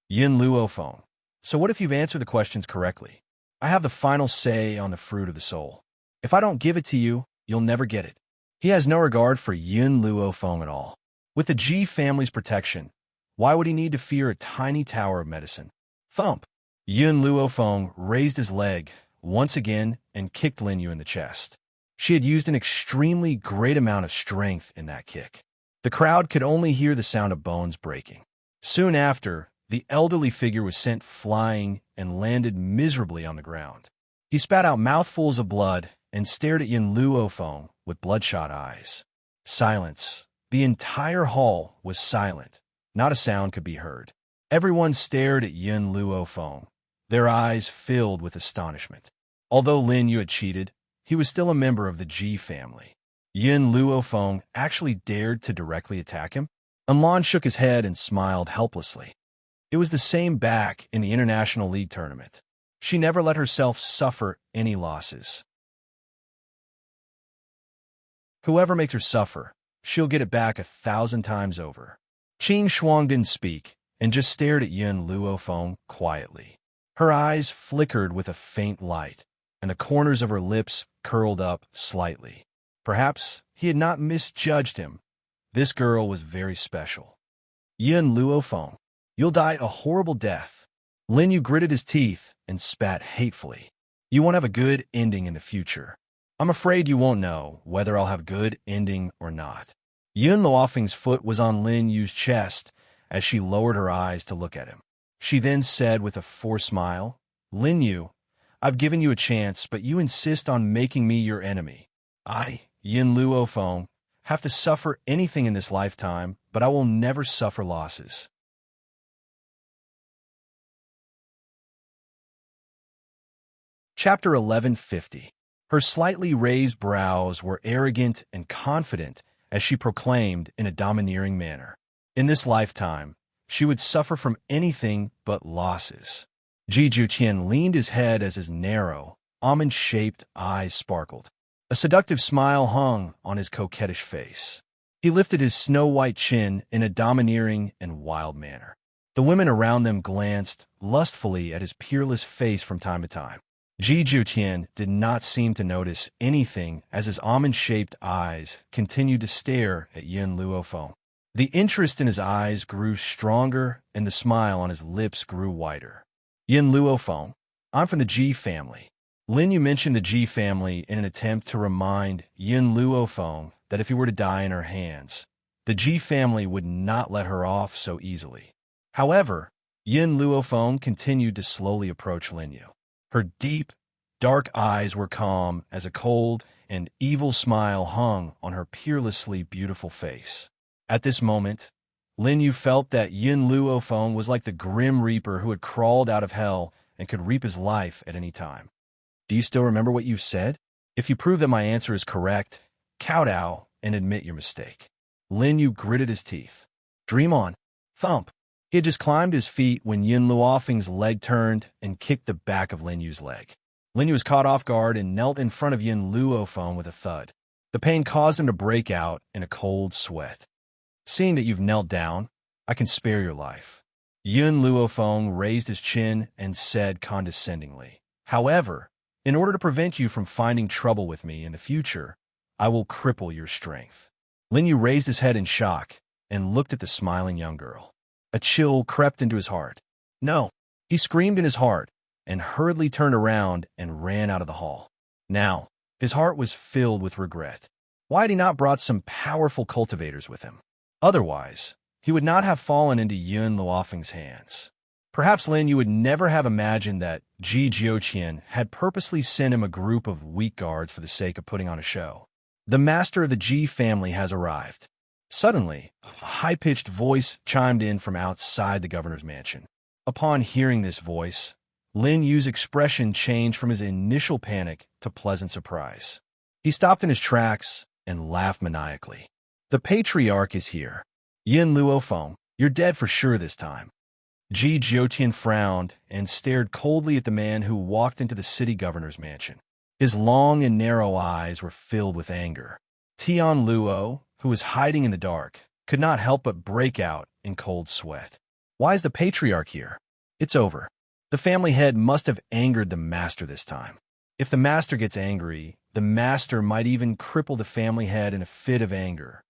Yin Luofeng. So what if you've answered the questions correctly? I have the final say on the fruit of the soul. If I don't give it to you, you'll never get it. He has no regard for Yin Luofeng at all. With the Ji family's protection, why would he need to fear a tiny tower of medicine? Thump! Yin Luofeng raised his leg once again and kicked Lin Yu in the chest. She had used an extremely great amount of strength in that kick. The crowd could only hear the sound of bones breaking. Soon after, the elderly figure was sent flying and landed miserably on the ground. He spat out mouthfuls of blood and stared at Yin Luofeng with bloodshot eyes. Silence. The entire hall was silent. Not a sound could be heard. Everyone stared at Yin Luofeng, their eyes filled with astonishment. Although Lin Yu had cheated, he was still a member of the Ji family. Yin Luofeng actually dared to directly attack him? Lan shook his head and smiled helplessly. It was the same back in the International League tournament. She never let herself suffer any losses. Whoever makes her suffer, she'll get it back 1,000 times over. Qing Shuang didn't speak and just stared at Yin Luofeng quietly. Her eyes flickered with a faint light, and the corners of her lips curled up slightly. Perhaps he had not misjudged him. This girl was very special. Yin Luofeng, you'll die a horrible death. Lin Yu gritted his teeth and spat hatefully. You won't have a good ending in the future. I'm afraid you won't know whether I'll have a good ending or not. Yin Luofeng's foot was on Lin Yu's chest as she lowered her eyes to look at him. She then said with a forced smile, Lin Yu, I've given you a chance, but you insist on making me your enemy. I, Yin Luofeng, have to suffer anything in this lifetime, but I will never suffer losses. Chapter 1150. Her slightly raised brows were arrogant and confident as she proclaimed in a domineering manner. In this lifetime, she would suffer from anything but losses. Ji Juqian leaned his head as his narrow, almond-shaped eyes sparkled. A seductive smile hung on his coquettish face. He lifted his snow-white chin in a domineering and wild manner. The women around them glanced lustfully at his peerless face from time to time. Ji Juqian did not seem to notice anything as his almond-shaped eyes continued to stare at Yin Luofeng. The interest in his eyes grew stronger and the smile on his lips grew wider. Yin Luofeng, I'm from the Ji family. Lin Yu mentioned the Ji family in an attempt to remind Yin Luofeng that if he were to die in her hands, the Ji family would not let her off so easily. However, Yin Luofeng continued to slowly approach Lin Yu. Her deep, dark eyes were calm as a cold and evil smile hung on her peerlessly beautiful face. At this moment, Lin Yu felt that Yin Luofeng was like the grim reaper who had crawled out of hell and could reap his life at any time. Do you still remember what you've said? If you prove that my answer is correct, kowtow and admit your mistake. Lin Yu gritted his teeth. Dream on. Thump. He had just climbed his feet when Yin Luofeng's leg turned and kicked the back of Lin Yu's leg. Lin Yu was caught off guard and knelt in front of Yin Luofeng with a thud. The pain caused him to break out in a cold sweat. Seeing that you've knelt down, I can spare your life. Yin Luofeng raised his chin and said condescendingly, However, in order to prevent you from finding trouble with me in the future, I will cripple your strength. Lin Yu raised his head in shock and looked at the smiling young girl. A chill crept into his heart. No, he screamed in his heart and hurriedly turned around and ran out of the hall. Now, his heart was filled with regret. Why had he not brought some powerful cultivators with him? Otherwise, he would not have fallen into Yin Luofeng's hands. Perhaps Lin Yu would never have imagined that Ji Juqian had purposely sent him a group of weak guards for the sake of putting on a show. The master of the Ji family has arrived. Suddenly, a high-pitched voice chimed in from outside the governor's mansion. Upon hearing this voice, Lin Yu's expression changed from his initial panic to pleasant surprise. He stopped in his tracks and laughed maniacally. The patriarch is here. Yin Luofeng, you're dead for sure this time. Ji Jiotian frowned and stared coldly at the man who walked into the city governor's mansion. His long and narrow eyes were filled with anger. Tian Luo, who was hiding in the dark, could not help but break out in cold sweat. Why is the patriarch here? It's over. The family head must have angered the master this time. If the master gets angry, the master might even cripple the family head in a fit of anger.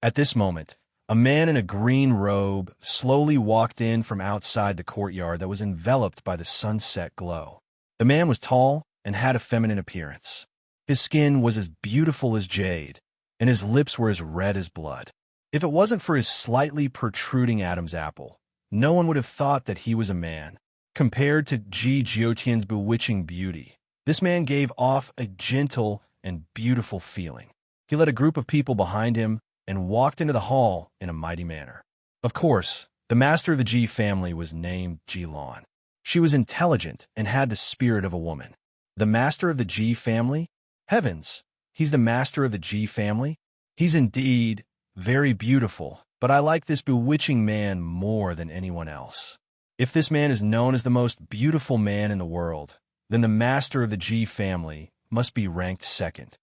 At this moment, a man in a green robe slowly walked in from outside the courtyard that was enveloped by the sunset glow. The man was tall and had a feminine appearance. His skin was as beautiful as jade, and his lips were as red as blood. If it wasn't for his slightly protruding Adam's apple, no one would have thought that he was a man. Compared to Ji Jiotian's bewitching beauty, this man gave off a gentle and beautiful feeling. He led a group of people behind him and walked into the hall in a mighty manner. Of course, the master of the Ji family was named Jilan. She was intelligent and had the spirit of a woman. The master of the Ji family? Heavens, he's the master of the Ji family? He's indeed very beautiful, but I like this bewitching man more than anyone else. If this man is known as the most beautiful man in the world, then the master of the Ji family must be ranked second.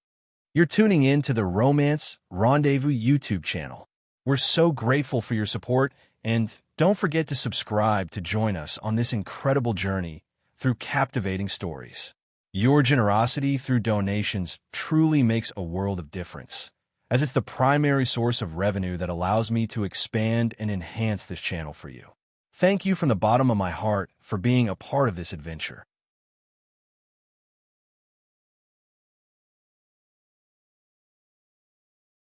You're tuning in to the Romance Rendezvous YouTube channel. We're so grateful for your support, and don't forget to subscribe to join us on this incredible journey through captivating stories. Your generosity through donations truly makes a world of difference, as it's the primary source of revenue that allows me to expand and enhance this channel for you. Thank you from the bottom of my heart for being a part of this adventure.